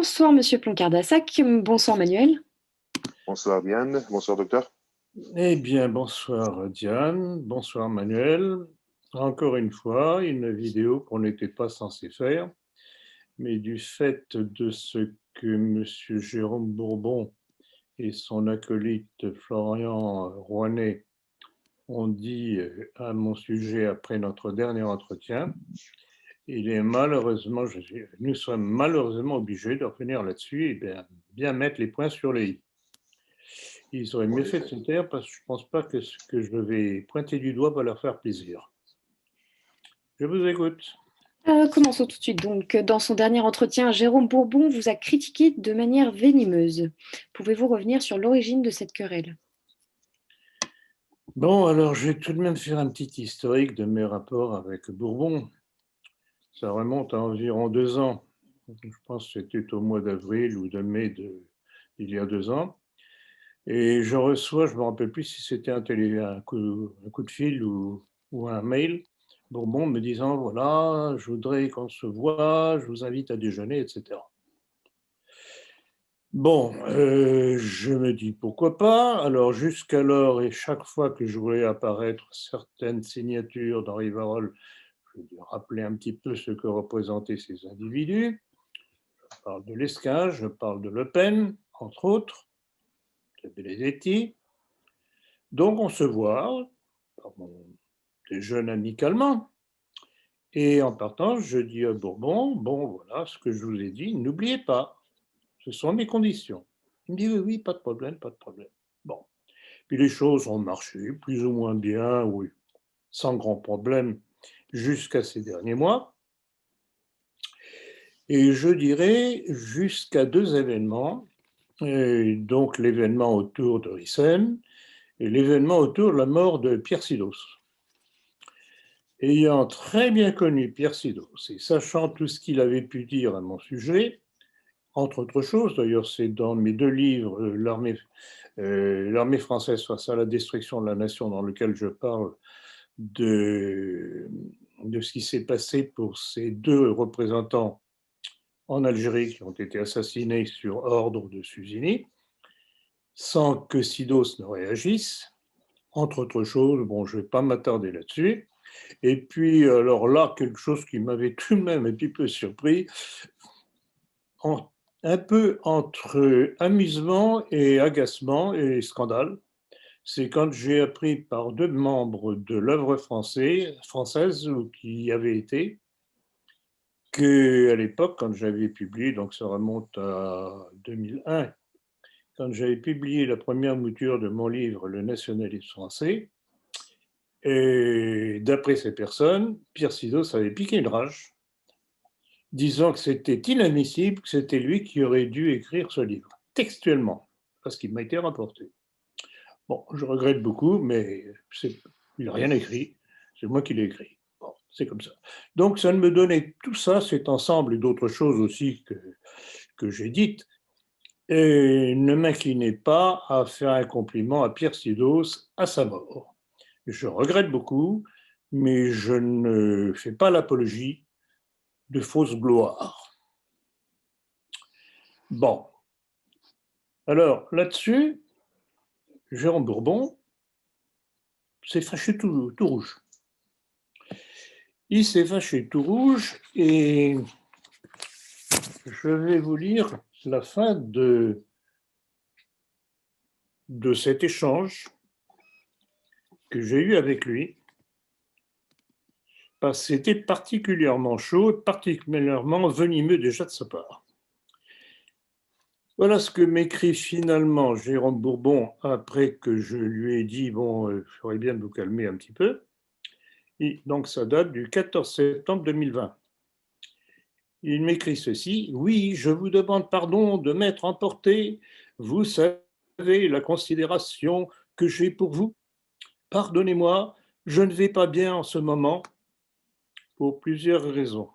Bonsoir Monsieur Ploncard-Dassac, bonsoir Manuel. Bonsoir Diane, bonsoir docteur. Eh bien, bonsoir Diane, bonsoir Manuel. Encore une fois, une vidéo qu'on n'était pas censé faire, mais du fait de ce que Monsieur Jérôme Bourbon et son acolyte Florian Rouanet ont dit à mon sujet après notre dernier entretien, nous sommes malheureusement obligés de revenir là-dessus et bien mettre les points sur les i. Ils auraient mieux fait de se taire parce que je ne pense pas que ce que je vais pointer du doigt va leur faire plaisir. Je vous écoute. Commençons tout de suite. Donc, dans son dernier entretien, Jérôme Bourbon vous a critiqué de manière venimeuse. Pouvez-vous revenir sur l'origine de cette querelle? Bon, alors je vais tout de même faire un petit historique de mes rapports avec Bourbon. Ça remonte à environ 2 ans. Je pense que c'était au mois d'avril ou de mai d'il y a 2 ans. Et je reçois, je ne me rappelle plus si c'était un coup de fil ou un mail, Bourbon me disant, voilà, je voudrais qu'on se voit, je vous invite à déjeuner, etc. Bon, je me dis pourquoi pas. Alors jusqu'alors, et chaque fois que je voulais apparaître certaines signatures dans Rivarol, je vais rappeler un petit peu ce que représentaient ces individus. Je parle de Lesquin, je parle de Le Pen, entre autres, de Benedetti. Donc on se voit, des jeunes amicalement, et en partant, je dis à Bourbon, bon voilà ce que je vous ai dit, n'oubliez pas, ce sont mes conditions. Il me dit oui, oui, pas de problème, pas de problème. Bon, puis les choses ont marché plus ou moins bien, oui, sans grand problème, jusqu'à ces derniers mois. Et je dirais jusqu'à 2 événements, et donc l'événement autour de Rissen et l'événement autour de la mort de Pierre Sidos. Ayant très bien connu Pierre Sidos et sachant tout ce qu'il avait pu dire à mon sujet, entre autres choses, d'ailleurs c'est dans mes 2 livres, l'armée française face à la destruction de la nation, dans lequel je parle de ce qui s'est passé pour ces 2 représentants en Algérie qui ont été assassinés sur ordre de Suzini, sans que Sidos ne réagisse. Entre autres choses, bon, je ne vais pas m'attarder là-dessus. Et puis, alors là, quelque chose qui m'avait tout de même un petit peu surpris, un peu entre amusement et agacement et scandale, c'est quand j'ai appris par 2 membres de l'œuvre française qui y avaient été, qu'à l'époque, quand j'avais publié, donc ça remonte à 2001, quand j'avais publié la première mouture de mon livre « Le nationalisme français », et d'après ces personnes, Pierre Sidos avait piqué une rage, disant que c'était inadmissible, que c'était lui qui aurait dû écrire ce livre, textuellement, parce qu'il m'a été rapporté. Bon, je regrette beaucoup, mais il n'a rien écrit, c'est moi qui l'ai écrit. Bon, c'est comme ça. Donc ça me donnait tout ça, cet ensemble et d'autres choses aussi que j'ai dites, et ne m'inclinait pas à faire un compliment à Pierre Sidos à sa mort. Je regrette beaucoup, mais je ne fais pas l'apologie de fausse gloire. Bon. Alors, là-dessus, Jérôme Bourbon s'est fâché tout rouge. Il s'est fâché tout rouge et je vais vous lire la fin de cet échange que j'ai eu avec lui, parce que c'était particulièrement chaud, particulièrement venimeux déjà de sa part. Voilà ce que m'écrit finalement Jérôme Bourbon après que je lui ai dit « bon, il faudrait bien vous calmer un petit peu ». Et donc ça date du 14 septembre 2020. Il m'écrit ceci: « Oui, je vous demande pardon de m'être emporté. Vous savez la considération que j'ai pour vous. Pardonnez-moi, je ne vais pas bien en ce moment pour plusieurs raisons.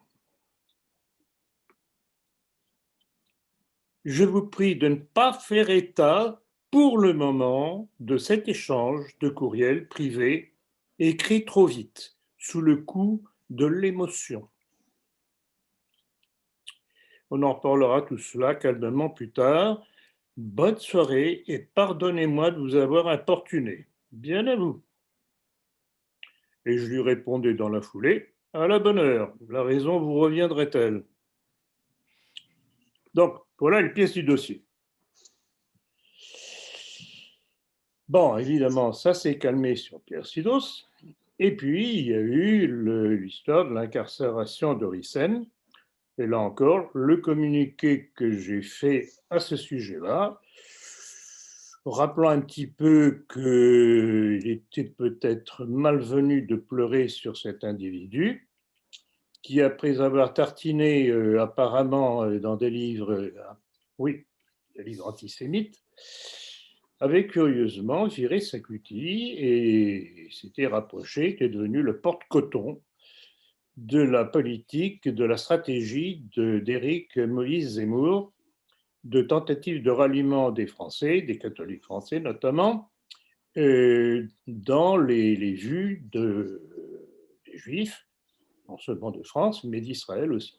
Je vous prie de ne pas faire état pour le moment de cet échange de courriel privé écrit trop vite, sous le coup de l'émotion. On en reparlera tout cela calmement plus tard. Bonne soirée et pardonnez-moi de vous avoir importuné. Bien à vous. Et je lui répondais dans la foulée, à la bonne heure, la raison vous reviendrait-elle? Donc, voilà les pièces du dossier. Bon, évidemment, ça s'est calmé sur Pierre Sidos. Et puis, il y a eu l'histoire de l'incarcération de Rissen. Et là encore, le communiqué que j'ai fait à ce sujet-là, rappelant un petit peu qu'il était peut-être malvenu de pleurer sur cet individu, qui, après avoir tartiné apparemment dans des livres, oui, des livres antisémites, avait curieusement viré sa cutie et s'était rapproché, était devenu le porte-coton de la politique, de la stratégie d'Éric Moïse Zemmour, de tentative de ralliement des Français, des catholiques français notamment, dans les vues des Juifs, non seulement de France, mais d'Israël aussi.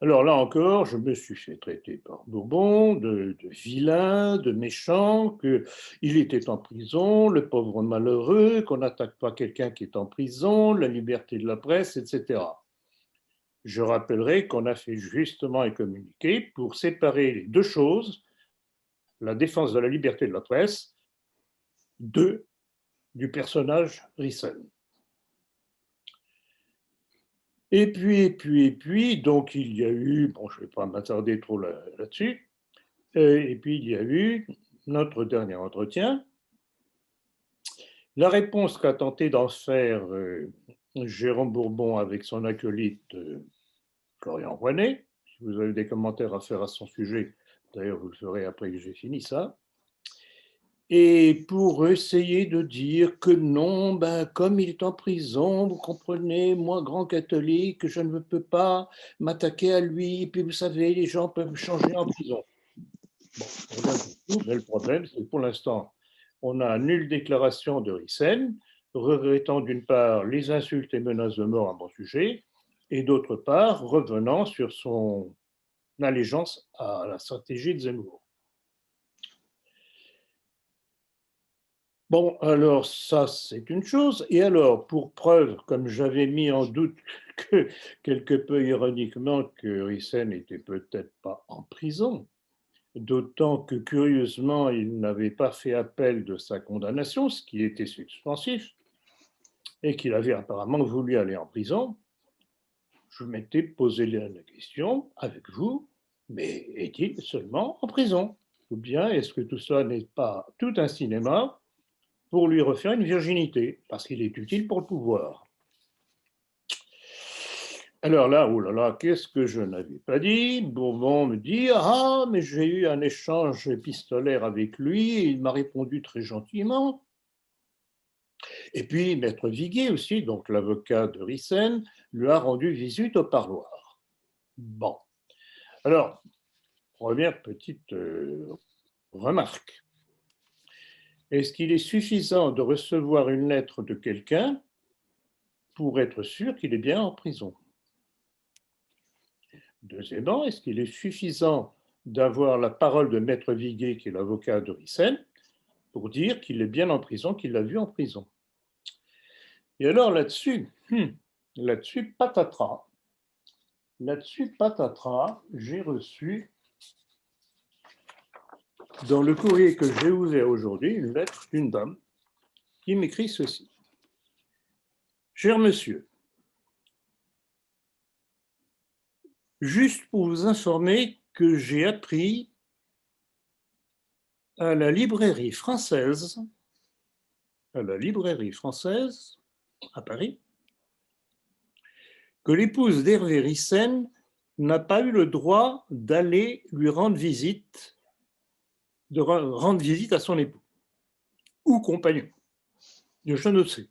Alors là encore, je me suis fait traiter par Bourbon de vilain, de méchant, qu'il était en prison, le pauvre malheureux, qu'on n'attaque pas quelqu'un qui est en prison, la liberté de la presse, etc. Je rappellerai qu'on a fait justement un communiqué pour séparer les deux choses, la défense de la liberté de la presse, du personnage Rissen. Et puis, donc il y a eu, bon, je ne vais pas m'attarder trop là-dessus, et puis il y a eu notre dernier entretien. La réponse qu'a tenté d'en faire Jérôme Bourbon avec son acolyte Florian Rouanet, si vous avez des commentaires à faire à son sujet, d'ailleurs vous le ferez après que j'ai fini ça, et pour essayer de dire que non, ben, comme il est en prison, vous comprenez, moi, grand catholique, je ne peux pas m'attaquer à lui, puis vous savez, les gens peuvent changer en prison. Bon, mais le problème, c'est que pour l'instant, on n'a nulle déclaration de Rissen, regrettant d'une part les insultes et menaces de mort à mon sujet, et d'autre part, revenant sur son allégeance à la stratégie de Zemmour. Bon, alors ça, c'est une chose. Et alors, pour preuve, comme j'avais mis en doute que, quelque peu ironiquement, que Rissen n'était peut-être pas en prison, d'autant que, curieusement, il n'avait pas fait appel de sa condamnation, ce qui était suspensif, et qu'il avait apparemment voulu aller en prison, je m'étais posé la question avec vous, mais est-il seulement en prison? Ou bien est-ce que tout ça n'est pas tout un cinéma pour lui refaire une virginité, parce qu'il est utile pour le pouvoir? Alors là, oh là là, qu'est-ce que je n'avais pas dit? Bourbon me dit, ah, mais j'ai eu un échange épistolaire avec lui, et il m'a répondu très gentiment. Et puis, Maître Viguier aussi, donc l'avocat de Rissen, lui a rendu visite au parloir. Bon. Alors, première petite remarque. Est-ce qu'il est suffisant de recevoir une lettre de quelqu'un pour être sûr qu'il est bien en prison? Deuxièmement, est-ce qu'il est suffisant d'avoir la parole de Maître Viguier, qui est l'avocat de Rissen, pour dire qu'il est bien en prison, qu'il l'a vu en prison? Et alors là-dessus, patatras, j'ai reçu dans le courrier que j'ai ouvert aujourd'hui une lettre d'une dame qui m'écrit ceci. Cher monsieur, juste pour vous informer que j'ai appris à la librairie française à Paris, que l'épouse d'Hervé Rissen n'a pas eu le droit d'aller lui rendre visite, de rendre visite à son époux ou compagnon. Je ne sais.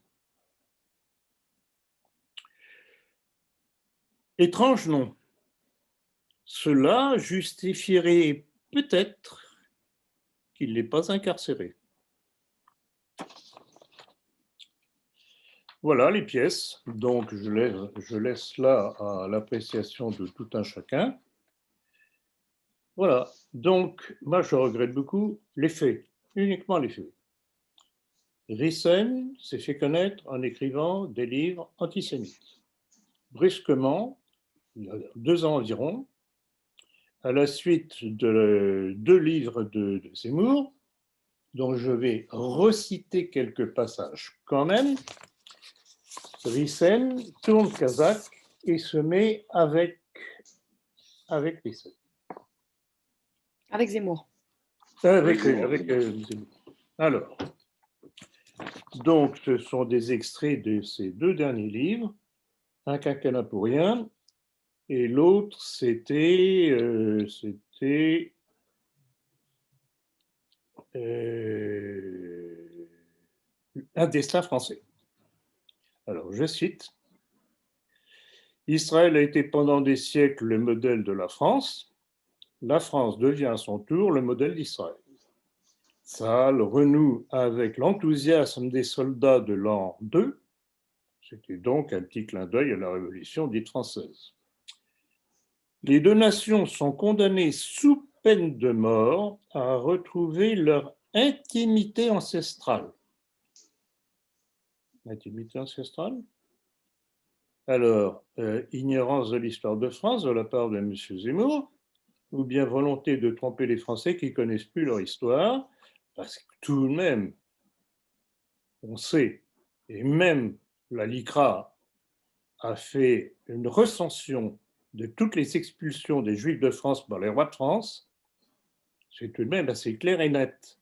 Étrange, non. Cela justifierait peut-être qu'il n'est pas incarcéré. Voilà les pièces. Donc, je laisse là à l'appréciation de tout un chacun. Voilà. Donc, moi, je regrette beaucoup les faits, uniquement les faits. Rissen s'est fait connaître en écrivant des livres antisémites. Brusquement, il y a 2 ans environ, à la suite de 2 livres de Zemmour, dont je vais reciter quelques passages quand même, Rissen tourne kazakh et se met avec Rissen. Avec Zemmour. Avec Zemmour. Alors, donc, ce sont des extraits de ces 2 derniers livres, Un quinquennat pour rien, et l'autre, c'était Un destin français. Alors, je cite, Israël a été pendant des siècles le modèle de la France devient à son tour le modèle d'Israël. Tzahal renoue avec l'enthousiasme des soldats de l'an 2, c'était donc un petit clin d'œil à la Révolution dite française. Les 2 nations sont condamnées sous peine de mort à retrouver leur intimité ancestrale. Intimité ancestrale ? Alors, ignorance de l'histoire de France de la part de M. Zemmour, ou bien volonté de tromper les Français qui ne connaissent plus leur histoire, parce que tout de même, on sait, et même la LICRA a fait une recension de toutes les expulsions des Juifs de France par les rois de France, c'est tout de même assez clair et net.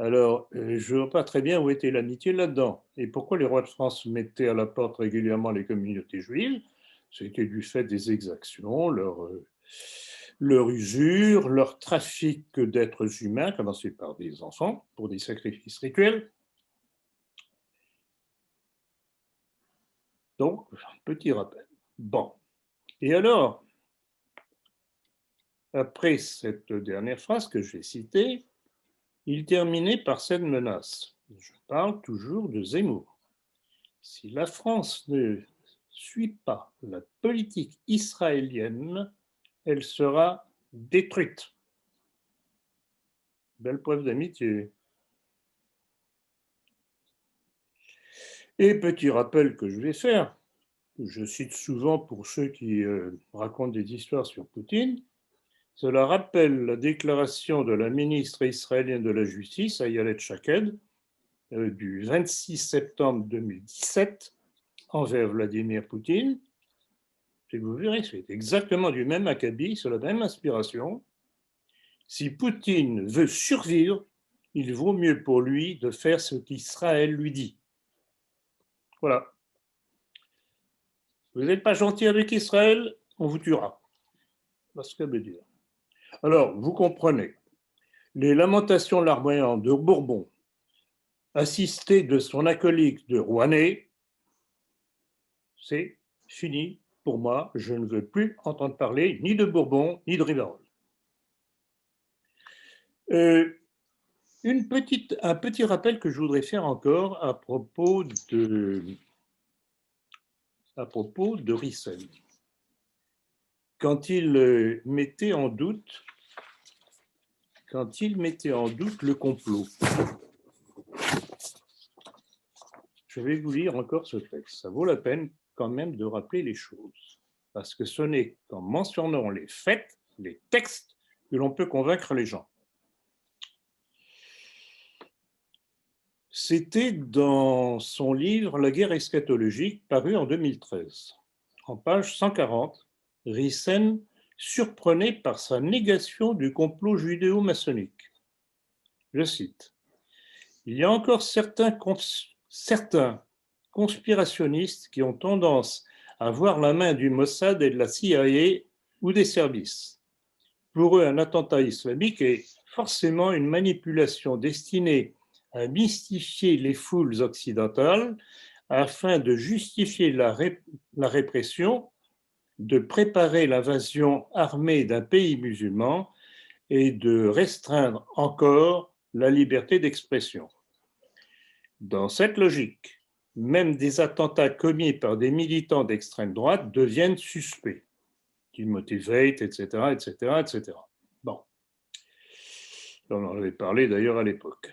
Alors, je ne vois pas très bien où était l'amitié là-dedans. Et pourquoi les rois de France mettaient à la porte régulièrement les communautés juives? C'était du fait des exactions, leur usure, leur trafic d'êtres humains, commencé par des enfants, pour des sacrifices rituels. Donc, petit rappel. Bon. Et alors, après cette dernière phrase que j'ai citée, il terminait par cette menace. Je parle toujours de Zemmour. Si la France ne suit pas la politique israélienne, elle sera détruite. Belle preuve d'amitié. Et petit rappel que je vais faire, que je cite souvent pour ceux qui racontent des histoires sur Poutine, cela rappelle la déclaration de la ministre israélienne de la Justice, Ayelet Shaked, du 26 septembre 2017 envers Vladimir Poutine. Et vous verrez, c'est exactement du même acabit, sur la même inspiration. Si Poutine veut survivre, il vaut mieux pour lui de faire ce qu'Israël lui dit. Voilà. Vous n'êtes pas gentil avec Israël, on vous tuera. C'est ce que veut dire. Alors, vous comprenez, les lamentations larmoyantes de Bourbon, assistées de son acolyte de Rouanet, c'est fini pour moi. Je ne veux plus entendre parler ni de Bourbon, ni de Rivarol. Un petit rappel que je voudrais faire encore à propos de Rissen. Quand il mettait en doute le complot. Je vais vous lire encore ce texte. Ça vaut la peine quand même de rappeler les choses. Parce que ce n'est qu'en mentionnant les faits, les textes, que l'on peut convaincre les gens. C'était dans son livre La guerre eschatologique, paru en 2013. En page 140, Rissen surprenait par sa négation du complot judéo-maçonnique. Je cite, « Il y a encore certains conspirationnistes qui ont tendance à voir la main du Mossad et de la CIA ou des services. Pour eux, un attentat islamique est forcément une manipulation destinée à mystifier les foules occidentales afin de justifier la répression, de préparer l'invasion armée d'un pays musulman et de restreindre encore la liberté d'expression. Dans cette logique, même des attentats commis par des militants d'extrême droite deviennent suspects. Motivate, etc., etc., etc. Bon. On en avait parlé d'ailleurs à l'époque.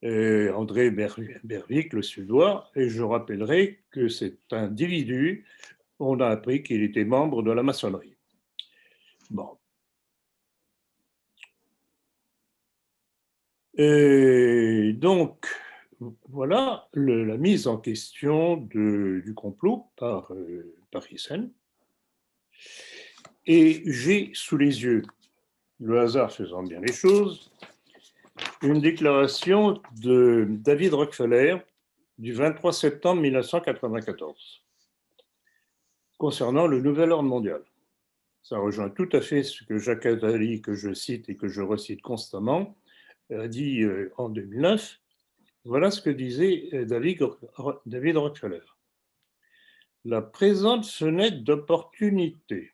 André Berwick, le Suédois, et je rappellerai que cet individu, on a appris qu'il était membre de la maçonnerie. Bon. Et donc, voilà la mise en question du complot par Hyssen. Et j'ai sous les yeux, le hasard faisant bien les choses, une déclaration de David Rockefeller du 23 septembre 1994 concernant le nouvel ordre mondial. Ça rejoint tout à fait ce que Jacques Attali, que je cite et que je recite constamment, a dit en 2009. Voilà ce que disait David Rockefeller. La présente fenêtre d'opportunité,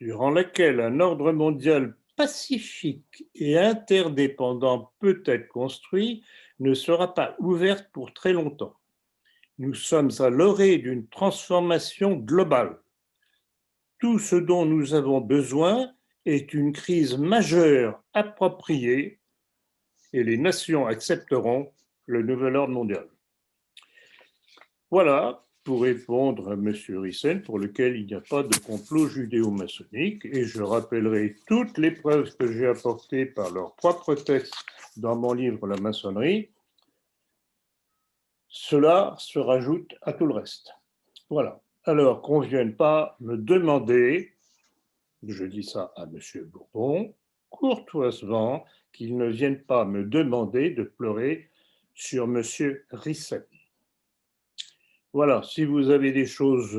durant laquelle un ordre mondial pacifique et interdépendant peut être construit, ne sera pas ouverte pour très longtemps. Nous sommes à l'orée d'une transformation globale. Tout ce dont nous avons besoin est une crise majeure appropriée et les nations accepteront le nouvel ordre mondial. Voilà pour répondre à M. Hyssen, pour lequel il n'y a pas de complot judéo-maçonnique, et je rappellerai toutes les preuves que j'ai apportées par leurs propres textes dans mon livre La maçonnerie. Cela se rajoute à tout le reste. Voilà. Alors qu'on ne vienne pas me demander, je dis ça à M. Bourbon, courtoisement, qu'il ne vienne pas me demander de pleurer sur M. Hyssen. Voilà, si vous avez des choses,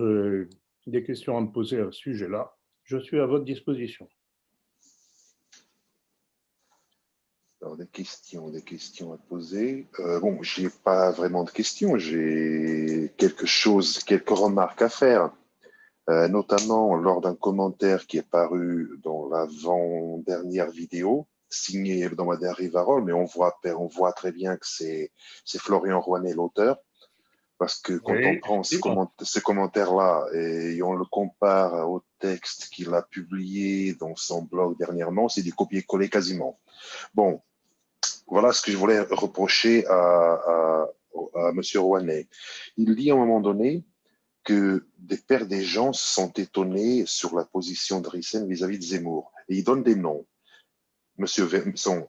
des questions à me poser à ce sujet-là, je suis à votre disposition. Alors, des questions à poser. Bon, je n'ai pas vraiment de questions, j'ai quelques remarques à faire, notamment lors d'un commentaire qui est paru dans l'avant-dernière vidéo, signé hebdomadaire Rivarol, mais on voit très bien que c'est Florian Rouanet l'auteur. Parce que quand on prend ces commentaires-là et on le compare au texte qu'il a publié dans son blog dernièrement, c'est du copier-coller quasiment. Bon, voilà ce que je voulais reprocher à M. Rouanet. Il dit à un moment donné que des gens sont étonnés sur la position de Hyssen vis-à-vis de Zemmour. Et il donne des noms. sont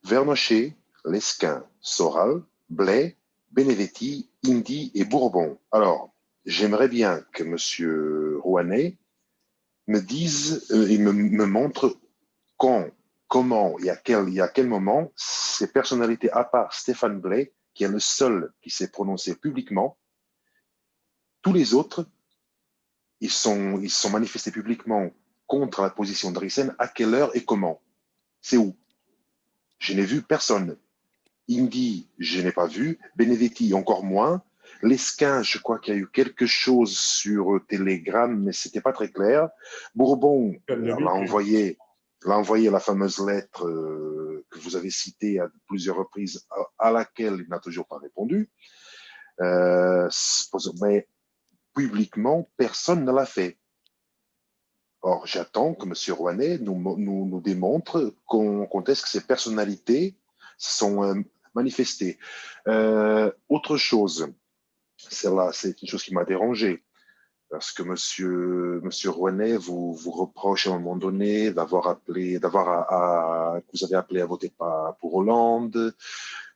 Vernochet, Lesquin, Soral, Blais, Benedetti, Indy et Bourbon. Alors, j'aimerais bien que M. Rouanet me dise, il me montre quand, comment et à quel moment ces personnalités, à part Stéphane Blais, qui est le seul qui s'est prononcé publiquement, tous les autres, ils sont manifestés publiquement contre la position de Hyssen, à quelle heure et comment? C'est où? Je n'ai vu personne. Indy, je n'ai pas vu. Benedetti, encore moins. Lesquin, je crois qu'il y a eu quelque chose sur Telegram, mais c'était pas très clair. Bourbon l'a envoyé la fameuse lettre que vous avez citée à plusieurs reprises, à laquelle il n'a toujours pas répondu. Mais publiquement, personne ne l'a fait. Or, j'attends que M. Rouanet nous démontre quand est-ce que ces personnalités sont manifestées. Autre chose, celle-là, c'est une chose qui m'a dérangé, parce que Monsieur Rouanet vous reproche à un moment donné que vous avez appelé à voter pour Hollande,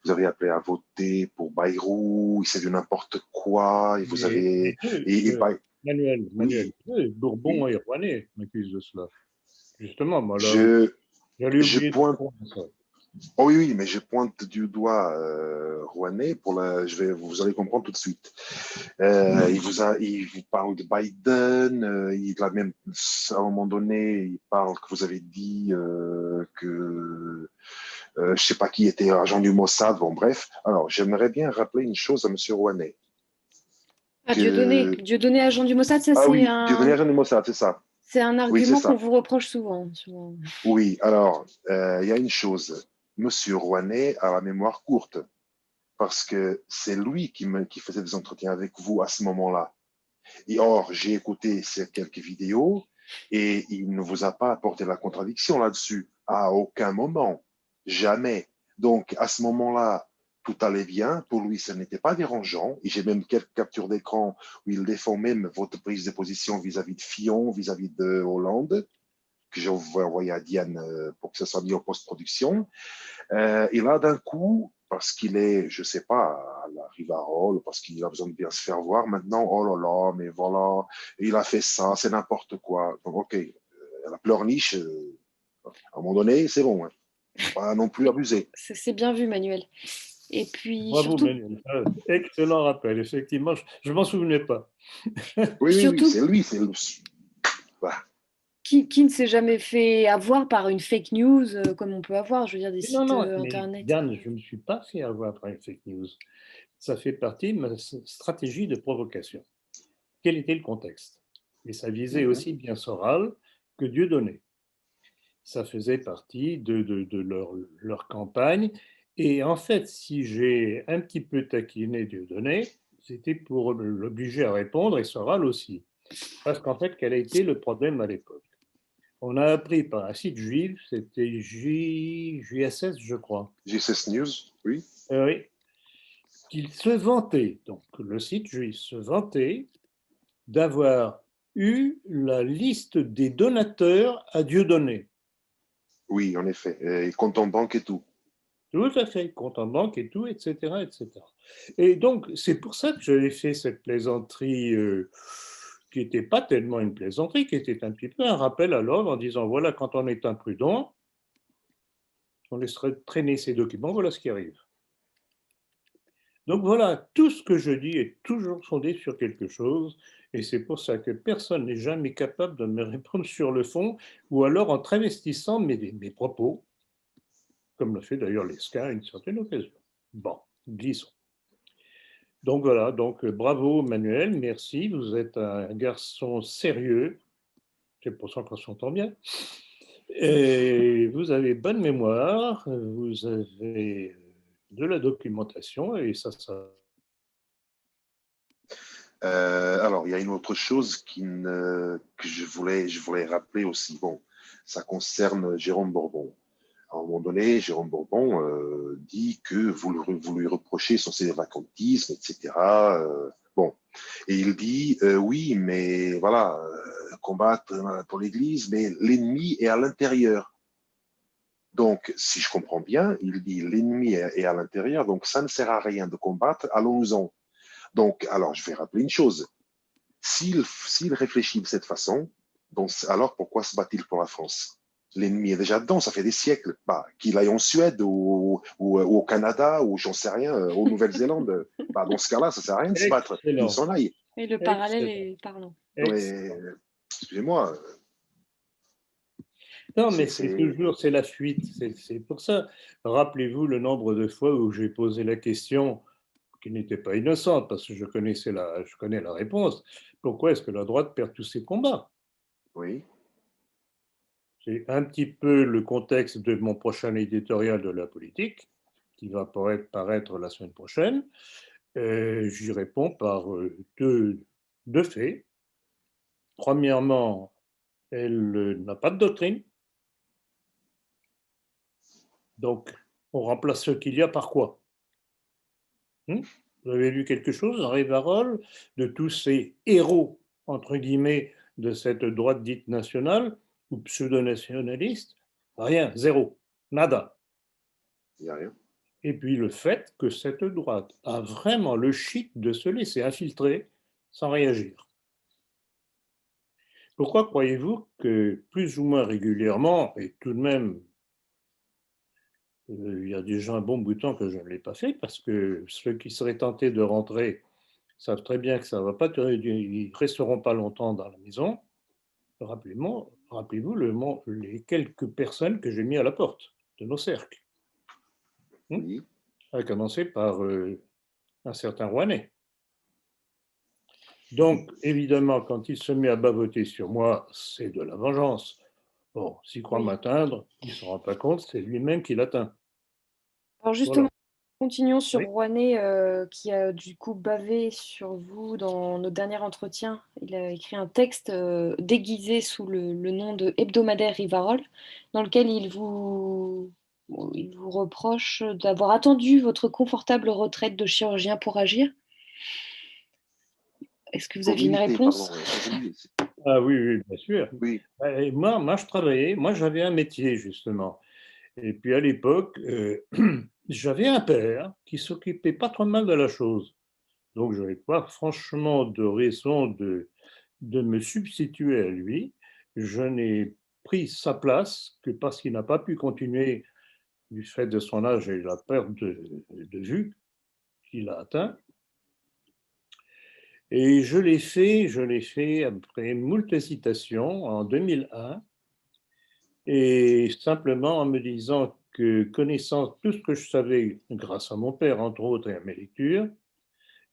vous avez appelé à voter pour Bayrou, c'est du n'importe quoi, et vous avez... Manuel, oui. Bourbon et Rouanet m'accusent de cela. Justement, moi, j'allais oublier de répondre à ça. Oh oui, mais je pointe du doigt Rouanet vous allez comprendre tout de suite. Il vous parle de Biden, il a même, à un moment donné, il parle que vous avez dit que je sais pas qui était agent du Mossad, bon bref. Alors, j'aimerais bien rappeler une chose à M. Rouanet. Dieudonné agent du Mossad, ça c'est un... Dieudonné agent du Mossad, c'est ça. C'est un argument qu'on vous reproche souvent. Oui, alors, il y a une chose. Monsieur Rouanet a la mémoire courte. parce que c'est lui qui faisait des entretiens avec vous à ce moment-là. Et or, j'ai écouté ces quelques vidéos et il ne vous a pas apporté la contradiction là-dessus, à aucun moment, jamais. Donc, à ce moment-là, tout allait bien. Pour lui, ce n'était pas dérangeant. Et j'ai même quelques captures d'écran où il défend même votre prise de position vis-à-vis de Fillon, vis-à-vis de Hollande, que j'ai envoyé à Diane pour que ce soit mis en post-production. Et là, d'un coup, parce qu'il est, je sais pas, à la Rivarol, parce qu'il a besoin de bien se faire voir, maintenant, oh là là, mais voilà, il a fait ça, c'est n'importe quoi. Donc, ok, la pleurniche, à un moment donné, c'est bon, hein. Pas non plus abuser. C'est bien vu, Manuel. Et puis Bravo, surtout, Manuel. Ah, excellent rappel, effectivement. Je ne m'en souvenais pas. Oui, surtout c'est lui, c'est le. Bah, qui ne s'est jamais fait avoir par une fake news comme on peut avoir, je veux dire, des Non, sites non, mais internet. Yann, je ne me suis pas fait avoir par une fake news. Ça fait partie de ma stratégie de provocation. Quel était le contexte? Et ça visait aussi bien Soral que Dieudonné. Ça faisait partie de leur campagne. Et en fait, si j'ai un petit peu taquiné Dieudonné, c'était pour l'obliger à répondre et Soral aussi. Parce qu'en fait, quel a été le problème à l'époque? On a appris par un site juif, c'était JSS, je crois. GCS News, oui. Oui, qu'il se vantait, donc le site juif se vantait d'avoir eu la liste des donateurs à Dieudonné. Oui, en effet. Et compte en banque et tout. Tout à fait, compte en banque et tout, etc. etc. Et donc, c'est pour ça que j'avais fait cette plaisanterie qui n'était pas tellement une plaisanterie, qui était un petit peu un rappel à l'ordre en disant, voilà, quand on est imprudent, on laisserait traîner ces documents, voilà ce qui arrive. Donc voilà, tout ce que je dis est toujours fondé sur quelque chose, et c'est pour ça que personne n'est jamais capable de me répondre sur le fond, ou alors en travestissant mes propos, comme l'a fait d'ailleurs Lesca à une certaine occasion. Bon, glissons. Donc voilà, donc bravo Manuel, merci, vous êtes un garçon sérieux, c'est pour ça qu'on s'entend bien, et vous avez bonne mémoire, vous avez de la documentation, et ça Alors, il y a une autre chose que je voulais rappeler aussi. Bon, ça concerne Jérôme Bourbon. À un moment donné, Jérôme Bourbon dit que vous lui reprochez son sévacantisme, etc. Bon, et il dit oui, mais voilà, combattre pour l'Église, mais l'ennemi est à l'intérieur. Donc, si je comprends bien, il dit l'ennemi est à l'intérieur, donc ça ne sert à rien de combattre, allons-en. Donc, alors, je vais rappeler une chose. S'il réfléchit de cette façon, donc, alors pourquoi se bat-il pour la France? L'ennemi est déjà dedans, ça fait des siècles. Bah, qu'il aille en Suède ou au Canada ou j'en sais rien, aux Nouvelle-Zélande. Bah, dans ce cas-là, ça ne sert à rien de se battre. Qu'il excellent, s'en aille. Et le parallèle excellent, est parlant. Mais, excellent. excusez-moi, Non, mais c'est c'est. toujours, c'est la fuite. C'est pour ça. Rappelez-vous le nombre de fois où j'ai posé la question qui n'était pas innocente, parce que je connais la réponse. Pourquoi est-ce que la droite perd tous ses combats? Oui, C'est un petit peu le contexte de mon prochain éditorial de la politique, qui va paraître la semaine prochaine. J'y réponds par deux faits. Premièrement, elle n'a pas de doctrine. Donc, on remplace ce qu'il y a par quoi? Vous avez lu quelque chose dans Rivarol de tous ces héros, entre guillemets, de cette droite dite nationale ou pseudo-nationaliste? Rien, zéro, nada. il n'y a rien. Et puis le fait que cette droite a vraiment le chic de se laisser infiltrer sans réagir. Pourquoi croyez-vous que plus ou moins régulièrement, et tout de même, il y a déjà un bon bout de temps que je ne l'ai pas fait, parce que ceux qui seraient tentés de rentrer savent très bien que ça va pas, ils resteront pas longtemps dans la maison. Rappelez-vous les quelques personnes que j'ai mis à la porte de nos cercles. Oui, À commencer par un certain Rouennais. Donc, évidemment, quand il se met à bavoter sur moi, c'est de la vengeance. Bon, s'il croit Oui. m'atteindre, il ne se rend pas compte, c'est lui-même qui l'atteint. Alors justement, Voilà. Continuons sur Oui. Rouanet, qui a du coup bavé sur vous dans notre dernier entretien. Il a écrit un texte déguisé sous le nom de Hebdomadaire Rivarol, dans lequel il vous reproche d'avoir attendu votre confortable retraite de chirurgien pour agir. Est-ce que vous Pour aviez une militer, pardon. réponse? Ah oui, oui, bien sûr. Oui, Et moi, je travaillais, moi, j'avais un métier, justement. Et puis, à l'époque, j'avais un père qui s'occupait pas trop mal de la chose. Donc, je n'avais pas franchement de raison de me substituer à lui. Je n'ai pris sa place que parce qu'il n'a pas pu continuer du fait de son âge et la perte de vue qu'il a atteint. Et je l'ai fait après moult hésitations en 2001, et simplement en me disant que, connaissant tout ce que je savais grâce à mon père, entre autres, et à mes lectures,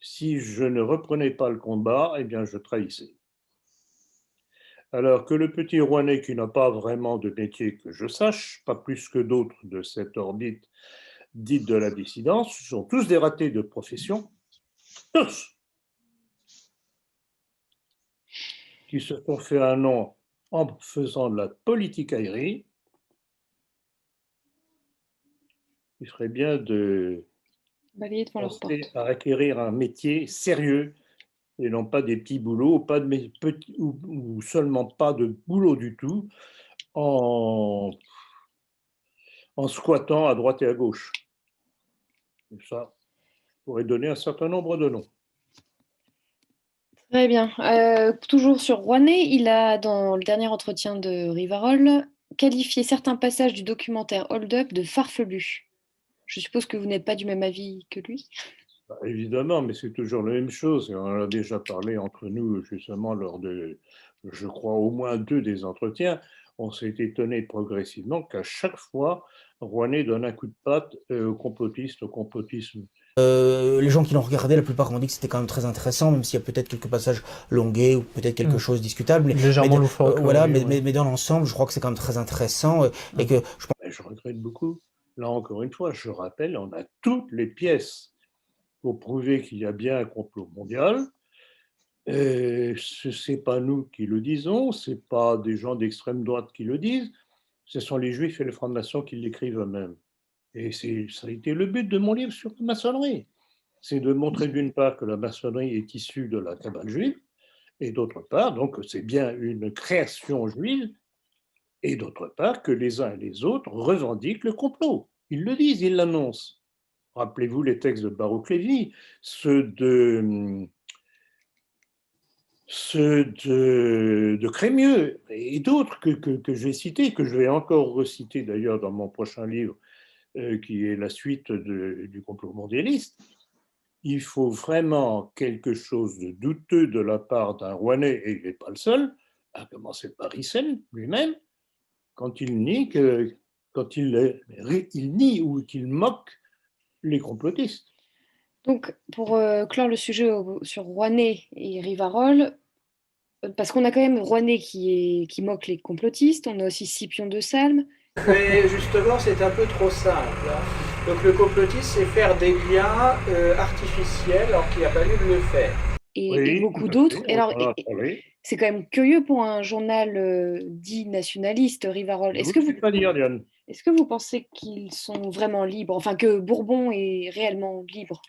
si je ne reprenais pas le combat, eh bien, je trahissais. Alors que le petit Rouennais, qui n'a pas vraiment de métier que je sache, pas plus que d'autres de cette orbite dite de la dissidence, sont tous des ratés de profession, tous, qui se sont fait un nom en faisant de la politique aérienne. Il serait bien de Balayer devant leur penser porte. à acquérir un métier sérieux et non pas des petits boulots, pas de petits, ou seulement pas de boulot du tout, en, en squattant à droite et à gauche. Et ça pourrait donner un certain nombre de noms. Très bien. Toujours sur Rouanet, il a, dans le dernier entretien de Rivarol, qualifié certains passages du documentaire Hold Up de farfelus. Je suppose que vous n'êtes pas du même avis que lui. Bah, évidemment, mais c'est toujours la même chose. Et on en a déjà parlé entre nous, justement, lors de, je crois, au moins 2 des entretiens. On s'est étonné progressivement qu'à chaque fois, Rouanet donne un coup de patte aux complotistes, au complotisme. Les gens qui l'ont regardé, la plupart ont dit que c'était quand même très intéressant, même s'il y a peut-être quelques passages longués ou peut-être quelque chose discutable. Légèrement loufoque. Voilà, Oui, oui. mais dans l'ensemble, je crois que c'est quand même très intéressant et que je pense. Je regrette beaucoup. Là, encore une fois, je rappelle, on a toutes les pièces pour prouver qu'il y a bien un complot mondial. Ce n'est pas nous qui le disons, ce n'est pas des gens d'extrême droite qui le disent, ce sont les juifs et les francs-maçons qui l'écrivent eux-mêmes. Et ça a été le but de mon livre sur la maçonnerie. C'est de montrer d'une part que la maçonnerie est issue de la cabale juive, et d'autre part, donc c'est bien une création juive, et d'autre part que les uns et les autres revendiquent le complot. Ils le disent, ils l'annoncent. Rappelez-vous les textes de Baruch Lévy, ceux de Crémieux et d'autres que j'ai cités, que je vais encore reciter d'ailleurs dans mon prochain livre, qui est la suite du complot mondialiste. Il faut vraiment quelque chose de douteux de la part d'un Rouennais, et il n'est pas le seul, à commencer par Hyssen lui-même, quand il nie, il nie ou qu'il moque les complotistes. Donc, pour clore le sujet sur Rouanet et Rivarol, parce qu'on a quand même Rouanet qui moque les complotistes, on a aussi Scipion de Salm. Mais justement, c'est un peu trop simple, hein. Donc le complotisme, c'est faire des liens artificiels alors qu'il n'y a pas lieu de le faire. Et beaucoup d'autres. Et alors, c'est quand même curieux pour un journal dit nationaliste, Rivarol. Est-ce que vous pensez qu'ils sont vraiment libres, enfin que Bourbon est réellement libre?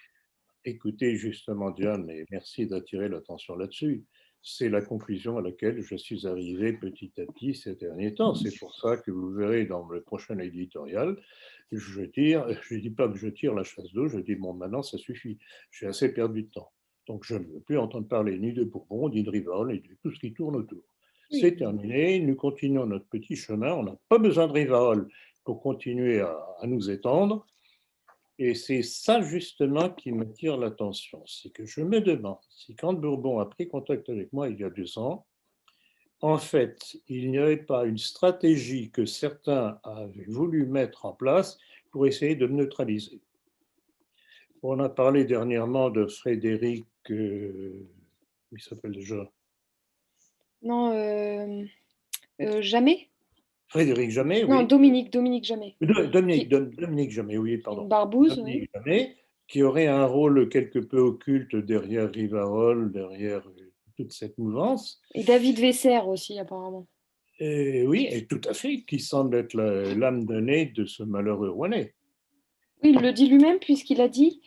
Écoutez, justement, Diane, et merci d'attirer l'attention là-dessus. C'est la conclusion à laquelle je suis arrivé petit à petit ces derniers temps. C'est pour ça que vous verrez dans le prochain éditorial, je dis pas que je tire la chasse d'eau, je dis bon, maintenant ça suffit. J'ai assez perdu de temps. Donc je ne veux plus entendre parler ni de Bourbon, ni de Rival, ni de tout ce qui tourne autour. Oui. C'est terminé, nous continuons notre petit chemin, on n'a pas besoin de Rival pour continuer à nous étendre. Et c'est ça justement qui m'attire l'attention. C'est que je me demande si quand Bourbon a pris contact avec moi il y a 2 ans, en fait, il n'y avait pas une stratégie que certains avaient voulu mettre en place pour essayer de me neutraliser. On a parlé dernièrement de Frédéric, il s'appelle déjà Non, jamais. Frédéric Jamet, non, oui. Dominique Jamet. Dominique Jamet, oui, pardon. Une barbouze, Dominique Jamet, qui aurait un rôle quelque peu occulte derrière Rivarol, derrière toute cette mouvance. Et David Vesser aussi, apparemment. Et oui, et tout à fait, qui semble être l'âme donnée de ce malheureux Rouennais. Oui, il le dit lui-même, puisqu'il a dit,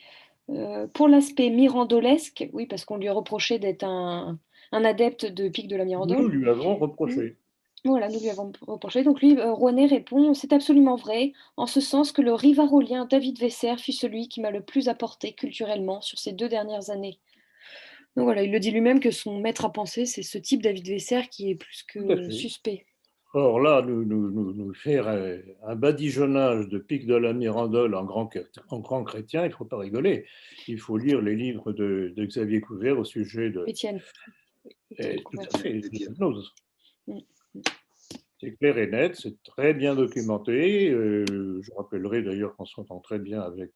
pour l'aspect mirandolesque, oui, parce qu'on lui a reproché d'être un adepte de Pic de la Mirandole. Nous lui avons reproché. Voilà, nous lui avons reproché. Donc lui, Rouenet répond, c'est absolument vrai, en ce sens que le rivarolien David Vesser fut celui qui m'a le plus apporté culturellement sur ces 2 dernières années. Donc voilà, il le dit lui-même que son maître à penser, c'est ce type David Vesser qui est plus que suspect. Or là, nous faire un badigeonnage de Pic de la Mirandole en grand chrétien, il ne faut pas rigoler. Il faut lire les livres de Xavier Couvert au sujet de... Étienne. Tout à fait, l'hypnose. C'est clair et net, c'est très bien documenté. Je rappellerai d'ailleurs qu'on s'entend très bien avec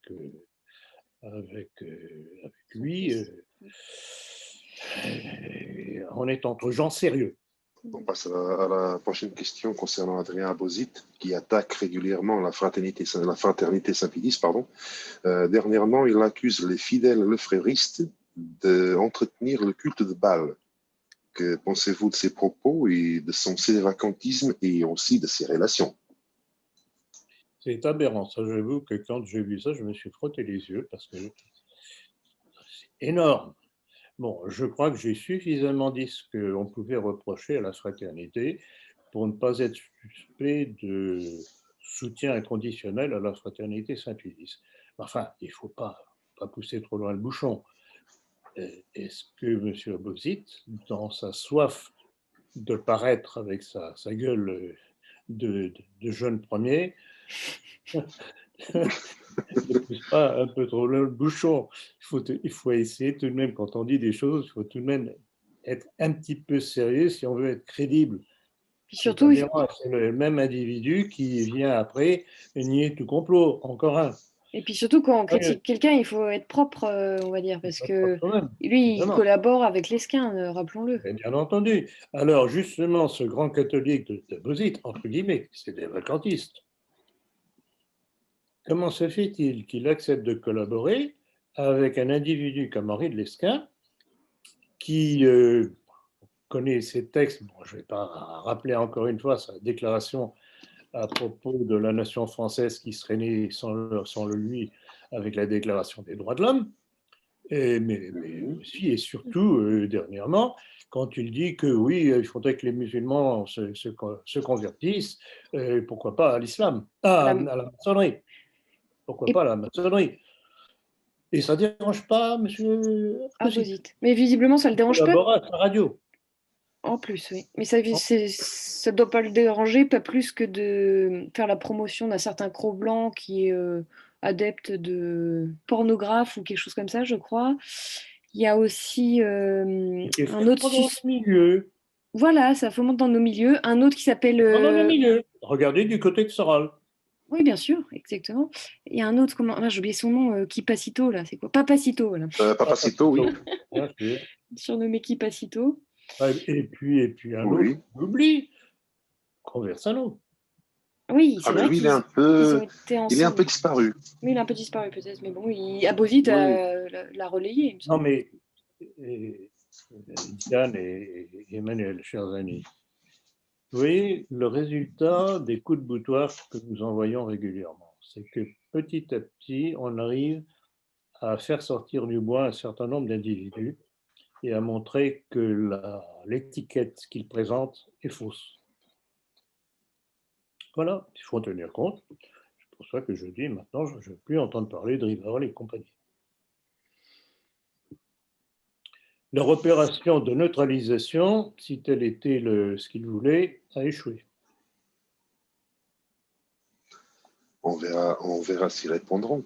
lui. On est entre gens sérieux. On passe à la prochaine question concernant Adrien Abosit, qui attaque régulièrement la fraternité Saint-Pédis. Dernièrement, il accuse les fidèles lefréristes d'entretenir le culte de Baal. Que pensez-vous de ses propos et de son sédévacantisme et aussi de ses relations? C'est aberrant. Ça, j'avoue que quand j'ai vu ça, je me suis frotté les yeux parce que c'est énorme. Bon, je crois que j'ai suffisamment dit ce qu'on pouvait reprocher à la fraternité pour ne pas être suspect de soutien inconditionnel à la fraternité Saint-Pédis. Enfin, il ne faut pas pousser trop loin le bouchon. Est-ce que M. Abosit, dans sa soif de paraître avec sa gueule de jeune premier, ne pousse pas un peu trop loin le bouchon? Il faut essayer tout de même, quand on dit des choses, il faut tout de même être un petit peu sérieux si on veut être crédible. Puis surtout, c'est le même individu qui vient après nier tout complot, encore un. Et puis surtout, quand on critique quelqu'un, il faut être propre, on va dire, parce que lui, il collabore avec l'Esquin, rappelons-le. Bien entendu. Alors, justement, ce grand catholique de Abosit, entre guillemets, c'est des vacantistes. Comment se fait-il qu'il accepte de collaborer avec un individu comme Henri de Lesquen, qui connaît ses textes? Bon, je ne vais pas rappeler encore une fois sa déclaration à propos de la nation française qui serait née sans le lui avec la déclaration des droits de l'homme, mais aussi et surtout dernièrement, quand il dit que oui, il faudrait que les musulmans se convertissent, pourquoi pas à l'islam, à la maçonnerie. Pourquoi pas la maçonnerie? Et ça ne dérange pas, monsieur Abosit. Mais visiblement, ça ne le dérange pas. À la radio. En plus, oui. Mais ça ne doit pas le déranger, pas plus que de faire la promotion d'un certain Cro-Blanc qui est adepte de pornographe ou quelque chose comme ça, je crois. Il y a aussi un autre milieu. Voilà, ça fomente dans nos milieux. Un autre qui s'appelle... Dans nos milieux. Regardez du côté de Soral. Oui, bien sûr, exactement. Il y a un autre, j'ai oublié son nom, Kipacito, là, c'est quoi? Papacito, voilà. Papacito, oui. Surnommé Kipacito. Et puis un autre, oublie, Conversano. Oui, c'est vrai lui, il est un peu disparu. Oui, il est un peu disparu peut-être, mais bon, Abosit l'a relayé. Non, mais Diane et Emmanuel, chers amis, vous voyez, le résultat des coups de boutoir que nous envoyons régulièrement, c'est que petit à petit, on arrive à faire sortir du bois un certain nombre d'individus et à montrer que l'étiquette qu'ils présentent est fausse. Voilà, il faut en tenir compte. C'est pour ça que je dis maintenant, je ne veux plus entendre parler de Rivarol et compagnie. Leur opération de neutralisation, si tel était ce qu'ils voulaient, a échoué. On verra s'ils répondront.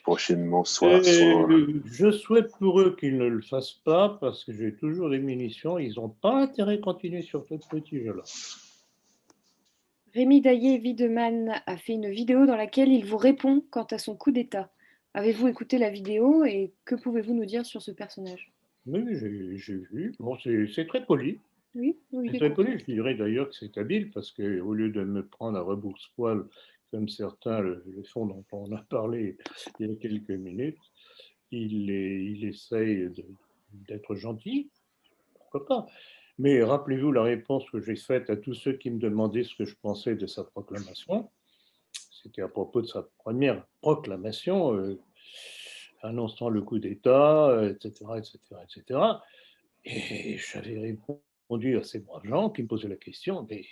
Prochainement, Je souhaite pour eux qu'ils ne le fassent pas, parce que j'ai toujours des munitions, ils n'ont pas intérêt à continuer sur ce petit jeu-là. Rémi Daillé-Wiedemann a fait une vidéo dans laquelle il vous répond quant à son coup d'État. Avez-vous écouté la vidéo et que pouvez-vous nous dire sur ce personnage? Oui, j'ai vu. Bon, c'est très poli. Oui, c'est très poli. Je dirais d'ailleurs que c'est habile parce qu'au lieu de me prendre à rebours-poil, comme certains le font dont on a parlé il y a quelques minutes, il essaye d'être gentil, pourquoi pas. Mais rappelez-vous la réponse que j'ai faite à tous ceux qui me demandaient ce que je pensais de sa proclamation. C'était à propos de sa première proclamation, annonçant le coup d'État, etc., etc., etc. Et j'avais répondu à ces braves gens qui me posaient la question, mais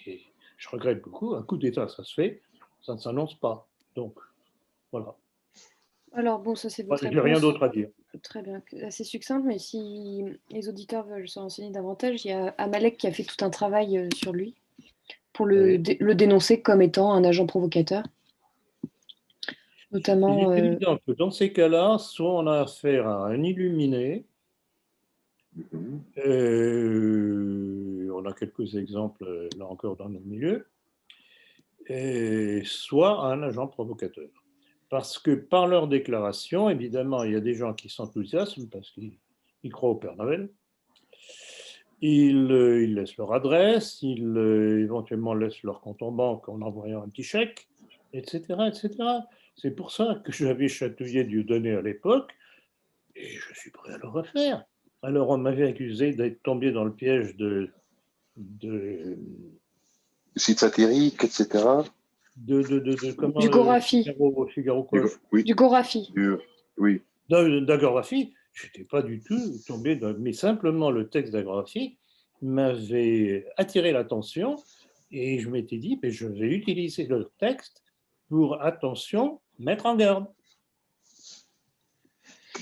je regrette beaucoup, un coup d'État, ça se fait, ça ne s'annonce pas. Donc, voilà. Alors bon, ça c'est votre Je n'ai rien réponse. d'autre à dire. Très bien, assez succincte, mais si les auditeurs veulent se renseigner davantage, il y a Amalek qui a fait tout un travail sur lui pour le dénoncer comme étant un agent provocateur. Notamment, il est évident que dans ces cas-là, soit on a affaire à un illuminé, on a quelques exemples là encore dans nos milieux, et soit à un agent provocateur. Parce que par leur déclaration, évidemment, il y a des gens qui s'enthousiasment parce qu'ils croient au Père Noël. Ils laissent leur adresse, ils éventuellement laissent leur compte en banque en envoyant un petit chèque, etc., etc. C'est pour ça que j'avais chatouillé Dieudonné à l'époque, et je suis prêt à le refaire. Alors on m'avait accusé d'être tombé dans le piège de sites satiriques, etc. Du Gorafi. Figaro quoi, oui. Du Gorafi. Oui. D'agoraphie, je n'étais pas du tout tombé dans... Mais simplement le texte d'agoraphie m'avait attiré l'attention et je m'étais dit, mais je vais utiliser le texte pour, attention, mettre en garde.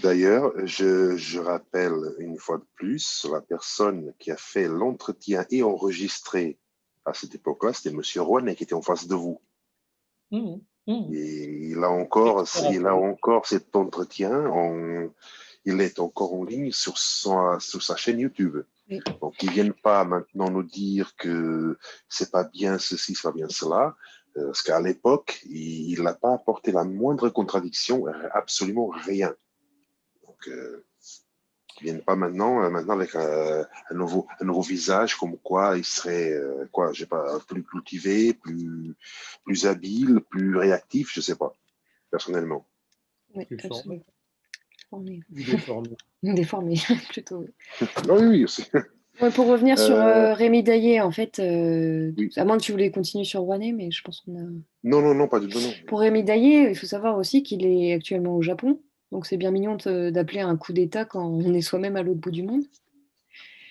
D'ailleurs, je rappelle une fois de plus, la personne qui a fait l'entretien et enregistré à cette époque-là, c'était M. Rouanet qui était en face de vous. Et il a encore cet entretien, il est encore en ligne sur sa chaîne YouTube. Oui. Donc, ils ne viennent pas maintenant nous dire que c'est pas bien ceci, c'est pas bien cela, parce qu'à l'époque, il n'a pas apporté la moindre contradiction, absolument rien. Donc, ils ne viennent pas maintenant avec un nouveau visage, comme quoi il serait plus cultivé, plus habile, plus réactif, je ne sais pas, personnellement. Oui, absolument. Déformé. Déformé, plutôt. Oui, aussi. Ouais, pour revenir sur Rémi Daillé, en fait, oui. à moins que tu voulais continuer sur Rouanet, mais je pense qu'on a... Non, pas du tout. Non. Pour Rémi Daillé, il faut savoir aussi qu'il est actuellement au Japon, donc c'est bien mignon d'appeler un coup d'État quand on est soi-même à l'autre bout du monde.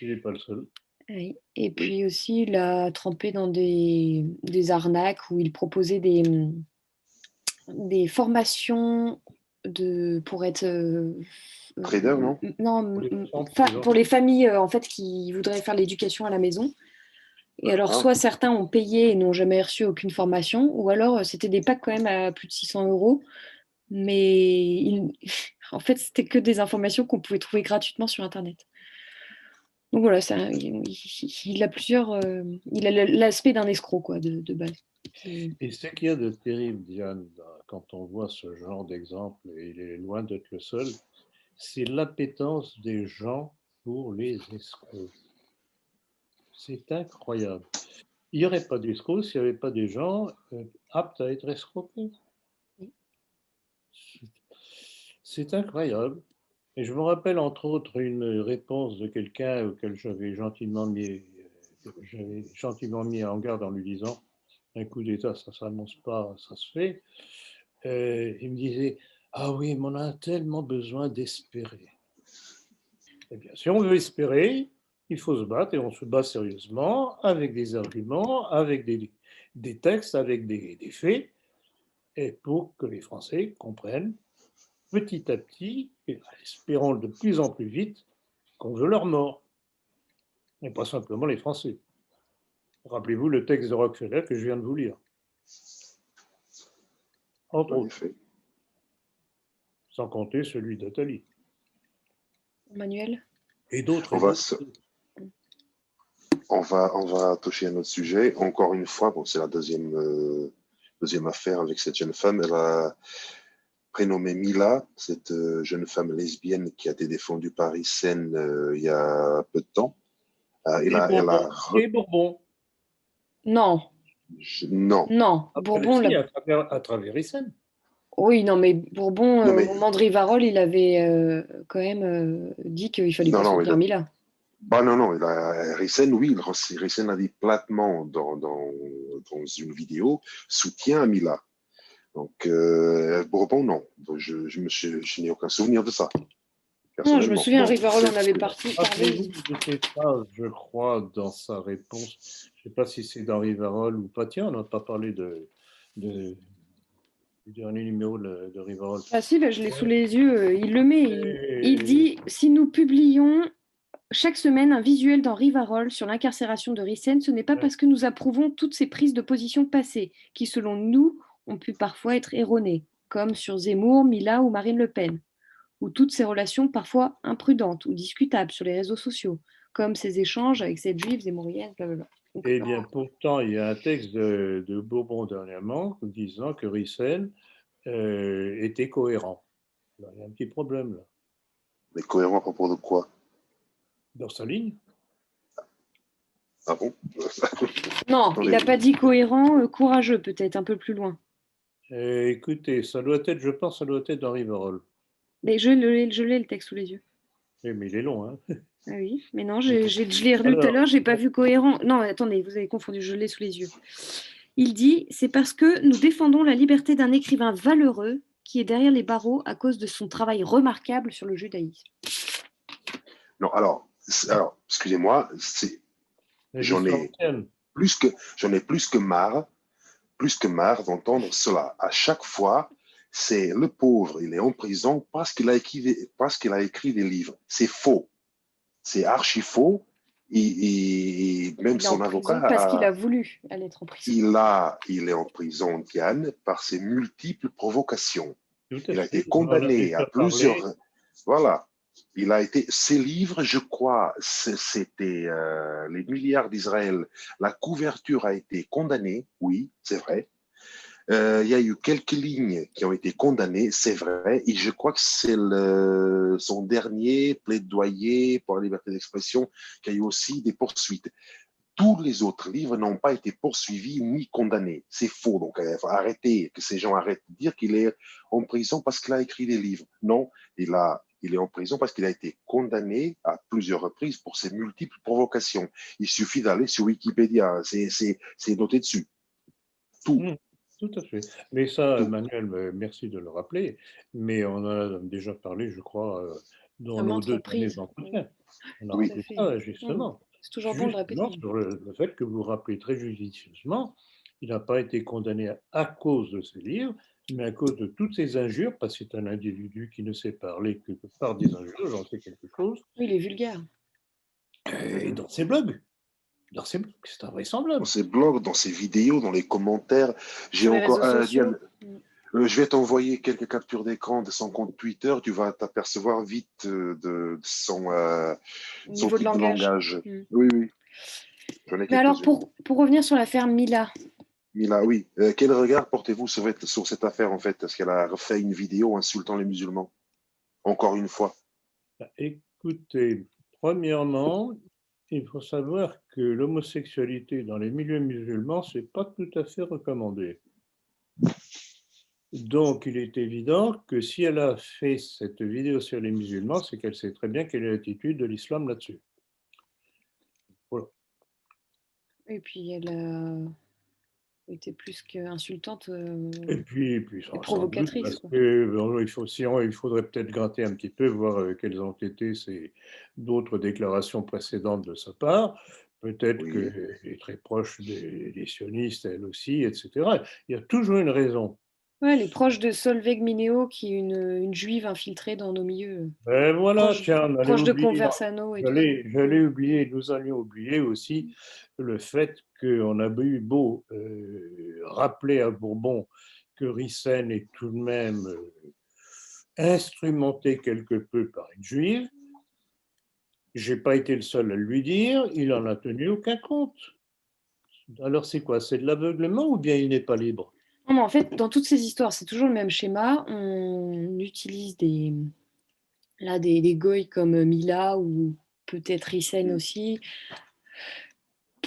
Il n'est pas le seul. Oui. Et puis aussi, il a trempé dans des arnaques où il proposait des formations pour être... trader, non? Non, pour les familles en fait, qui voudraient faire l'éducation à la maison. Et alors, soit certains ont payé et n'ont jamais reçu aucune formation, ou alors c'était des packs quand même à plus de 600 €. Mais en fait, c'était que des informations qu'on pouvait trouver gratuitement sur Internet. Donc voilà, il a plusieurs... il a l'aspect d'un escroc, quoi, de base. Et ce qu'il y a de terrible, Diane, quand on voit ce genre d'exemple, et il est loin d'être le seul, c'est l'appétence des gens pour les escrocs. C'est incroyable. Il n'y aurait pas d'escrocs s'il n'y avait pas des gens aptes à être escroqués. C'est incroyable. Et je me rappelle entre autres une réponse de quelqu'un auquel j'avais gentiment mis en garde en lui disant un coup d'État, ça ne s'annonce pas, ça se fait. Il me disait ah oui, mais on a tellement besoin d'espérer. Eh bien, si on veut espérer, il faut se battre et on se bat sérieusement avec des arguments, avec des textes, avec des faits, et pour que les Français comprennent petit à petit, et espérons de plus en plus vite, qu'on veut leur mort. Et pas simplement les Français. Rappelez-vous le texte de Rockefeller que je viens de vous lire. Entre autres. Sans compter celui d'Attali. Manuel. Et d'autres. On va toucher à notre sujet. Encore une fois, c'est la deuxième affaire avec cette jeune femme. Elle a prénommé Mila, cette jeune femme lesbienne qui a été défendue par Hissène il y a peu de temps. Et Bourbon. Non. Non. Non, Bourbon... Si, à travers Rissen. Oui, non, mais Bourbon, au moment de Rivarol, il avait quand même dit qu'il fallait pas soutenir Mila. Bah non, Rissen, oui, Rissen a dit platement dans une vidéo, soutien à Mila. Donc, Bourbon, non. Je n'ai aucun souvenir de ça. Non, je me souviens, Rivarol, on avait parlé. Je crois, dans sa réponse. Je ne sais pas si c'est dans Rivarol ou pas. Tiens, on n'a pas parlé du dernier numéro de Rivarol. Ah si, je l'ai sous les yeux. Il le met. Il dit, si nous publions chaque semaine un visuel dans Rivarol sur l'incarcération de Rissen, ce n'est pas parce que nous approuvons toutes ces prises de position passées, qui selon nous ont pu parfois être erronées, comme sur Zemmour, Mila ou Marine Le Pen, ou toutes ces relations parfois imprudentes ou discutables sur les réseaux sociaux, comme ces échanges avec cette juive zémourienne, blablabla. Eh bien, pourtant, il y a un texte de Bourbon dernièrement disant que Rissen était cohérent. Là, il y a un petit problème là. Mais cohérent à propos de quoi? Dans sa ligne. Ah bon? Non, il n'a pas dit cohérent, courageux peut-être, un peu plus loin. Écoutez, ça doit être, je pense, ça doit être dans Rivarol. Mais je l'ai le texte sous les yeux. Oui, mais il est long, hein. Ah oui, mais non, je l'ai relu tout à l'heure, j'ai pas vu cohérent. Non, attendez, vous avez confondu, je l'ai sous les yeux. Il dit, c'est parce que nous défendons la liberté d'un écrivain valeureux qui est derrière les barreaux à cause de son travail remarquable sur le judaïsme. Non, alors excusez-moi, j'en ai plus que marre d'entendre cela. À chaque fois, c'est le pauvre, il est en prison parce qu'il a écrit des livres. C'est faux. C'est archi faux. Et même son avocat. Parce qu'il a voulu aller être en prison. Il est en prison, Diane, par ses multiples provocations. Il a été condamné à plusieurs. Voilà. Ses livres, je crois, c'était Les milliards d'Israël. La couverture a été condamnée, oui, c'est vrai. Il y a eu quelques lignes qui ont été condamnées, c'est vrai, et je crois que c'est son dernier plaidoyer pour la liberté d'expression qui a eu aussi des poursuites. Tous les autres livres n'ont pas été poursuivis ni condamnés. C'est faux, donc il faut arrêter, que ces gens arrêtent de dire qu'il est en prison parce qu'il a écrit des livres. Non, il est en prison parce qu'il a été condamné à plusieurs reprises pour ses multiples provocations. Il suffit d'aller sur Wikipédia, c'est noté dessus. Tout. Tout à fait. Mais ça, Manuel, merci de le rappeler, mais on en a déjà parlé, je crois, dans nos deux derniers entretiens. On a rappelé ça, justement. C'est toujours bon de répéter. Sur le fait que vous rappelez très judicieusement, il n'a pas été condamné à cause de ses livres, mais à cause de toutes ces injures, parce que c'est un individu qui ne sait parler que par des injures, j'en sais quelque chose. Oui, il est vulgaire. Et dans ses blogs. Dans ses blogs, c'est invraisemblable. Dans ses blogs, dans ses vidéos, dans les commentaires. J'ai encore Diane, je vais t'envoyer quelques captures d'écran de son compte Twitter. Tu vas t'apercevoir vite de son type de langage. Oui. Mais alors, pour revenir sur l'affaire Mila. Mila, oui. Quel regard portez-vous sur cette affaire, en fait? Est-ce qu'elle a refait une vidéo insultant les musulmans? Encore une fois. Écoutez, premièrement, il faut savoir que l'homosexualité dans les milieux musulmans, ce n'est pas tout à fait recommandé. Donc, il est évident que si elle a fait cette vidéo sur les musulmans, c'est qu'elle sait très bien quelle est l'attitude de l'islam là-dessus. Voilà. Et puis, elle était plus qu'insultante et puis provocatrice. Parce que, il faudrait peut-être gratter un petit peu, voir quelles ont été d'autres déclarations précédentes de sa part. Peut-être qu'elle est très proche des sionistes, elle aussi, etc. Il y a toujours une raison. Ouais, elle est proche de Solveig Mineo, qui est une juive infiltrée dans nos milieux. Ben voilà, proche de Conversano. J'allais oublier, nous allions oublier aussi le fait qu'on a eu beau rappeler à Bourbon que Rissen est tout de même instrumenté quelque peu par une juive. Je n'ai pas été le seul à lui dire, il n'en a tenu aucun compte. Alors c'est quoi? C'est de l'aveuglement ou bien il n'est pas libre? Non, mais en fait, dans toutes ces histoires, c'est toujours le même schéma. On utilise des goys comme Mila ou peut-être Rissen aussi,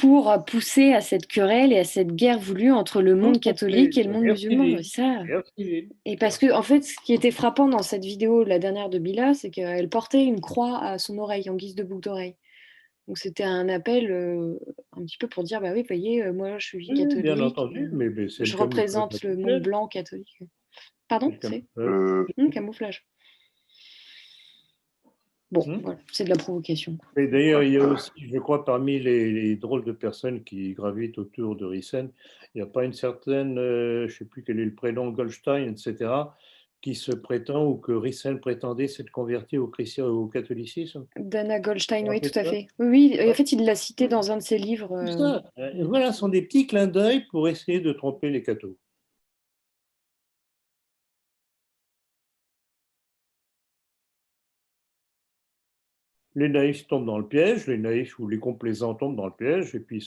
pour pousser à cette querelle et à cette guerre voulue entre le monde catholique et le monde musulman. Ça. Et parce que, en fait, ce qui était frappant dans cette vidéo, la dernière de Bila, c'est qu'elle portait une croix à son oreille, en guise de boucle d'oreille. Donc c'était un appel un petit peu pour dire, bah oui, voyez, moi je suis catholique, bien entendu, mais je représente le monde blanc catholique. Pardon, c'est camouflage. Bon, voilà, c'est de la provocation. Et d'ailleurs, il y a aussi, je crois, parmi les drôles de personnes qui gravitent autour de Rissen, il n'y a pas une certaine, je ne sais plus quel est le prénom, Goldstein, etc., qui se prétend, ou que Rissen prétendait s'être converti au catholicisme. Dana Goldstein, oui, tout à fait. Oui, en fait, il l'a cité dans un de ses livres. Ça, voilà, ce sont des petits clins d'œil pour essayer de tromper les cathos. Les naïfs tombent dans le piège, les naïfs ou les complaisants tombent dans le piège, et puis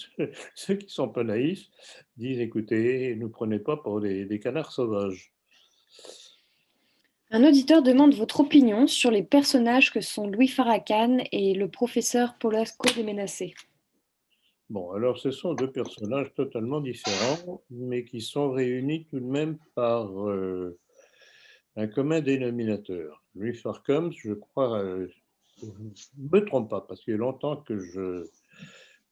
ceux qui ne sont pas naïfs disent, écoutez, ne prenez pas pour des canards sauvages. Un auditeur demande votre opinion sur les personnages que sont Louis Farrakhan et le professeur Polasco de Menacé. Bon, alors ce sont deux personnages totalement différents, mais qui sont réunis tout de même par un commun dénominateur. Louis Farrakhan, je crois, je ne me trompe pas, parce qu'il y a longtemps que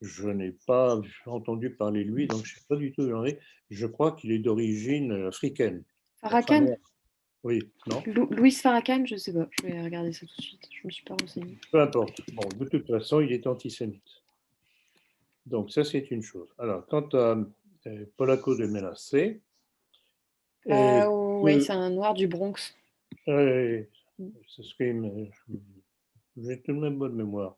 je n'ai pas entendu parler de lui, donc je ne sais pas du tout où il en est. Je crois qu'il est d'origine africaine. Farrakhan ? Oui, non ? Louis Farrakhan, je ne sais pas, je vais regarder ça tout de suite, je ne me suis pas renseigné. Peu importe. Bon, de toute façon, il est antisémite. Donc ça, c'est une chose. Alors, quant à Polasco de Menacé... oui, c'est un noir du Bronx. C'est ce que j'ai tout de même bonne mémoire.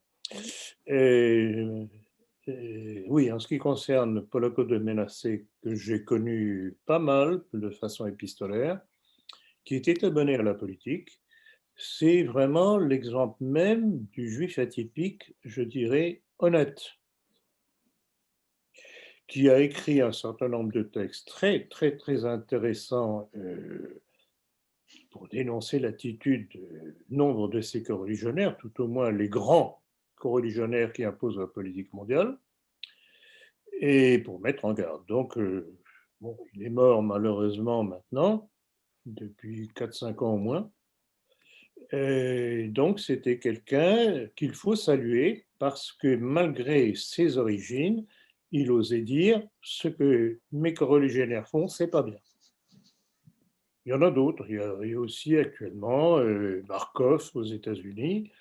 Oui, en ce qui concerne Polasco de Menacé, que j'ai connu pas mal de façon épistolaire, qui était abonné à la politique, c'est vraiment l'exemple même du juif atypique, je dirais, honnête, qui a écrit un certain nombre de textes très, très, très intéressants pour dénoncer l'attitude de nombre de ces coreligionnaires, tout au moins les grands coreligionnaires qui imposent la politique mondiale, et pour mettre en garde. Donc, bon, il est mort malheureusement maintenant, depuis 4-5 ans au moins. Et donc, c'était quelqu'un qu'il faut saluer parce que malgré ses origines, il osait dire ce que mes coreligionnaires font, c'est pas bien. Il y en a d'autres. Il y a aussi actuellement Markov aux États-Unis.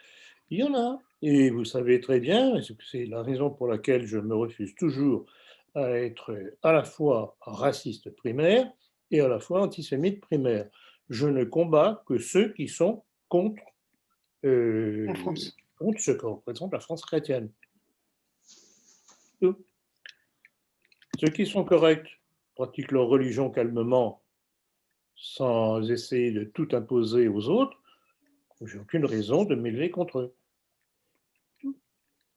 Il y en a. Et vous savez très bien, c'est la raison pour laquelle je me refuse toujours à être à la fois raciste primaire et à la fois antisémite primaire. Je ne combats que ceux qui sont contre, la France. Contre ce que représente la France chrétienne. Tout. Ceux qui sont corrects pratiquent leur religion calmement, sans essayer de tout imposer aux autres. J'ai aucune raison de m'élever contre eux.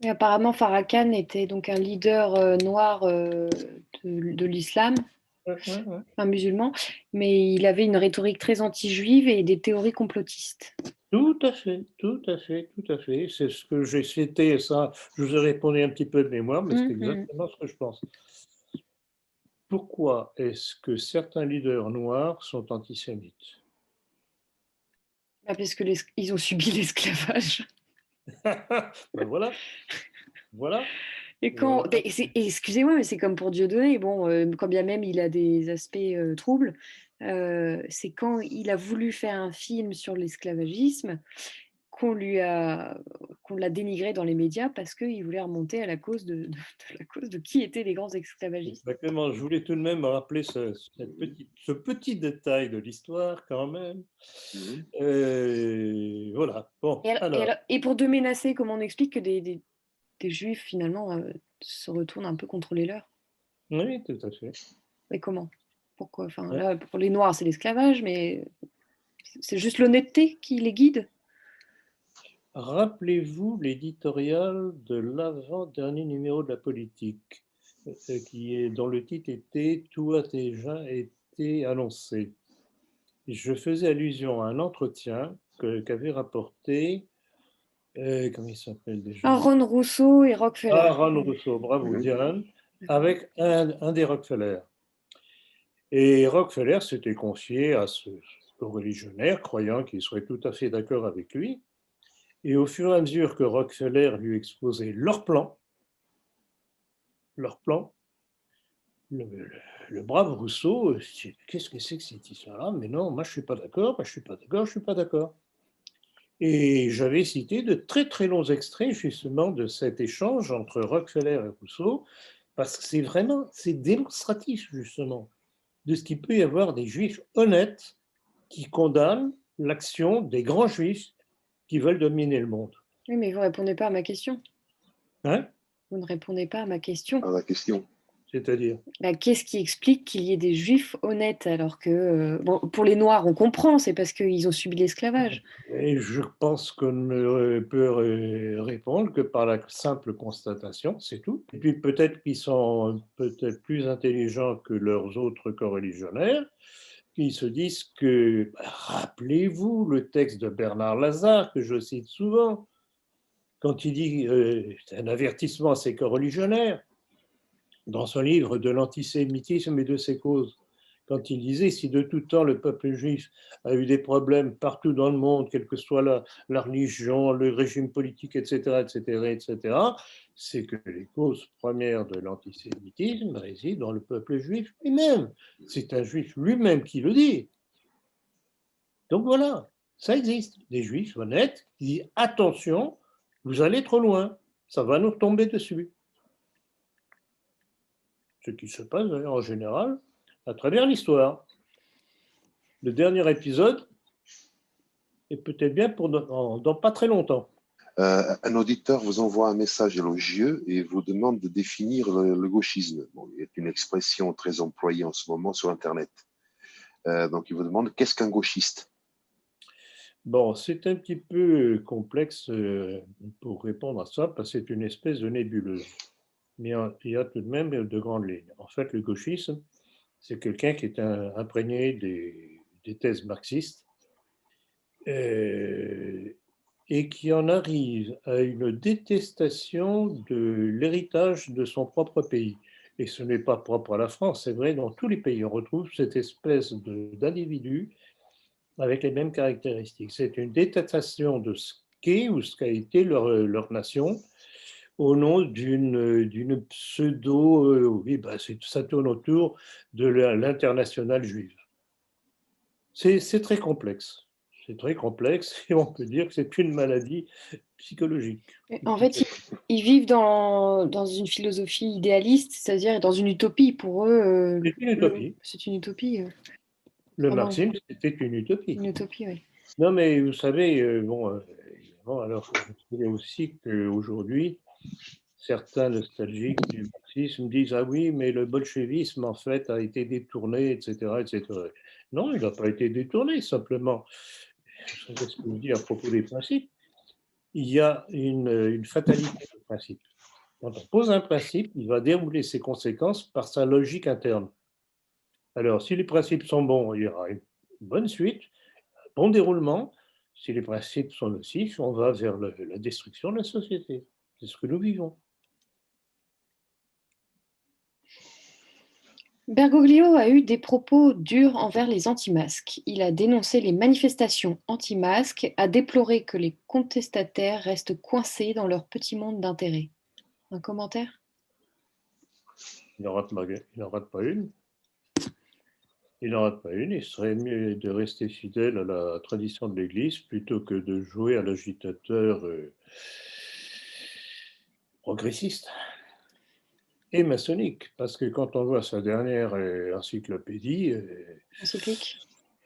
Et apparemment, Farrakhan était donc un leader noir de l'islam, un musulman, mais il avait une rhétorique très anti-juive et des théories complotistes. Tout à fait, tout à fait, tout à fait. C'est ce que j'ai cité, ça, je vous ai répondu un petit peu de mémoire, mais c'est exactement ce que je pense. Pourquoi est-ce que certains leaders noirs sont antisémites ? Parce qu'ils ont subi l'esclavage. Ben voilà. Voilà. Et excusez-moi, mais c'est comme pour Dieudonné. Bon, quand bien même il a des aspects troubles, c'est quand il a voulu faire un film sur l'esclavagisme qu'on l'a dénigré dans les médias parce qu'il voulait remonter à la cause de qui étaient les grands esclavagistes. Exactement. Je voulais tout de même rappeler ce petit détail de l'histoire quand même. Voilà. Bon, et pour De Menacé, comment on explique que des juifs finalement se retournent un peu contre les leurs? Oui, tout à fait. Mais comment? Pourquoi? Enfin, là, pour les Noirs, c'est l'esclavage, mais c'est juste l'honnêteté qui les guide. Rappelez-vous l'éditorial de l'avant-dernier numéro de la Politique, dont le titre était « Tout a déjà été annoncé ». Je faisais allusion à un entretien qu'avait rapporté Comment il s'appelle déjà? Ron Rousseau et Rockefeller. Ah, Ron Rousseau, bravo, Diane, avec un des Rockefeller. Et Rockefeller s'était confié à ce religionnaire, croyant qu'il serait tout à fait d'accord avec lui. Et au fur et à mesure que Rockefeller lui exposait leur plan, le brave Rousseau, qu'est-ce que c'est que cette histoire-là? Mais non, moi je ne suis pas d'accord, je ne suis pas d'accord. Et j'avais cité de très très longs extraits justement de cet échange entre Rockefeller et Rousseau, parce que c'est démonstratif justement de ce qu'il peut y avoir des juifs honnêtes qui condamnent l'action des grands juifs qui veulent dominer le monde. Oui, mais vous ne répondez pas à ma question. Hein? Vous ne répondez pas à ma question. À la question. C'est-à-dire qu'est-ce qui explique qu'il y ait des juifs honnêtes alors que, bon, pour les Noirs, on comprend, c'est parce qu'ils ont subi l'esclavage. Et je pense qu'on ne peut répondre que par la simple constatation, c'est tout. Et puis peut-être qu'ils sont peut-être plus intelligents que leurs autres coreligionnaires, qui se disent que, rappelez-vous le texte de Bernard Lazare, que je cite souvent, quand il dit, c'est un avertissement à ses coreligionnaires, dans son livre de l'antisémitisme et de ses causes, quand il disait si de tout temps le peuple juif a eu des problèmes partout dans le monde, quelle que soit la religion, le régime politique, etc., c'est que les causes premières de l'antisémitisme résident dans le peuple juif lui-même. C'est un juif lui-même qui le dit. Donc voilà, ça existe. Des juifs honnêtes qui disent attention, vous allez trop loin, ça va nous retomber dessus. Ce qui se passe d'ailleurs en général à travers l'histoire. Le dernier épisode est peut-être bien pour dans pas très longtemps. Un auditeur vous envoie un message élogieux et vous demande de définir le gauchisme. Bon, il y a une expression très employée en ce moment sur Internet. Donc, il vous demande qu'est-ce qu'un gauchiste? Bon, c'est un petit peu complexe pour répondre à ça, parce que c'est une espèce de nébuleuse. Mais il y a tout de même de grandes lignes. En fait, le gauchisme, c'est quelqu'un qui est imprégné des thèses marxistes et qui en arrive à une détestation de l'héritage de son propre pays. Et ce n'est pas propre à la France, c'est vrai, dans tous les pays, on retrouve cette espèce d'individu avec les mêmes caractéristiques. C'est une détestation de ce qu'est ou ce qu'a été leur nation, au nom d'une pseudo, ça tourne autour de l'internationale juive. C'est très complexe. C'est très complexe et on peut dire que c'est une maladie psychologique. En fait, ils vivent dans une philosophie idéaliste, c'est-à-dire dans une utopie. Pour eux, c'est une utopie. C'est une utopie. Le marxisme, c'était une utopie. Une utopie, oui. Non, mais vous savez, alors, il y a aussi qu'aujourd'hui, certains nostalgiques du marxisme disent « Ah oui, mais le bolchevisme, en fait, a été détourné, etc. etc. » Non, il n'a pas été détourné, simplement. Vous savez ce que je dis à propos des principes? Il y a une fatalité de principe. Quand on pose un principe, il va dérouler ses conséquences par sa logique interne. Alors, si les principes sont bons, il y aura une bonne suite, un bon déroulement. Si les principes sont nocifs, on va vers la destruction de la société. C'est ce que nous vivons. Bergoglio a eu des propos durs envers les anti-masques. Il a dénoncé les manifestations anti-masques, a déploré que les contestataires restent coincés dans leur petit monde d'intérêt. Un commentaire? Il n'en rate pas une. Il n'en rate pas une. Il serait mieux de rester fidèle à la tradition de l'Église plutôt que de jouer à l'agitateur progressiste et maçonnique. Parce que quand on voit sa dernière encyclopédie,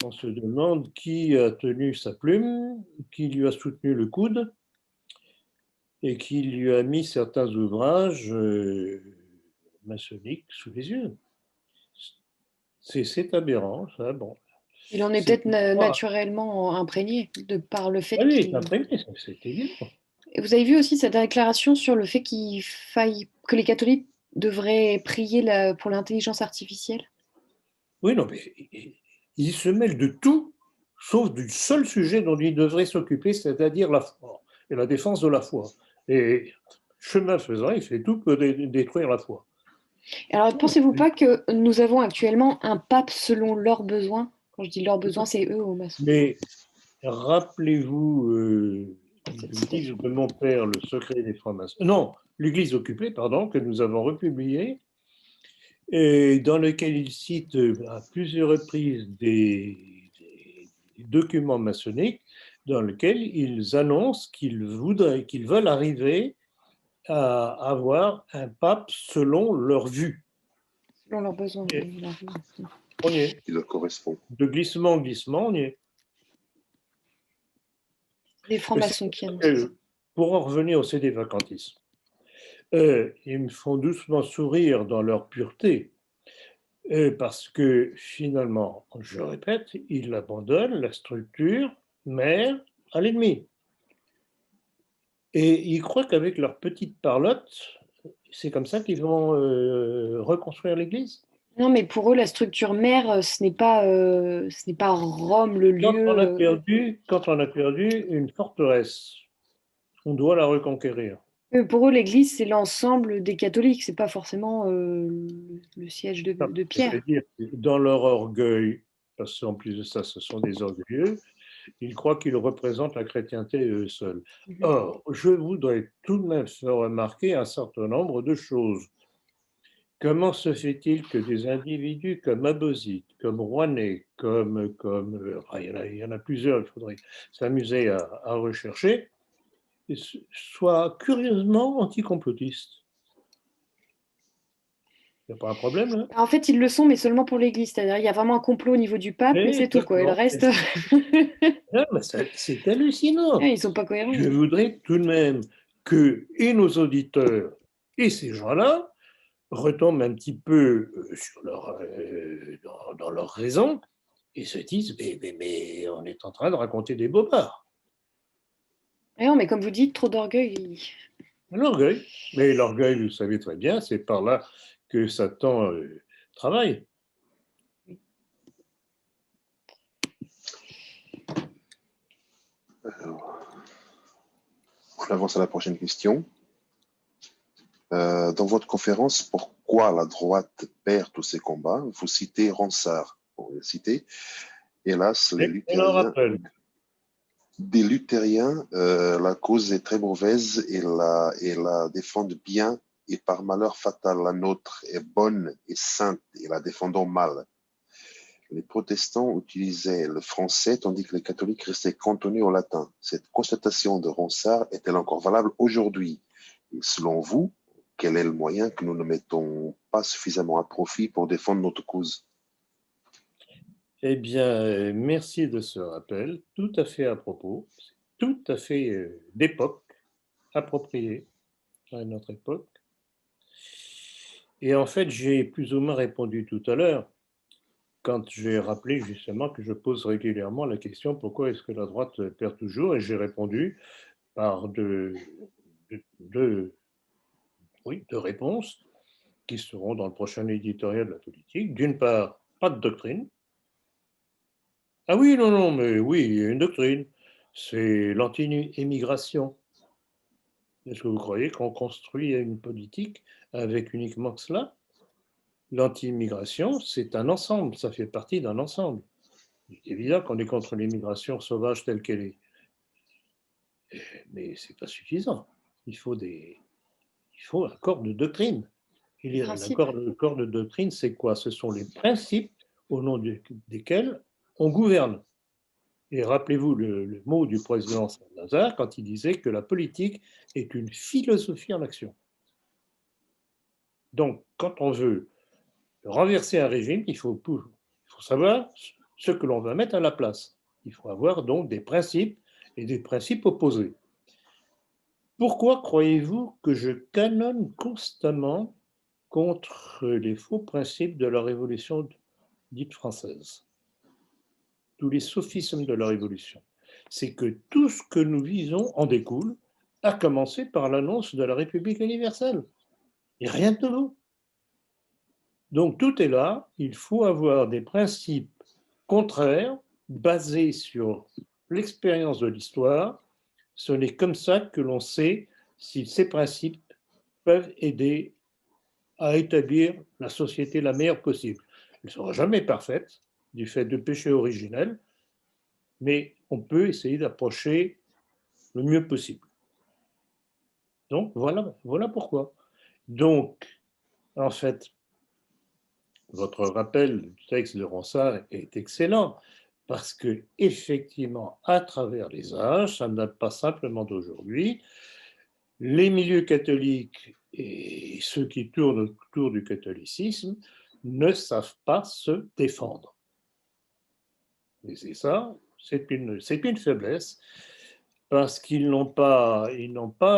on se demande qui a tenu sa plume, qui lui a soutenu le coude et qui lui a mis certains ouvrages maçonniques sous les yeux. C'est aberrant, ça, bon. Il en est peut-être naturellement imprégné, de par le fait qu'il est imprégné, c'est évident. Et vous avez vu aussi cette déclaration sur le fait que les catholiques devraient prier pour l'intelligence artificielle? Oui, non, mais il se mêle de tout, sauf du seul sujet dont il devrait s'occuper, c'est-à-dire la foi. et la défense de la foi. Et chemin faisant, il fait tout pour détruire la foi. Alors, pensez-vous pas que nous avons actuellement un pape selon leurs besoins? Quand je dis leurs besoins, c'est eux aux maçons. Mais rappelez-vous l'Église de mon père, le secret des francs-maçons. Non, l'Église occupée, pardon, que nous avons republié, et dans lequel il cite à plusieurs reprises des documents maçonniques dans lesquels ils annoncent qu'ils veulent arriver à avoir un pape selon leur vue. Selon leurs besoins. On y est. Qui leur correspond. De glissement en glissement, on y est. Les francs-maçons qui annoncent. Pour en revenir au CD vacantisme, ils me font doucement sourire dans leur pureté, parce que finalement, je répète, ils abandonnent la structure mère à l'ennemi. Et ils croient qu'avec leur petite parlotte, c'est comme ça qu'ils vont reconstruire l'Église. Non, mais pour eux, la structure mère, ce n'est pas Rome, le lieu. Quand on a perdu une forteresse, on doit la reconquérir. Pour eux, l'Église, c'est l'ensemble des catholiques, c'est pas forcément le siège de Pierre. C'est-à-dire, dans leur orgueil, parce qu'en plus de ça, ce sont des orgueilleux, ils croient qu'ils représentent la chrétienté eux seuls. Or, je voudrais tout de même faire remarquer un certain nombre de choses. Comment se fait-il que des individus comme Abauzit, comme Rouanet, il y en a plusieurs, il faudrait s'amuser à rechercher, soient curieusement anticomplotistes? Il n'y a pas un problème, là? En fait, ils le sont, mais seulement pour l'Église. C'est-à-dire, il y a vraiment un complot au niveau du pape, mais c'est tout, quoi. Et le reste. Non, mais c'est hallucinant. Ils ne sont pas cohérents. Je voudrais tout de même que et nos auditeurs et ces gens-là retombent un petit peu dans leur raison et se disent mais on est en train de raconter des bobards. Non, mais comme vous dites, trop d'orgueil. L'orgueil. Mais l'orgueil, vous savez très bien, c'est par là que Satan travaille. Alors, on avance à la prochaine question. Dans votre conférence, pourquoi la droite perd tous ses combats, vous citez Ronsard. Bon, vous le citez. Hélas, des luthériens, la cause est très mauvaise et la défendent bien, et par malheur fatal, la nôtre est bonne et sainte et la défendons mal. Les protestants utilisaient le français tandis que les catholiques restaient cantonnés au latin. Cette constatation de Ronsard est-elle encore valable aujourd'hui? Et selon vous, quel est le moyen que nous ne mettons pas suffisamment à profit pour défendre notre cause? Eh bien, merci de ce rappel, tout à fait à propos, tout à fait d'époque, approprié à notre époque. Et en fait, j'ai plus ou moins répondu tout à l'heure, quand j'ai rappelé justement que je pose régulièrement la question pourquoi est-ce que la droite perd toujours, et j'ai répondu par deux réponses qui seront dans le prochain éditorial de la politique. D'une part, pas de doctrine. Ah oui, non, mais oui, il y a une doctrine, c'est l'anti-émigration. Est-ce que vous croyez qu'on construit une politique avec uniquement cela? L'anti-immigration, c'est un ensemble, ça fait partie d'un ensemble. Il est évident qu'on est contre l'immigration sauvage telle qu'elle est. Mais ce n'est pas suffisant. Il faut un corps de doctrine. Le corps de doctrine, c'est quoi? Ce sont les principes au nom desquels on gouverne. Et rappelez-vous le mot du président Saint-Lazare quand il disait que la politique est une philosophie en action. Donc, quand on veut renverser un régime, il faut savoir ce que l'on va mettre à la place. Il faut avoir donc des principes et des principes opposés. Pourquoi croyez-vous que je canonne constamment contre les faux principes de la Révolution dite française? Tous les sophismes de la Révolution. C'est que tout ce que nous visons en découle, à commencer par l'annonce de la République universelle. Et rien de nouveau. Donc tout est là, il faut avoir des principes contraires, basés sur l'expérience de l'histoire, Ce n'est comme ça que l'on sait si ces principes peuvent aider à établir la société la meilleure possible. Elle ne sera jamais parfaite du fait de péchés originels, mais on peut essayer d'approcher le mieux possible. Donc voilà pourquoi. Donc, en fait, votre rappel du texte de Ronsard est excellent, parce que effectivement, à travers les âges, ça ne date pas simplement d'aujourd'hui, les milieux catholiques et ceux qui tournent autour du catholicisme ne savent pas se défendre. Et c'est ça, c'est une faiblesse, parce qu'ils n'ont pas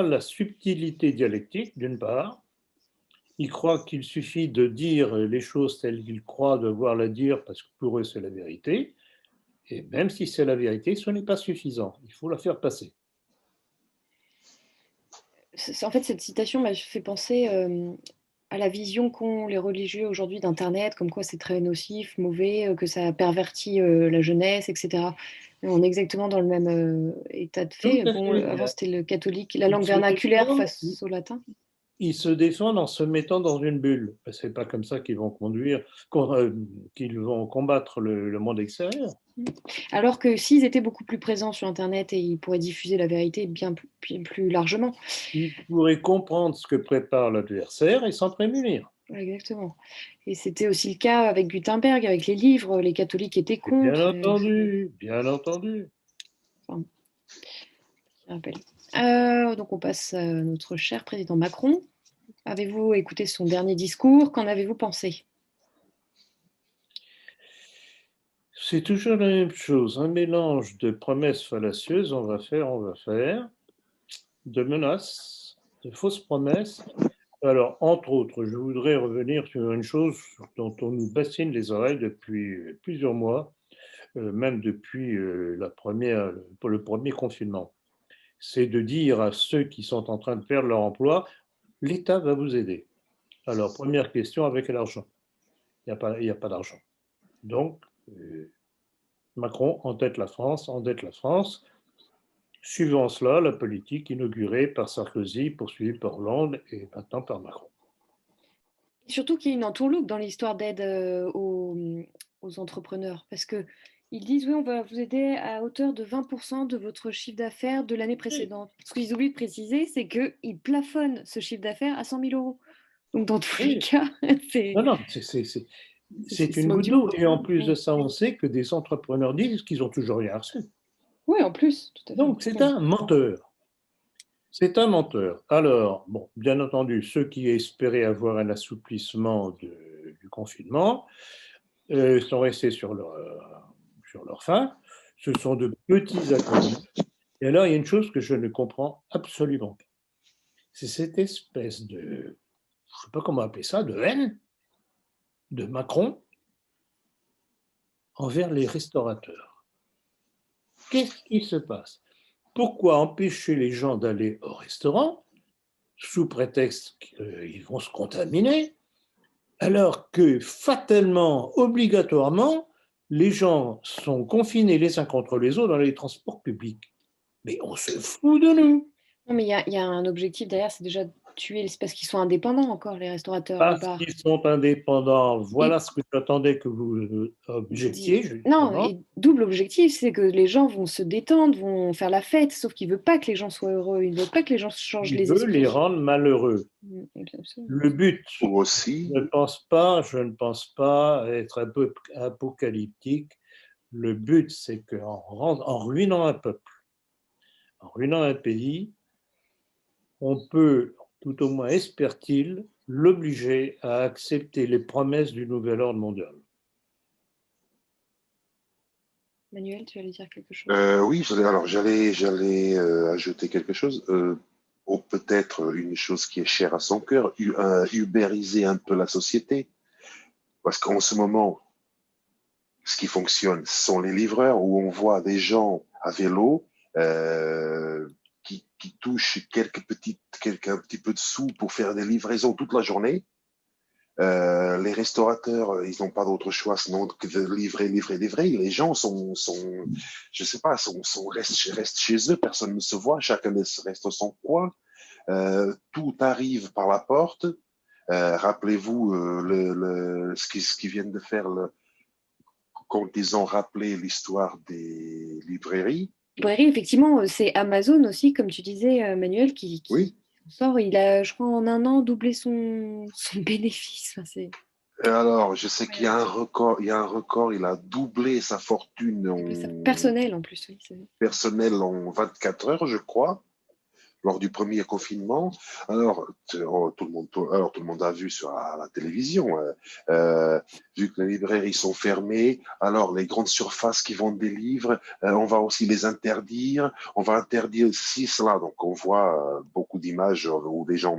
la subtilité dialectique, d'une part. Ils croient qu'il suffit de dire les choses telles qu'ils croient devoir la dire, parce que pour eux, c'est la vérité. Et même si c'est la vérité, ce n'est pas suffisant. Il faut la faire passer. En fait, cette citation m'a fait penser à la vision qu'ont les religieux aujourd'hui d'Internet, comme quoi c'est très nocif, mauvais, que ça pervertit la jeunesse, etc. On est exactement dans le même état de fait. Bon, avant, c'était le catholique, la langue vernaculaire face au latin. Ils se défendent en se mettant dans une bulle. Ce n'est pas comme ça qu'ils vont qu'ils vont combattre le monde extérieur. Alors que s'ils étaient beaucoup plus présents sur Internet, et ils pourraient diffuser la vérité bien plus largement. Ils pourraient comprendre ce que prépare l'adversaire et s'en prémunir. Exactement. Et c'était aussi le cas avec Gutenberg, avec les livres, les catholiques étaient contre. Bien entendu, bien entendu. Enfin, je rappelle. Donc on passe à notre cher président Macron. Avez-vous écouté son dernier discours? Qu'en avez-vous pensé? C'est toujours la même chose, un mélange de promesses fallacieuses, on va faire, de menaces, de fausses promesses. Alors, entre autres, je voudrais revenir sur une chose dont on nous bassine les oreilles depuis plusieurs mois, même depuis le premier confinement. C'est de dire à ceux qui sont en train de perdre leur emploi, l'État va vous aider. Alors, première question, avec quel argent? Il n'y a pas d'argent. Donc, Macron endette la France. Suivant cela, la politique inaugurée par Sarkozy, poursuivie par Hollande et maintenant par Macron. Surtout qu'il y a une entourloupe dans l'histoire d'aide aux entrepreneurs, parce qu'ils disent oui, on va vous aider à hauteur de 20% de votre chiffre d'affaires de l'année précédente. Ce qu'ils oublient de préciser, c'est qu'ils plafonnent ce chiffre d'affaires à 100 000 euros. Donc dans tous les cas, c'est... Non, c'est une goutte d'eau. Et en plus de ça, on sait que des entrepreneurs disent qu'ils n'ont toujours rien reçu. Oui, en plus. Tout à fait. Donc c'est un menteur. C'est un menteur. Alors, bon, bien entendu, ceux qui espéraient avoir un assouplissement du confinement sont restés sur leur faim. Ce sont de petits accords. Et alors, il y a une chose que je ne comprends absolument pas. C'est cette espèce de, je ne sais pas comment appeler ça, de haine de Macron envers les restaurateurs. Qu'est-ce qui se passe? Pourquoi empêcher les gens d'aller au restaurant sous prétexte qu'ils vont se contaminer, alors que fatalement, obligatoirement, les gens sont confinés les uns contre les autres dans les transports publics? Mais on se fout de nous. Non, mais il y a un objectif derrière, c'est déjà tuer, c'est parce qu'ils sont indépendants encore, les restaurateurs. Parce qu'ils sont indépendants, voilà ce que j'attendais que vous objectiez. Non, et double objectif, c'est que les gens vont se détendre, vont faire la fête, sauf qu'il ne veut pas que les gens soient heureux, il ne veut pas que les gens changent les esprits. Il veut les rendre malheureux. Le but, aussi. je ne pense pas être un peu apocalyptique. Le but, c'est qu'en ruinant un peuple, en ruinant un pays, on peut, tout au moins espère-t-il, l'obliger à accepter les promesses du nouvel ordre mondial. Manuel, tu allais dire quelque chose? Oui, j'allais ajouter quelque chose. Ou peut-être une chose qui est chère à son cœur, ubériser un peu la société. Parce qu'en ce moment, ce qui fonctionne, ce sont les livreurs où on voit des gens à vélo qui touchent un petit peu de sous pour faire des livraisons toute la journée. Les restaurateurs, ils n'ont pas d'autre choix sinon que de livrer. Les gens je sais pas, restent chez eux, personne ne se voit, chacun reste dans son coin. Tout arrive par la porte. Rappelez-vous ce qu'ils viennent de faire quand ils ont rappelé l'histoire des librairies. Librairie, effectivement, c'est Amazon aussi, comme tu disais, Manuel, qui Oui. sort. Il a, je crois, en un an doublé son bénéfice. Enfin, Alors, je sais qu'il y a un record, il a doublé sa fortune personnel en plus, oui. personnelle en 24 heures, je crois, lors du premier confinement. Alors, tout le monde a vu sur la télévision, vu que les librairies sont fermées, alors les grandes surfaces qui vendent des livres, on va aussi les interdire, on va interdire ci, cela. Donc, on voit beaucoup d'images où les gens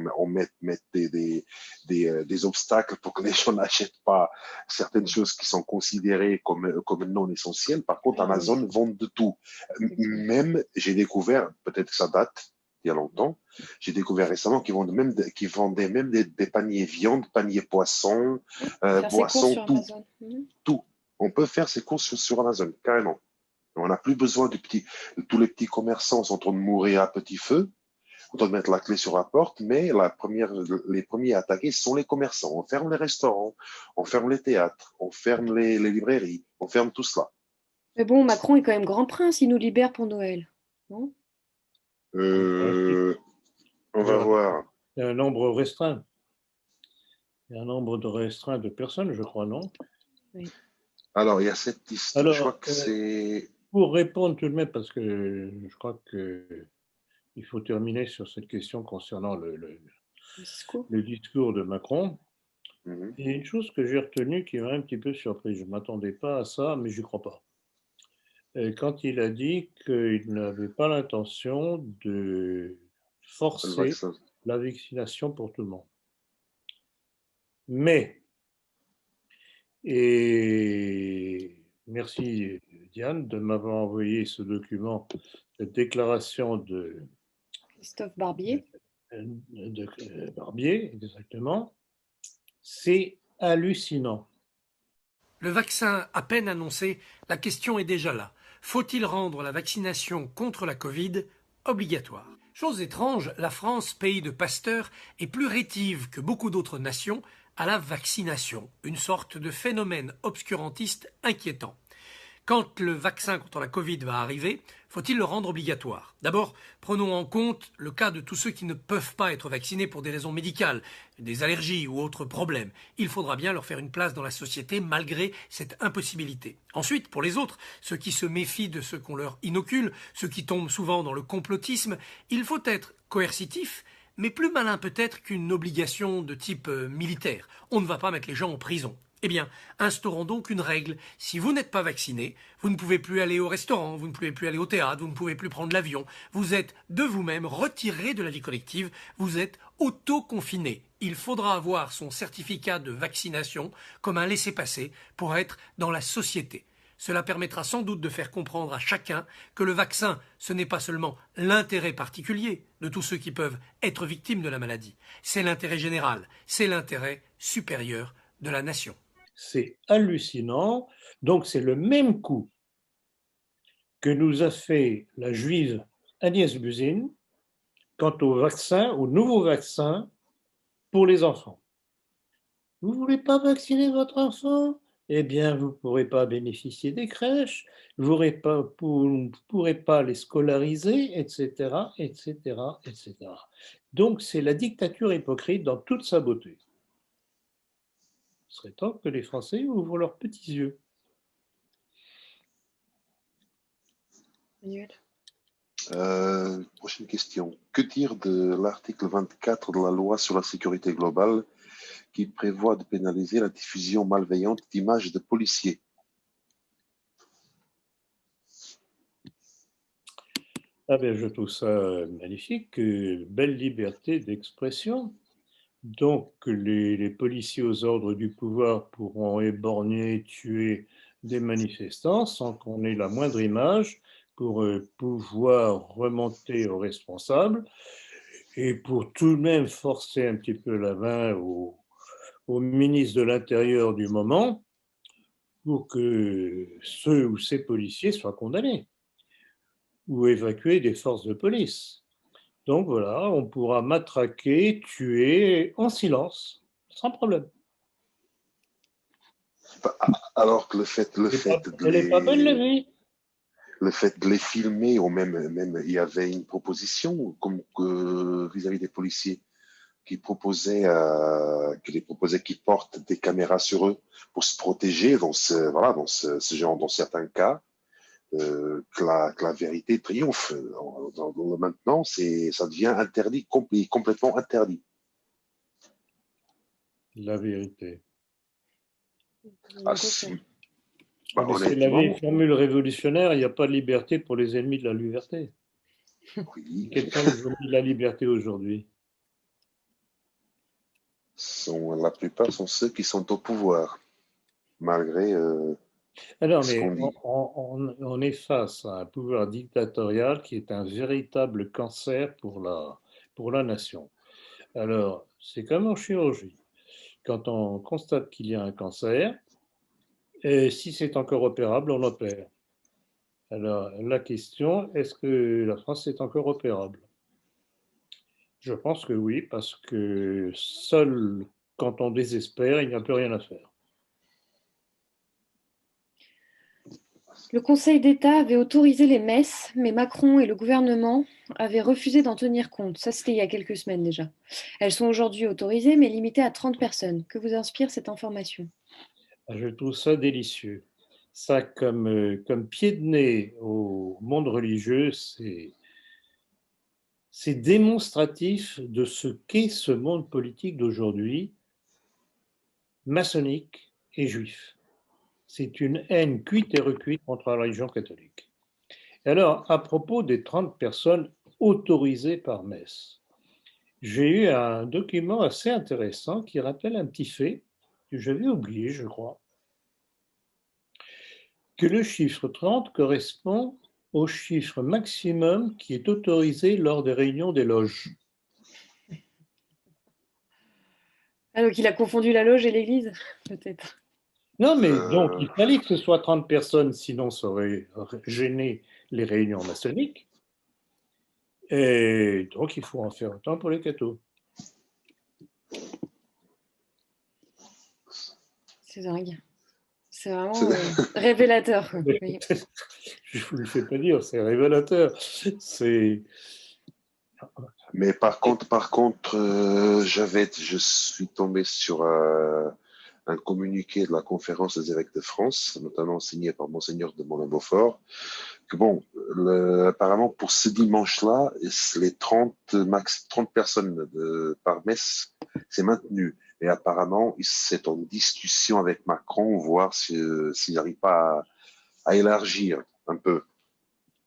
mettent des obstacles pour que les gens n'achètent pas certaines choses qui sont considérées comme non essentielles. Par contre, Amazon vend de tout. Même, j'ai découvert, peut-être que ça date, il y a longtemps, j'ai découvert récemment qu'ils vendaient même des paniers viande, paniers poisson, boissons, tout. Tout. On peut faire ses courses sur Amazon, carrément. On n'a plus besoin tous les petits commerçants sont en train de mourir à petit feu, en train de mettre la clé sur la porte, mais les premiers à attaquer sont les commerçants. On ferme les restaurants, on ferme les théâtres, on ferme les librairies, on ferme tout cela. Mais bon, Macron est quand même grand prince, il nous libère pour Noël, non ? On va voir. Il y a un nombre restreint. Il y a un nombre restreint de personnes, je crois, non? Oui. Alors, il y a cette histoire. Alors, je crois que c'est... Pour répondre tout de même, parce que je crois qu'il faut terminer sur cette question concernant le discours de Macron. Il y a une chose que j'ai retenue qui m'a un petit peu surpris. Je ne m'attendais pas à ça, mais je n'y crois pas. Quand il a dit qu'il n'avait pas l'intention de forcer la vaccination pour tout le monde. Mais, et merci Diane de m'avoir envoyé ce document, cette déclaration de Christophe Barbier. Barbier, exactement. C'est hallucinant. Le vaccin à peine annoncé, la question est déjà là. Faut-il rendre la vaccination contre la Covid obligatoire ? Chose étrange, la France, pays de Pasteur, est plus rétive que beaucoup d'autres nations à la vaccination, une sorte de phénomène obscurantiste inquiétant. Quand le vaccin contre la Covid va arriver, faut-il le rendre obligatoire ? D'abord, prenons en compte le cas de tous ceux qui ne peuvent pas être vaccinés pour des raisons médicales, des allergies ou autres problèmes. Il faudra bien leur faire une place dans la société malgré cette impossibilité. Ensuite, pour les autres, ceux qui se méfient de ce qu'on leur inocule, ceux qui tombent souvent dans le complotisme, il faut être coercitif, mais plus malin peut-être qu'une obligation de type militaire. On ne va pas mettre les gens en prison. Eh bien, instaurons donc une règle. Si vous n'êtes pas vacciné, vous ne pouvez plus aller au restaurant, vous ne pouvez plus aller au théâtre, vous ne pouvez plus prendre l'avion. Vous êtes de vous-même retiré de la vie collective, vous êtes auto-confiné. Il faudra avoir son certificat de vaccination comme un laissez-passer pour être dans la société. Cela permettra sans doute de faire comprendre à chacun que le vaccin, ce n'est pas seulement l'intérêt particulier de tous ceux qui peuvent être victimes de la maladie, c'est l'intérêt général, c'est l'intérêt supérieur de la nation. C'est hallucinant. Donc, c'est le même coup que nous a fait la juive Agnès Buzyn quant au vaccin, au nouveau vaccin pour les enfants. Vous ne voulez pas vacciner votre enfant ? Eh bien, vous ne pourrez pas bénéficier des crèches, vous ne pourrez pas les scolariser, etc., etc., etc. Donc, c'est la dictature hypocrite dans toute sa beauté. Il serait temps que les Français ouvrent leurs petits yeux. Prochaine question. Que dire de l'article 24 de la loi sur la sécurité globale qui prévoit de pénaliser la diffusion malveillante d'images de policiers? Ah ben, je trouve ça magnifique, belle liberté d'expression. Donc, les policiers aux ordres du pouvoir pourront éborgner, tuer des manifestants sans qu'on ait la moindre image pour pouvoir remonter aux responsables et pour tout de même forcer un petit peu la main aux au ministre de l'Intérieur du moment pour que ceux ou ces policiers soient condamnés ou évacuer des forces de police. Donc voilà, on pourra matraquer, tuer en silence, sans problème. Alors que Elle n'est pas belle la vie. Le fait de les filmer, ou même il y avait une proposition comme vis-à-vis des policiers qui qui portent des caméras sur eux pour se protéger dans ce genre, dans certains cas, que la vérité triomphe. Maintenant, ça devient interdit, complètement interdit. La vérité. Ah, c'est la vieille formule révolutionnaire, il n'y a pas de liberté pour les ennemis de la liberté. Oui. Quels sont les ennemis de la liberté aujourd'hui? La plupart sont ceux qui sont au pouvoir, malgré ce qu'on dit. On est face à un pouvoir dictatorial qui est un véritable cancer pour la nation. Alors, c'est comme en chirurgie. Quand on constate qu'il y a un cancer, et si c'est encore opérable, on opère. Alors, la question, est-ce que la France est encore opérable? Je pense que oui, parce que seul quand on désespère, il n'y a plus rien à faire. Le Conseil d'État avait autorisé les messes, mais Macron et le gouvernement avaient refusé d'en tenir compte. Ça, c'était il y a quelques semaines déjà. Elles sont aujourd'hui autorisées, mais limitées à 30 personnes. Que vous inspire cette information? Je trouve ça délicieux. Ça, comme pied de nez au monde religieux, c'est démonstratif de ce qu'est ce monde politique d'aujourd'hui, maçonnique et juif. C'est une haine cuite et recuite contre la religion catholique. Et alors, à propos des 30 personnes autorisées par messe, j'ai eu un document assez intéressant qui rappelle un petit fait que j'avais oublié, je crois, que le chiffre 30 correspond au chiffre maximum qui est autorisé lors des réunions des loges. Ah, donc il a confondu la loge et l'église, peut-être. Non, mais donc il fallait que ce soit 30 personnes, sinon ça aurait gêné les réunions maçonniques. Et donc il faut en faire autant pour les cathos. C'est dingue. C'est vraiment révélateur. Oui. Je ne vous le fais pas dire, c'est révélateur. Mais par contre, je suis tombé sur un communiqué de la conférence des évêques de France, notamment signé par Monseigneur de Moulin-Beaufort, que apparemment pour ce dimanche-là, les 30 personnes par messe, c'est maintenu. Et apparemment, c'est en discussion avec Macron, voir s'il n'arrive pas à élargir un peu.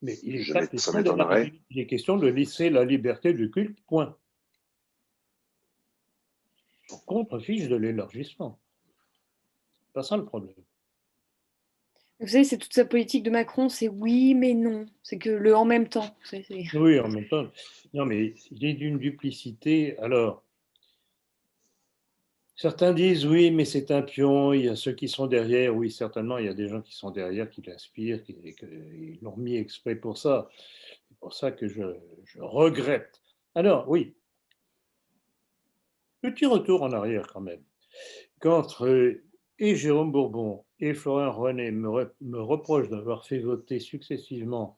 Mais il est question de laisser la liberté du culte, point. On contrefiche de l'élargissement. C'est pas ça le problème. Vous savez, c'est toute sa politique de Macron, c'est oui, mais non. C'est que le en même temps. Oui, en même temps. Non, mais il est d'une duplicité. Alors, certains disent oui, mais c'est un pion, il y a ceux qui sont derrière. Oui, certainement, il y a des gens qui sont derrière, qui l'inspirent, qui l'ont mis exprès pour ça. C'est pour ça que je regrette. Alors, oui, petit retour en arrière quand même. Quand et Jérôme Bourbon et Florent René me reprochent d'avoir fait voter successivement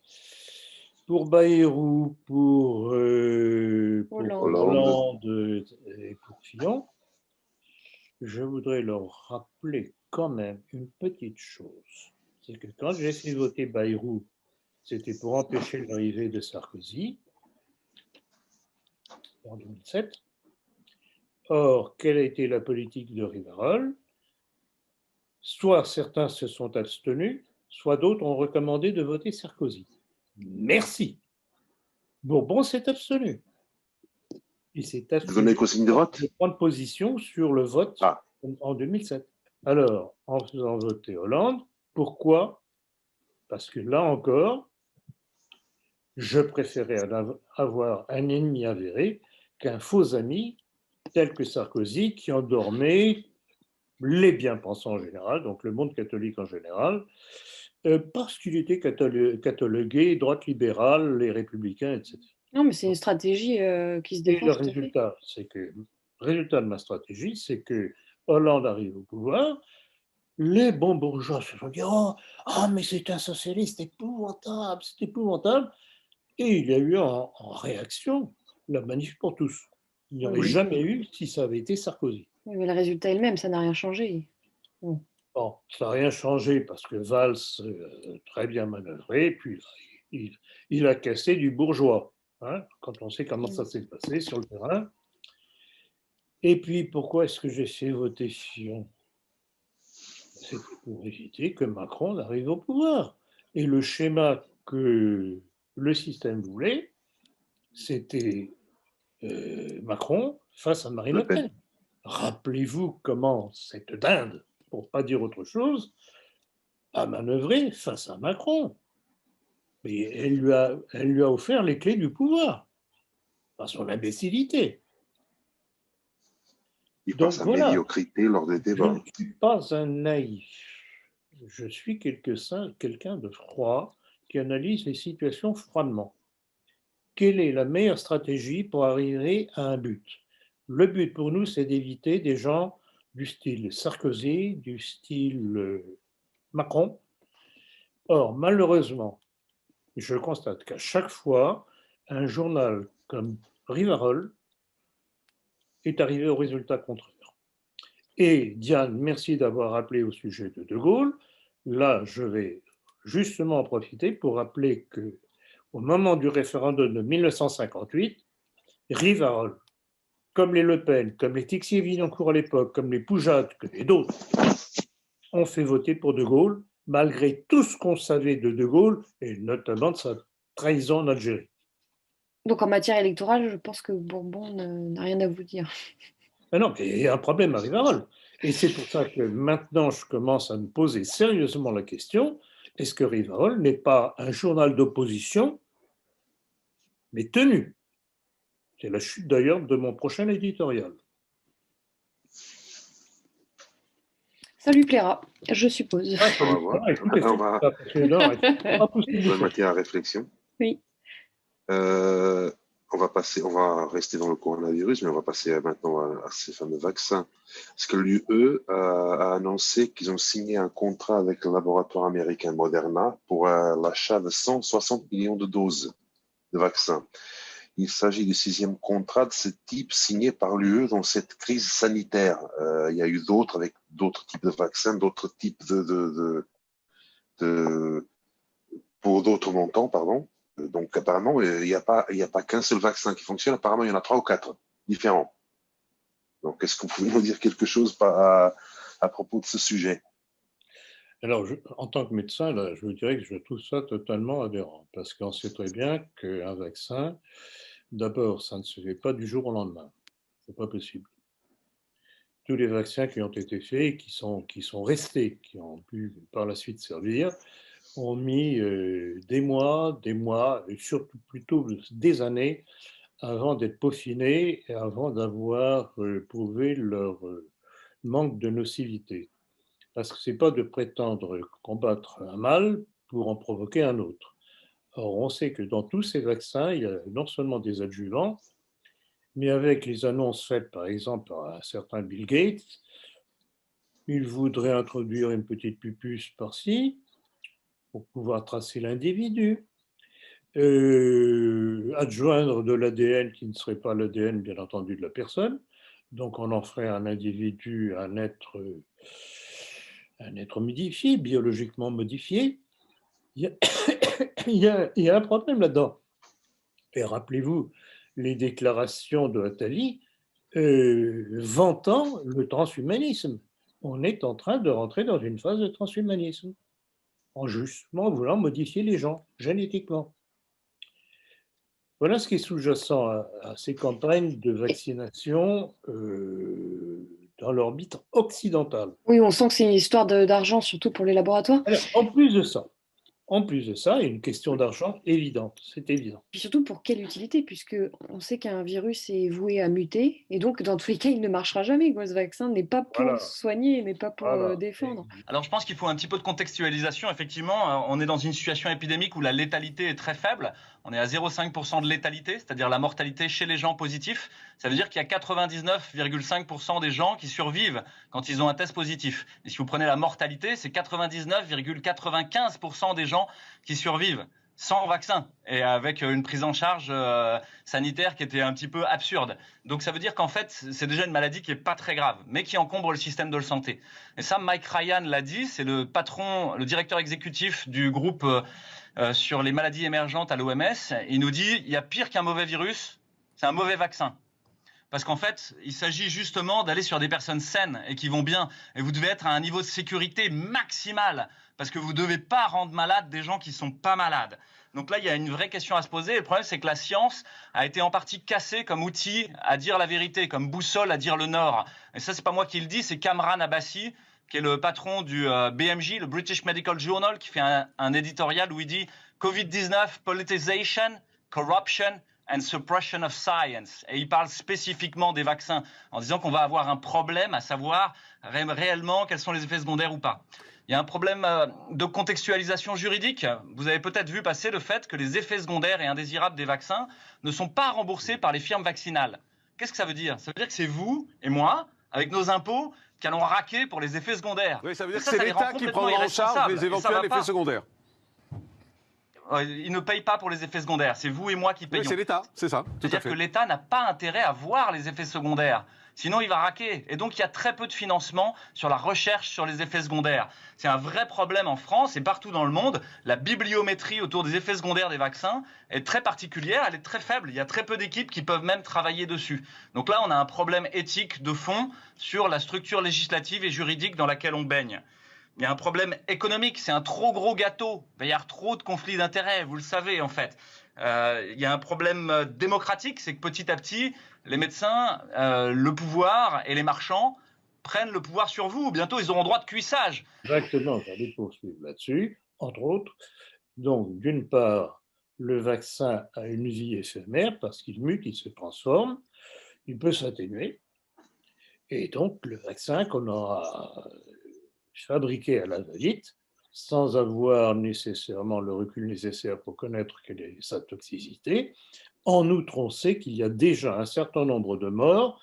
pour Bayrou, pour Hollande et pour Fillon, je voudrais leur rappeler quand même une petite chose. C'est que quand j'ai fait voter Bayrou, c'était pour empêcher l'arrivée de Sarkozy en 2007. Or, quelle a été la politique de Rivarol? Soit certains se sont abstenus, soit d'autres ont recommandé de voter Sarkozy. Merci. Bourbon s'est abstenu. Il s'est abstenu de prendre position sur le vote en 2007. Alors, en faisant voter Hollande, pourquoi? Parce que là encore, je préférais avoir un ennemi avéré qu'un faux ami tel que Sarkozy qui endormait les bien-pensants en général, donc le monde catholique en général, parce qu'il était catalogué droite libérale, les républicains, etc. Non, mais c'est une stratégie qui se défend Et le tout à fait. résultat de ma stratégie, c'est que Hollande arrive au pouvoir, les bons bourgeois se sont dit mais c'est un socialiste épouvantable, c'est épouvantable. Et il y a eu en réaction la manif pour tous. Il n'y aurait jamais eu si ça avait été Sarkozy. Oui, mais le résultat est le même, ça n'a rien changé. Bon, ça n'a rien changé parce que Valls, très bien manœuvré, puis il a cassé du bourgeois, hein, quand on sait comment ça s'est passé sur le terrain. Et puis, pourquoi est-ce que j'ai fait voter Fillon? C'est pour éviter que Macron n'arrive au pouvoir. Et le schéma que le système voulait, c'était Macron face à Marine Le Pen. Rappelez-vous comment cette dinde, pour ne pas dire autre chose, a manœuvré face à Macron. Mais elle lui a offert les clés du pouvoir, par son imbécilité. Et par sa médiocrité lors des débats. Je ne suis pas un naïf. Je suis quelqu'un de froid qui analyse les situations froidement. Quelle est la meilleure stratégie pour arriver à un but? Le but pour nous, c'est d'éviter des gens du style Sarkozy, du style Macron. Or, malheureusement, je constate qu'à chaque fois, un journal comme Rivarol est arrivé au résultat contraire. Et Diane, merci d'avoir rappelé au sujet de De Gaulle. Là, je vais justement en profiter pour rappeler qu'au moment du référendum de 1958, Rivarol, comme les Le Pen, comme les Tixier-Villancourt à l'époque, comme les Poujade et d'autres, ont fait voter pour De Gaulle, malgré tout ce qu'on savait de De Gaulle, et notamment de sa trahison en Algérie. Donc en matière électorale, je pense que Bourbon n'a rien à vous dire. Mais non, il y a un problème à Rivarol. Et c'est pour ça que maintenant, je commence à me poser sérieusement la question, est-ce que Rivarol n'est pas un journal d'opposition, mais tenu? C'est la chute d'ailleurs de mon prochain éditorial. Ça lui plaira, je suppose. On va voir. Bonne matière à réflexion. Oui. On va rester dans le coronavirus, mais on va passer maintenant à ces fameux vaccins. Parce que l'UE a annoncé qu'ils ont signé un contrat avec le laboratoire américain Moderna pour l'achat de 160 millions de doses de vaccins. Il s'agit du 6e contrat de ce type signé par l'UE dans cette crise sanitaire. Il y a eu d'autres avec d'autres types de vaccins, d'autres types pour d'autres montants, pardon. Donc apparemment, il n'y a pas qu'un seul vaccin qui fonctionne. Apparemment, il y en a 3 ou 4 différents. Donc, est-ce que vous pouvez nous dire quelque chose à propos de ce sujet? Alors, en tant que médecin, là, je vous dirais que je trouve ça totalement aberrant, parce qu'on sait très bien qu'un vaccin, d'abord, ça ne se fait pas du jour au lendemain. Ce n'est pas possible. Tous les vaccins qui ont été faits, qui sont restés, qui ont pu par la suite servir, ont mis des mois, et surtout plutôt des années avant d'être peaufinés et avant d'avoir prouvé leur manque de nocivité. Parce que ce n'est pas de prétendre combattre un mal pour en provoquer un autre. Or, on sait que dans tous ces vaccins, il y a non seulement des adjuvants, mais avec les annonces faites, par exemple, par un certain Bill Gates, il voudrait introduire une petite pupuce par-ci pour pouvoir tracer l'individu, adjoindre de l'ADN qui ne serait pas l'ADN, bien entendu, de la personne. Donc, on en ferait un individu, un être modifié, biologiquement modifié. Il y a un problème là-dedans. Et rappelez-vous les déclarations de Attali vantant le transhumanisme. On est en train de rentrer dans une phase de transhumanisme, en justement voulant modifier les gens génétiquement. Voilà ce qui est sous-jacent à ces campagnes de vaccination dans l'orbite occidentale. Oui, on sent que c'est une histoire d'argent, surtout pour les laboratoires. Alors, en plus de ça, En plus de ça, il y a une question d'argent évidente, c'est évident. Puis surtout, pour quelle utilité? Puisque on sait qu'un virus est voué à muter, et donc dans tous les cas, il ne marchera jamais, quoi. Ce vaccin n'est pas pour soigner, n'est pas pour défendre. Alors je pense qu'il faut un petit peu de contextualisation. Effectivement, on est dans une situation épidémique où la létalité est très faible. On est à 0,5% de létalité, c'est-à-dire la mortalité chez les gens positifs. Ça veut dire qu'il y a 99,5% des gens qui survivent quand ils ont un test positif. Et si vous prenez la mortalité, c'est 99,95% des gens qui survivent sans vaccin et avec une prise en charge sanitaire qui était un petit peu absurde. Donc ça veut dire qu'en fait, c'est déjà une maladie qui n'est pas très grave, mais qui encombre le système de santé. Et ça, Mike Ryan l'a dit, c'est le patron, le directeur exécutif du groupe sur les maladies émergentes à l'OMS. Il nous dit, il y a pire qu'un mauvais virus, c'est un mauvais vaccin. Parce qu'en fait, il s'agit justement d'aller sur des personnes saines et qui vont bien. Et vous devez être à un niveau de sécurité maximal parce que vous ne devez pas rendre malades des gens qui ne sont pas malades. Donc là, il y a une vraie question à se poser. Et le problème, c'est que la science a été en partie cassée comme outil à dire la vérité, comme boussole à dire le nord. Et ça, c'est pas moi qui le dis, c'est Kamran Abbasi, qui est le patron du BMJ, le British Medical Journal, qui fait un éditorial où il dit « Covid-19, politicization, corruption ». And suppression of science. Et il parle spécifiquement des vaccins en disant qu'on va avoir un problème à savoir réellement quels sont les effets secondaires ou pas. Il y a un problème de contextualisation juridique. Vous avez peut-être vu passer le fait que les effets secondaires et indésirables des vaccins ne sont pas remboursés par les firmes vaccinales. Qu'est-ce que ça veut dire? Ça veut dire que c'est vous et moi, avec nos impôts, qui allons raquer pour les effets secondaires. Oui, ça veut dire que c'est l'État qui prendra en charge les éventuels effets secondaires. Il ne paye pas pour les effets secondaires, c'est vous et moi qui payons. Oui, c'est l'État, c'est ça. C'est-à-dire que l'État n'a pas intérêt à voir les effets secondaires, sinon il va raquer. Et donc il y a très peu de financement sur la recherche sur les effets secondaires. C'est un vrai problème en France et partout dans le monde. La bibliométrie autour des effets secondaires des vaccins est très particulière, elle est très faible. Il y a très peu d'équipes qui peuvent même travailler dessus. Donc là, on a un problème éthique de fond sur la structure législative et juridique dans laquelle on baigne. Il y a un problème économique, c'est un trop gros gâteau. Il va y avoir trop de conflits d'intérêts, vous le savez en fait. Il y a un problème démocratique, c'est que petit à petit, les médecins, le pouvoir et les marchands prennent le pouvoir sur vous. Bientôt, ils auront droit de cuissage. Exactement, j'allais poursuivre là-dessus, entre autres. Donc, d'une part, le vaccin a une vie éphémère parce qu'il mute, il se transforme, il peut s'atténuer. Et donc, le vaccin qu'on aura fabriqué à la va-vite, sans avoir nécessairement le recul nécessaire pour connaître quelle est sa toxicité. En outre, on sait qu'il y a déjà un certain nombre de morts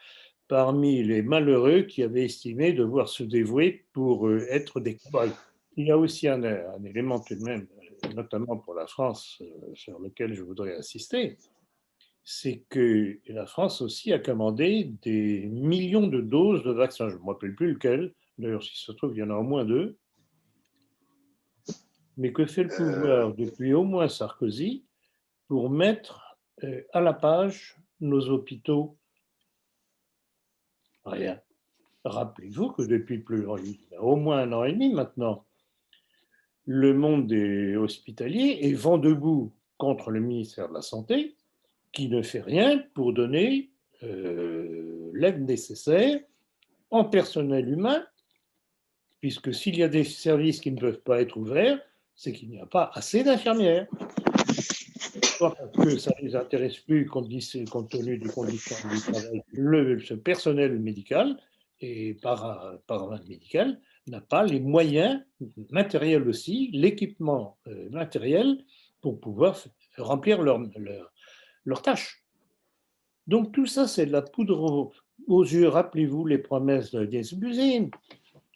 parmi les malheureux qui avaient estimé devoir se dévouer pour être des cobayes. Il y a aussi un élément tout de même, notamment pour la France, sur lequel je voudrais insister, c'est que la France aussi a commandé des millions de doses de vaccins. Je ne me rappelle plus lequel. D'ailleurs, si ça se trouve, il y en a au moins 2. Mais que fait le pouvoir depuis au moins Sarkozy pour mettre à la page nos hôpitaux? Rien. Rappelez-vous que depuis au moins 1 an et demi maintenant, le monde des hospitaliers est vent debout contre le ministère de la Santé, qui ne fait rien pour donner l'aide nécessaire en personnel humain, puisque s'il y a des services qui ne peuvent pas être ouverts, c'est qu'il n'y a pas assez d'infirmières. Soit parce que ça ne les intéresse plus compte tenu des conditions du travail. Ce personnel médical et paramédical n'a pas les moyens matériels aussi, l'équipement matériel pour pouvoir remplir leurs tâches. Donc tout ça, c'est de la poudre aux yeux. Rappelez-vous les promesses de d'Agnès Buzyn,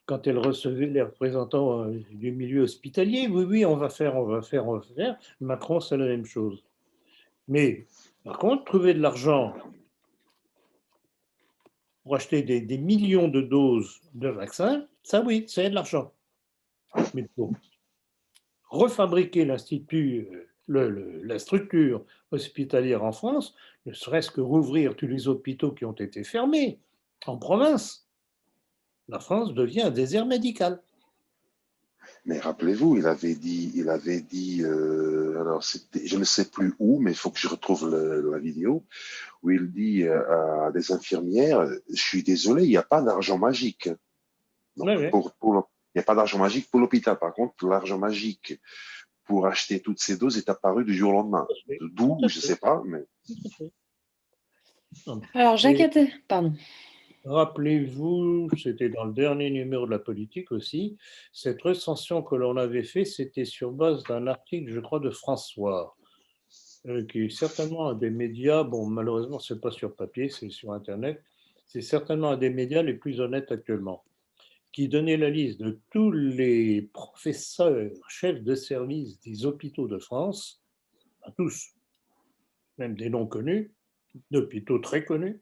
quand elle recevait les représentants du milieu hospitalier. Oui, on va faire. Macron, c'est la même chose. Mais par contre, trouver de l'argent pour acheter des millions de doses de vaccins, ça oui, c'est de l'argent. Mais pour refabriquer l'institut, la structure hospitalière en France, ne serait-ce que rouvrir tous les hôpitaux qui ont été fermés en province, la France devient un désert médical. Mais rappelez-vous, il avait dit, alors je ne sais plus où, mais il faut que je retrouve la vidéo, où il dit à des infirmières, je suis désolé, il n'y a pas d'argent magique. Donc, il n'y a pas d'argent magique pour l'hôpital. Par contre, l'argent magique pour acheter toutes ces doses est apparu du jour au lendemain. D'où, je ne sais pas, mais... Alors, Jacques Attali, pardon. Rappelez-vous, c'était dans le dernier numéro de La Politique aussi, cette recension que l'on avait fait, c'était sur base d'un article, je crois, de François, qui est certainement un des médias, bon, malheureusement, ce n'est pas sur papier, c'est sur Internet, c'est certainement un des médias les plus honnêtes actuellement, qui donnait la liste de tous les professeurs, chefs de service des hôpitaux de France, à tous, même des non connus, d'hôpitaux très connus,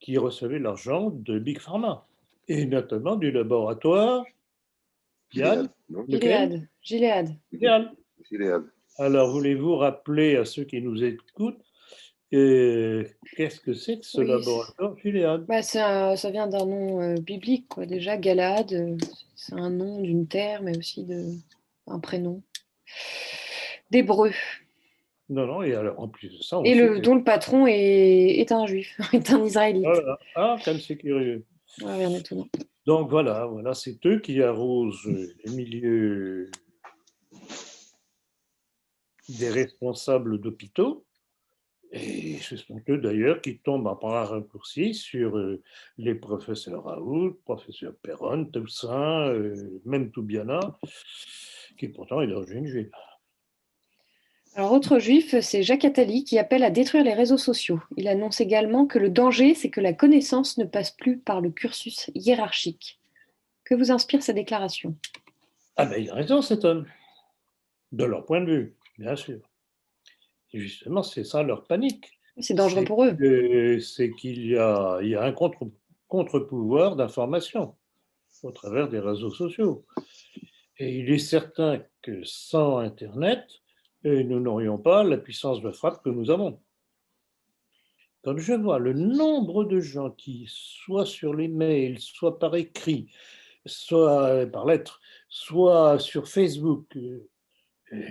qui recevaient l'argent de Big Pharma, et notamment du laboratoire Gilead. Alors, voulez-vous rappeler à ceux qui nous écoutent qu'est-ce que c'est que ce laboratoire Gilead? Ça vient d'un nom biblique, quoi. Déjà, Galad, c'est un nom d'une terre, mais aussi un prénom d'hébreu. Non, et alors en plus de ça... dont le patron est un juif, est un israélite. Voilà. Ah, comme c'est curieux. Ouais, rien d'étonnant. Donc voilà, c'est eux qui arrosent les milieux des responsables d'hôpitaux, et ce sont eux d'ailleurs qui tombent par un raccourci sur les professeurs Raoult, professeur Perron, Toussaint, même Toubiana, qui pourtant est d'origine juive. Alors, autre juif, c'est Jacques Attali qui appelle à détruire les réseaux sociaux. Il annonce également que le danger, c'est que la connaissance ne passe plus par le cursus hiérarchique. Que vous inspire ces déclarations? Ah ben, il a raison, cet homme. De leur point de vue, bien sûr. Et justement, c'est ça leur panique. C'est dangereux pour eux. C'est qu'il y a un contre-pouvoir d'information au travers des réseaux sociaux. Et il est certain que sans Internet, nous n'aurions pas la puissance de frappe que nous avons. Quand je vois le nombre de gens qui, soit sur les mails, soit par écrit, soit par lettre, soit sur Facebook,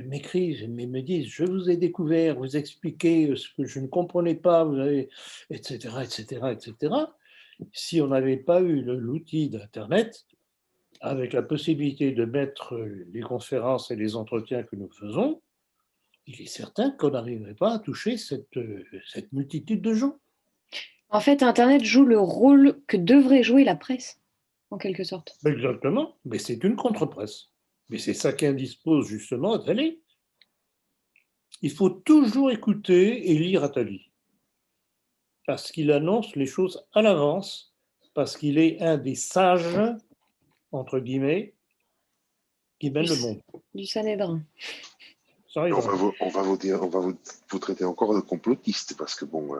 m'écrivent, mais me disent « je vous ai découvert, vous expliquez ce que je ne comprenais pas, vous avez... etc., etc., etc. » Si on n'avait pas eu l'outil d'Internet, avec la possibilité de mettre les conférences et les entretiens que nous faisons, il est certain qu'on n'arriverait pas à toucher cette multitude de gens. En fait, Internet joue le rôle que devrait jouer la presse, en quelque sorte. Exactement, mais c'est une contre-presse. Mais c'est ça qui indispose justement Attali. Il faut toujours écouter et lire Attali, parce qu'il annonce les choses à l'avance, parce qu'il est un des sages, entre guillemets, qui mène le monde. Du Sanhédrin. On va vous traiter encore de complotiste, parce que bon...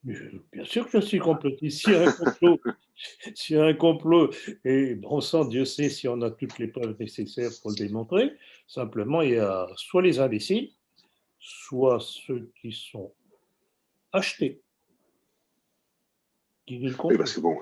Bien sûr que je suis complotiste. S'il y a un complot, et bon sang, Dieu sait si on a toutes les preuves nécessaires pour le démontrer, simplement il y a soit les imbéciles, soit ceux qui sont achetés. Oui, parce que bon...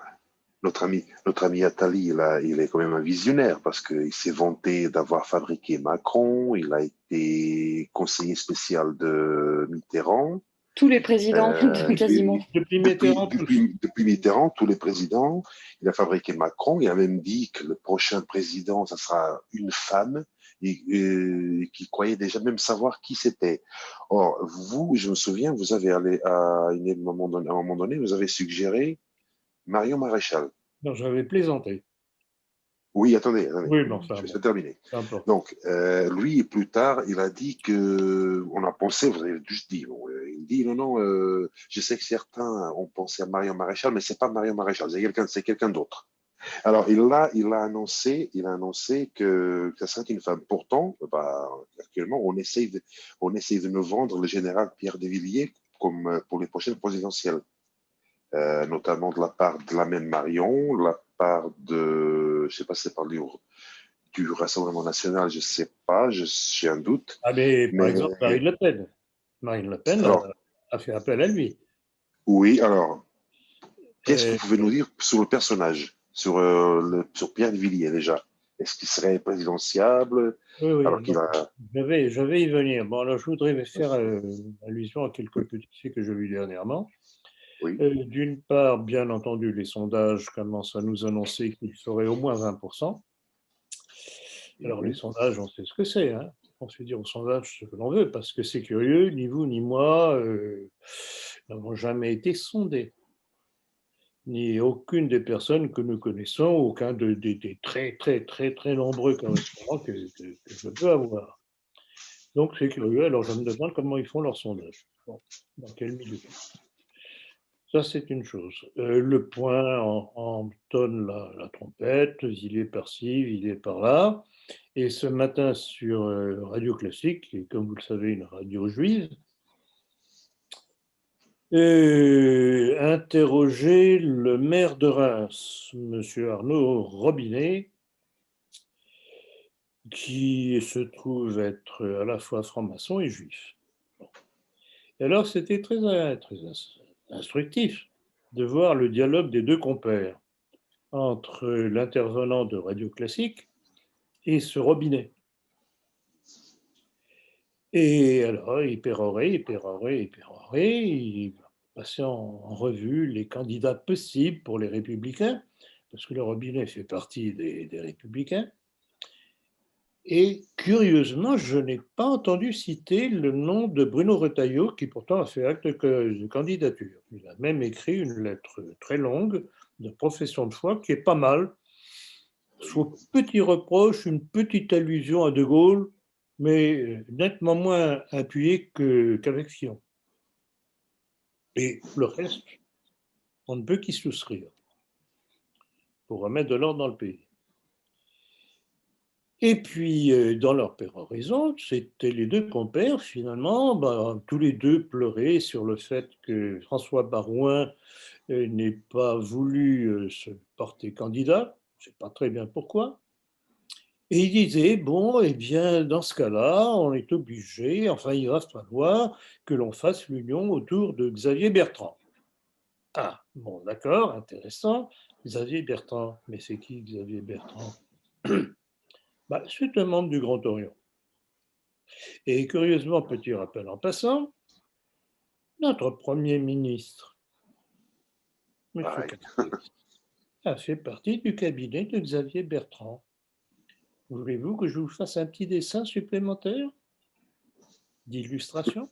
Notre ami Attali, il est quand même un visionnaire parce qu'il s'est vanté d'avoir fabriqué Macron, il a été conseiller spécial de Mitterrand. Tous les présidents, quasiment. Depuis Mitterrand, tous les présidents. Il a fabriqué Macron, il a même dit que le prochain président, ça sera une femme, et qu'il croyait déjà même savoir qui c'était. Or, vous, je me souviens, vous avez allé à un moment donné, vous avez suggéré Marion Maréchal. Non, j'avais plaisanté. Oui, attendez. Oui, bon, je vais terminer. Donc, lui, plus tard, il a dit que, on a pensé, vous avez juste dit, il dit non, je sais que certains ont pensé à Marion Maréchal, mais c'est pas Marion Maréchal, c'est quelqu'un d'autre. Alors, il a annoncé que ça serait une femme. Pourtant, actuellement, on essaye de nous vendre le général Pierre de Villiers comme pour les prochaines présidentielles. Notamment de la part de la même Marion, de la part de, je ne sais pas si c'est par du Rassemblement National, je ne sais pas, j'ai un doute. Ah mais par exemple, Marine Le Pen a fait appel à lui. Oui, alors, qu'est-ce que vous pouvez nous dire sur le personnage, sur Pierre de Villiers déjà? Est-ce qu'il serait présidentiable? Oui, alors je vais y venir. Bon, alors je voudrais faire allusion à quelques petits faits que j'ai vus dernièrement. Oui. D'une part, bien entendu, les sondages commencent à nous annoncer qu'il ferait au moins 20%. Alors, les sondages, on sait ce que c'est. Hein. On se fait dire au sondage ce que l'on veut, parce que c'est curieux, ni vous ni moi n'avons jamais été sondés. Ni aucune des personnes que nous connaissons, aucun des très, très, très, très nombreux correspondants que je peux avoir. Donc, c'est curieux. Alors, je me demande comment ils font leur sondage. Bon, dans quel milieu. Ça, c'est une chose. Le Point en tonne la trompette, il est par-ci, il est par-là. Et ce matin, sur Radio Classique, qui est, comme vous le savez, une radio juive, interroger le maire de Reims, M. Arnaud Robinet, qui se trouve être à la fois franc-maçon et juif. Et alors, c'était très, très instructif de voir le dialogue des deux compères entre l'intervenant de Radio Classique et ce Robinet. Et alors, il pérorait, il passait en revue les candidats possibles pour les Républicains, parce que le Robinet fait partie des Républicains. Et curieusement, je n'ai pas entendu citer le nom de Bruno Retailleau, qui pourtant a fait acte de candidature. Il a même écrit une lettre très longue de profession de foi qui est pas mal. Soit petit reproche, une petite allusion à De Gaulle, mais nettement moins appuyé qu'avec Fillon. Et le reste, on ne peut qu'y souscrire pour remettre de l'ordre dans le pays. Et puis, dans leur péroraison, c'était les deux compères, finalement, tous les deux pleuraient sur le fait que François Baroin n'ait pas voulu se porter candidat, je ne sais pas très bien pourquoi. Et ils disaient, bon, eh bien, dans ce cas-là, on est obligé, enfin, il va falloir que l'on fasse l'union autour de Xavier Bertrand. Ah, bon, d'accord, intéressant. Xavier Bertrand, mais c'est qui Xavier Bertrand? C'est un membre du Grand Orient. Et curieusement, petit rappel en passant, notre Premier ministre, M. Castex, a fait partie du cabinet de Xavier Bertrand. Voulez-vous que je vous fasse un petit dessin supplémentaire d'illustration?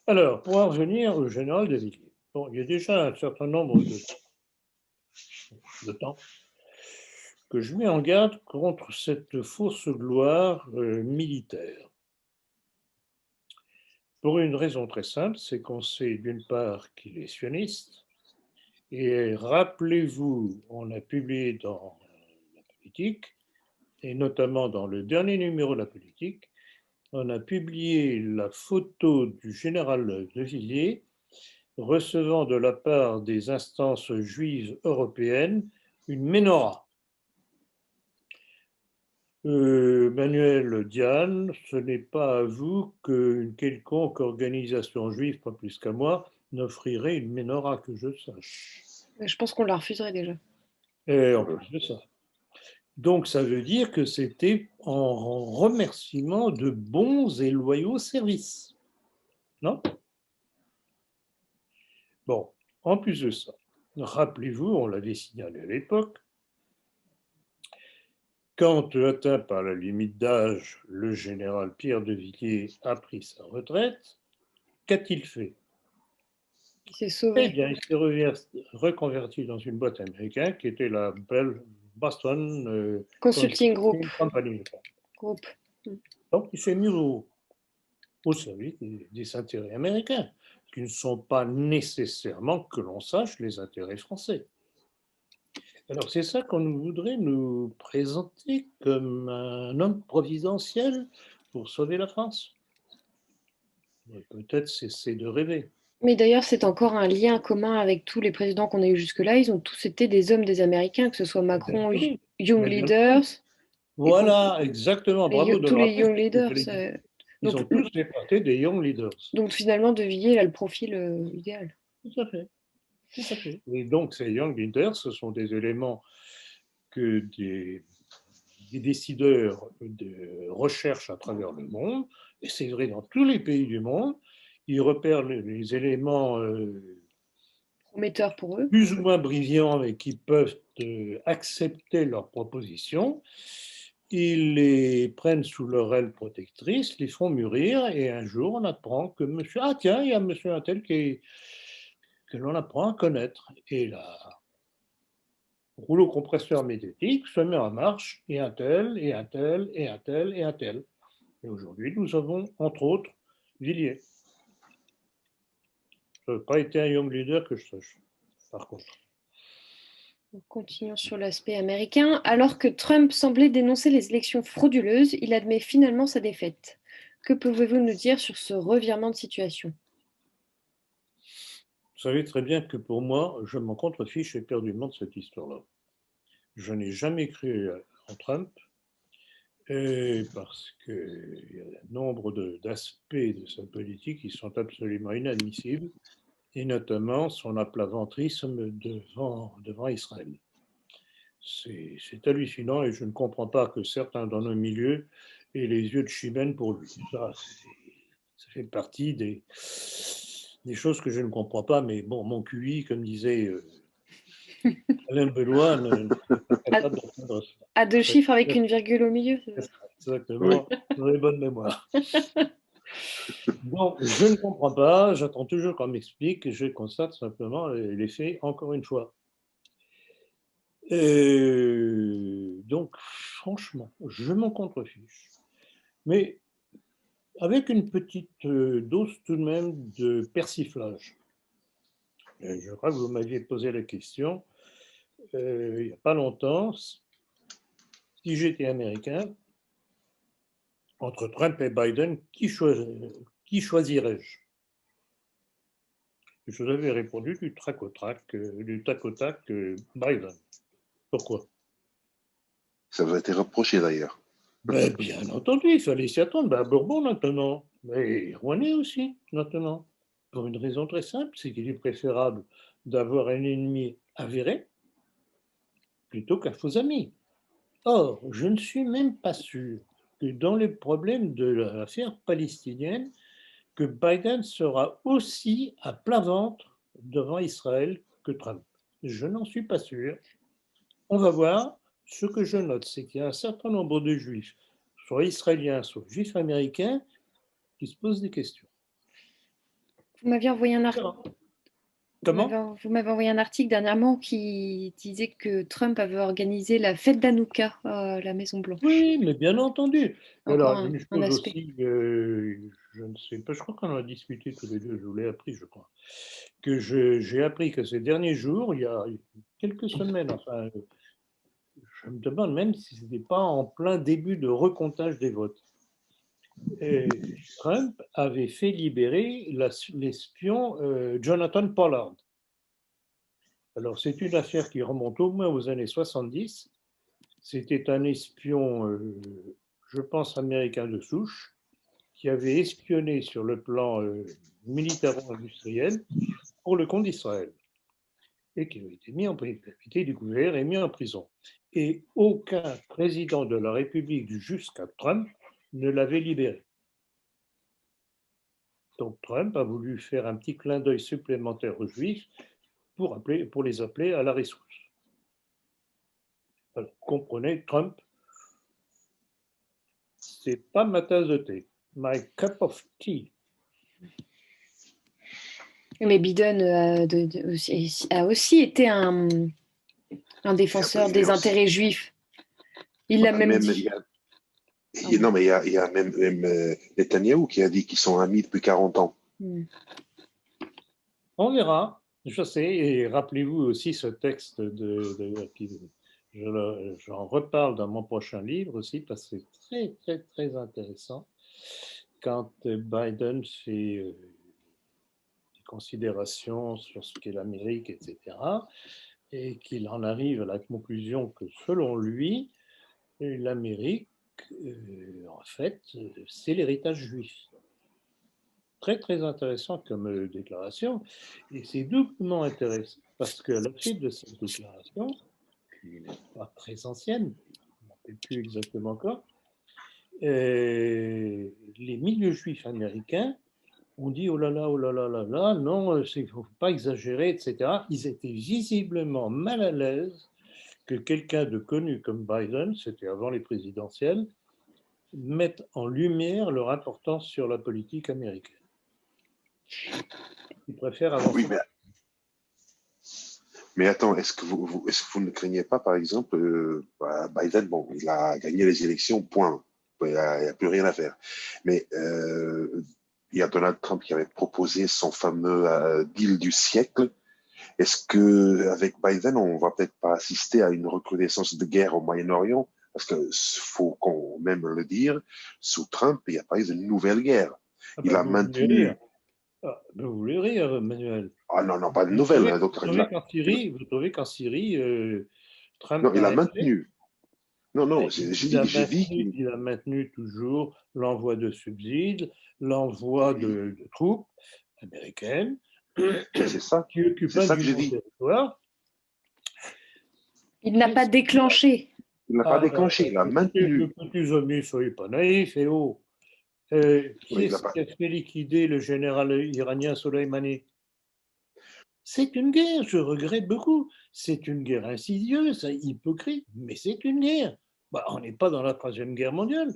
Alors, pour en revenir au général de Villiers, bon, il y a déjà un certain nombre de temps que je mets en garde contre cette fausse gloire militaire. Pour une raison très simple, c'est qu'on sait d'une part qu'il est sioniste, et rappelez-vous, on a publié dans La Politique, et notamment dans le dernier numéro de La Politique, on a publié la photo du général de Villiers recevant de la part des instances juives européennes une menorah. Manuel Diane, ce n'est pas à vous qu'une quelconque organisation juive, pas plus qu'à moi, n'offrirait une menorah, que je sache. Je pense qu'on la refuserait déjà. Et en plus de ça. Donc ça veut dire que c'était en remerciement de bons et loyaux services. Non? Bon, en plus de ça, rappelez-vous, on l'avait signalé à l'époque, quand atteint par la limite d'âge, le général Pierre de Villiers a pris sa retraite, qu'a-t-il fait? Il s'est sauvé. Eh bien, il s'est reconverti dans une boîte américaine qui était la belle Boston Consulting Group. Company. Donc, il s'est mis au service des intérêts américains, qui ne sont pas nécessairement, que l'on sache, les intérêts français. Alors, c'est ça qu'on voudrait nous présenter comme un homme providentiel pour sauver la France. Peut-être cesser de rêver. Mais d'ailleurs, c'est encore un lien commun avec tous les présidents qu'on a eu jusque-là. Ils ont tous été des hommes des Américains, que ce soit Macron, Young Leaders. Voilà, exactement. Bravo de tous les Young Leaders. Ils ont tous fait partie des Young Leaders. Donc finalement, De Villiers, il a le profil idéal. Tout à fait. Tout à fait. Et donc, ces Young Leaders, ce sont des éléments que des décideurs de recherche à travers le monde, et c'est vrai dans tous les pays du monde, ils repèrent les éléments prometteurs pour eux, plus ou moins brillants et qui peuvent accepter leurs propositions, ils les prennent sous leur aile protectrice, les font mûrir, et un jour, on apprend que monsieur... Ah tiens, il y a monsieur un tel que l'on apprend à connaître. Et là, rouleau compresseur médiatique se met en marche, et un tel, et un tel, et un tel, et un tel. Et aujourd'hui, nous avons, entre autres, Villiers. Ça n'a pas été un young leader que je sache, par contre. Continuons sur l'aspect américain. Alors que Trump semblait dénoncer les élections frauduleuses, il admet finalement sa défaite. Que pouvez-vous nous dire sur ce revirement de situation? Vous savez très bien que pour moi, je m'en contrefiche éperdument de cette histoire-là. Je n'ai jamais cru en Trump, parce qu'il y a un nombre d'aspects de sa politique qui sont absolument inadmissibles, et notamment son aplaventrisme devant Israël. C'est hallucinant, et je ne comprends pas que certains dans nos milieux aient les yeux de chimène pour lui. Ça fait partie des choses que je ne comprends pas, mais bon, mon QI, comme disait Alain Belois, à 2 chiffres avec une virgule au milieu. Exactement, vous avez bonne mémoire. Donc, je ne comprends pas, j'attends toujours qu'on m'explique, et je constate simplement les faits encore une fois. Donc, franchement, je m'en contrefiche. Mais avec une petite dose tout de même de persiflage. Je crois que vous m'aviez posé la question il n'y a pas longtemps, si j'étais américain, entre Trump et Biden, qui choisirais-je? Je vous avais répondu du tac au tac, Biden. Pourquoi? Ça vous a été reproché d'ailleurs. Ben, bien entendu, il fallait s'y attendre. Ben, Bourbon maintenant, mais Rouennais aussi maintenant. Pour une raison très simple, c'est qu'il est préférable d'avoir un ennemi avéré plutôt qu'un faux ami. Or, je ne suis même pas sûr que dans les problèmes de l'affaire palestinienne, que Biden sera aussi à plat ventre devant Israël que Trump. Je n'en suis pas sûr. On va voir. Ce que je note, c'est qu'il y a un certain nombre de juifs, soit israéliens, soit juifs américains, qui se posent des questions. Vous m'aviez envoyé un article. Comment? Vous m'avez envoyé un article dernièrement qui disait que Trump avait organisé la fête d'Hanouka à la Maison-Blanche. Oui, mais bien entendu. Encore alors, une chose aussi, je ne sais pas, je crois qu'on en a discuté tous les deux, je vous l'ai appris, je crois, que j'ai appris que ces derniers jours, il y a quelques semaines, enfin, je me demande même si ce n'était pas en plein début de recomptage des votes. Et Trump avait fait libérer l'espion Jonathan Pollard. Alors, c'est une affaire qui remonte au moins aux années 70. C'était un espion, je pense, américain de souche, qui avait espionné sur le plan militaro-industriel pour le compte d'Israël et qui avait été découvert et mis en prison. Et aucun président de la République jusqu'à Trump ne l'avait libéré. Donc Trump a voulu faire un petit clin d'œil supplémentaire aux Juifs pour les appeler à la rescousse. Alors, comprenez, Trump, c'est pas ma tasse de thé. My cup of tea. Mais Biden a aussi été un défenseur des intérêts juifs. Il l'a même dit. Non, mais il y a même Netanyahou qui a dit qu'ils sont amis depuis 40 ans. On verra, je sais, et rappelez-vous aussi ce texte j'en reparle dans mon prochain livre aussi, parce que c'est très, très, très intéressant quand Biden fait des considérations sur ce qu'est l'Amérique, etc., et qu'il en arrive à la conclusion que, selon lui, l'Amérique, en fait, c'est l'héritage juif. Très, très intéressant comme déclaration. Et c'est doublement intéressant parce que la suite de cette déclaration, qui n'est pas très ancienne, je ne me rappelle plus exactement quand, les milieux juifs américains ont dit oh là là, non, il ne faut pas exagérer, etc. Ils étaient visiblement mal à l'aise que quelqu'un de connu comme Biden, c'était avant les présidentielles, mette en lumière leur importance sur la politique américaine. Ils préfèrent avancer. Oui, mais attends, est-ce que vous ne craignez pas, par exemple, Biden, bon, il a gagné les élections, point. Il n'y a plus rien à faire. Mais il y a Donald Trump qui avait proposé son fameux deal du siècle. Est-ce qu'avec Biden, on ne va peut-être pas assister à une recrudescence de guerre au Moyen-Orient? Parce qu'il faut qu'on même le dire, sous Trump, il n'y a pas eu de nouvelle guerre. Il a maintenu... Vous voulez rire, Manuel? Ah non, pas de nouvelles. Vous trouvez qu'en Syrie, Trump... Non, il a maintenu. Non, il a maintenu toujours l'envoi de subsides, l'envoi de troupes américaines. C'est ça. Qui occupent un du territoire. Il n'a pas déclenché. Il n'a pas déclenché, il a maintenu. Que petits amis, soyez pas naïfs et oh. Qui est-ce qui a fait liquider le général iranien Soleimani? C'est une guerre, je regrette beaucoup. C'est une guerre insidieuse, hypocrite, mais c'est une guerre. On n'est pas dans la Troisième Guerre mondiale,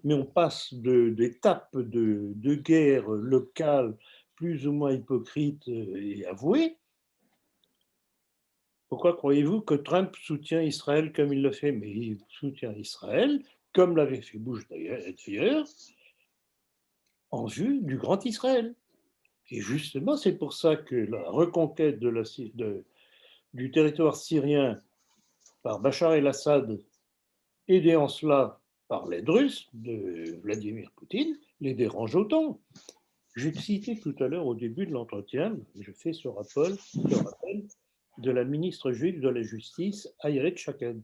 mais on passe d'étapes de guerre locale plus ou moins hypocrites et avouées. Pourquoi croyez-vous que Trump soutient Israël comme il le fait? Mais il soutient Israël, comme l'avait fait Bush d'ailleurs, en vue du grand Israël. Et justement, c'est pour ça que la reconquête du territoire syrien par Bachar el-Assad, aidé en cela par l'aide russe de Vladimir Poutine, les dérange autant. J'ai cité tout à l'heure au début de l'entretien, je fais ce rappel de la ministre juive de la Justice, Ayelet Shaked,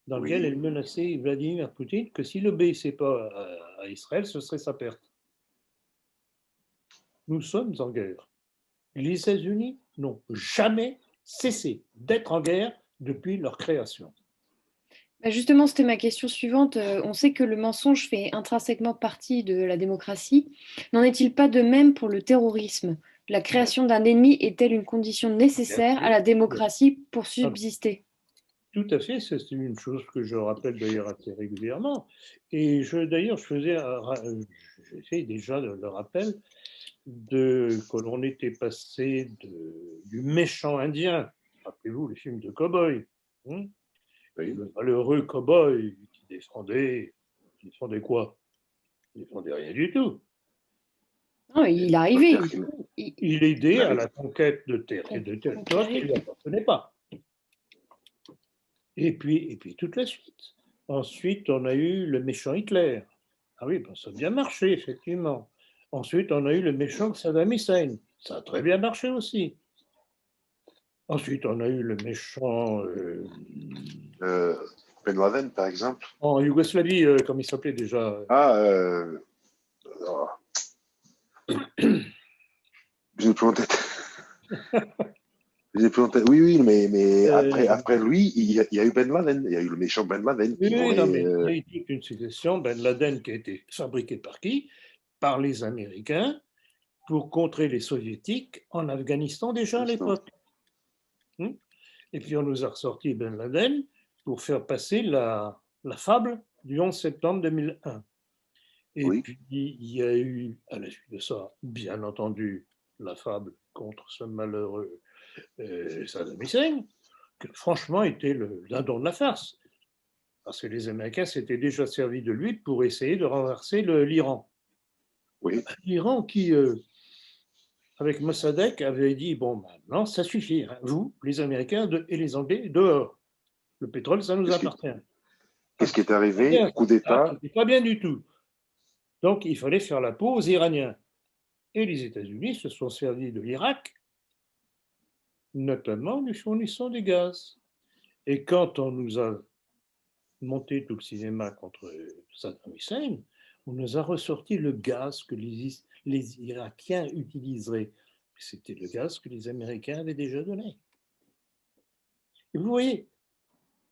dans lequel elle menaçait Vladimir Poutine que s'il n'obéissait pas à Israël, ce serait sa perte. Nous sommes en guerre. Les États-Unis n'ont jamais cessé d'être en guerre depuis leur création. Justement, c'était ma question suivante. On sait que le mensonge fait intrinsèquement partie de la démocratie. N'en est-il pas de même pour le terrorisme? La création d'un ennemi est-elle une condition nécessaire à la démocratie pour subsister? Tout à fait, c'est une chose que je rappelle d'ailleurs assez régulièrement. Et d'ailleurs, j'ai fait déjà le rappel que l'on était passé du méchant indien. Rappelez-vous les films de cow-boy. Le malheureux cow-boy qui défendait quoi? Il défendait rien du tout. Non, il arrivait. Il aidait à la conquête de terre et de territoire qui ne lui appartenait pas. Et puis toute la suite. Ensuite, on a eu le méchant Hitler. Ah oui, ça a bien marché, effectivement. Ensuite, on a eu le méchant Saddam Hussein. Ça a très bien marché aussi. Ensuite, on a eu le méchant... Ben Laden, par exemple. En Yougoslavie, comme il s'appelait déjà. J'ai plus en tête. Oui, mais après lui, il y a eu Ben Laden. Il y a eu le méchant Ben Laden. Mais il y a eu toute une succession. Ben Laden qui a été fabriqué par qui? Par les Américains pour contrer les Soviétiques en Afghanistan déjà à l'époque. Et puis on nous a ressorti Ben Laden pour faire passer la fable du 11 septembre 2001. Et puis il y a eu, à la suite de ça, bien entendu, la fable contre ce malheureux Saddam Hussein, que franchement était le dindon de la farce. Parce que les Américains s'étaient déjà servis de lui pour essayer de renverser l'Iran. L'Iran qui, avec Mossadegh, avait dit, bon, maintenant, ça suffit, hein. Vous, les Américains et les Anglais, dehors. Le pétrole, ça nous appartient. Qu'est-ce qui est arrivé? Coup d'État. C'était pas bien du tout. Donc, il fallait faire la peau aux Iraniens. Et les États-Unis se sont servis de l'Irak, notamment en lui fournissant des gaz. Et quand on nous a monté tout le cinéma contre Saddam Hussein, on nous a ressorti le gaz que les Irakiens utiliseraient. C'était le gaz que les Américains avaient déjà donné. Et vous voyez,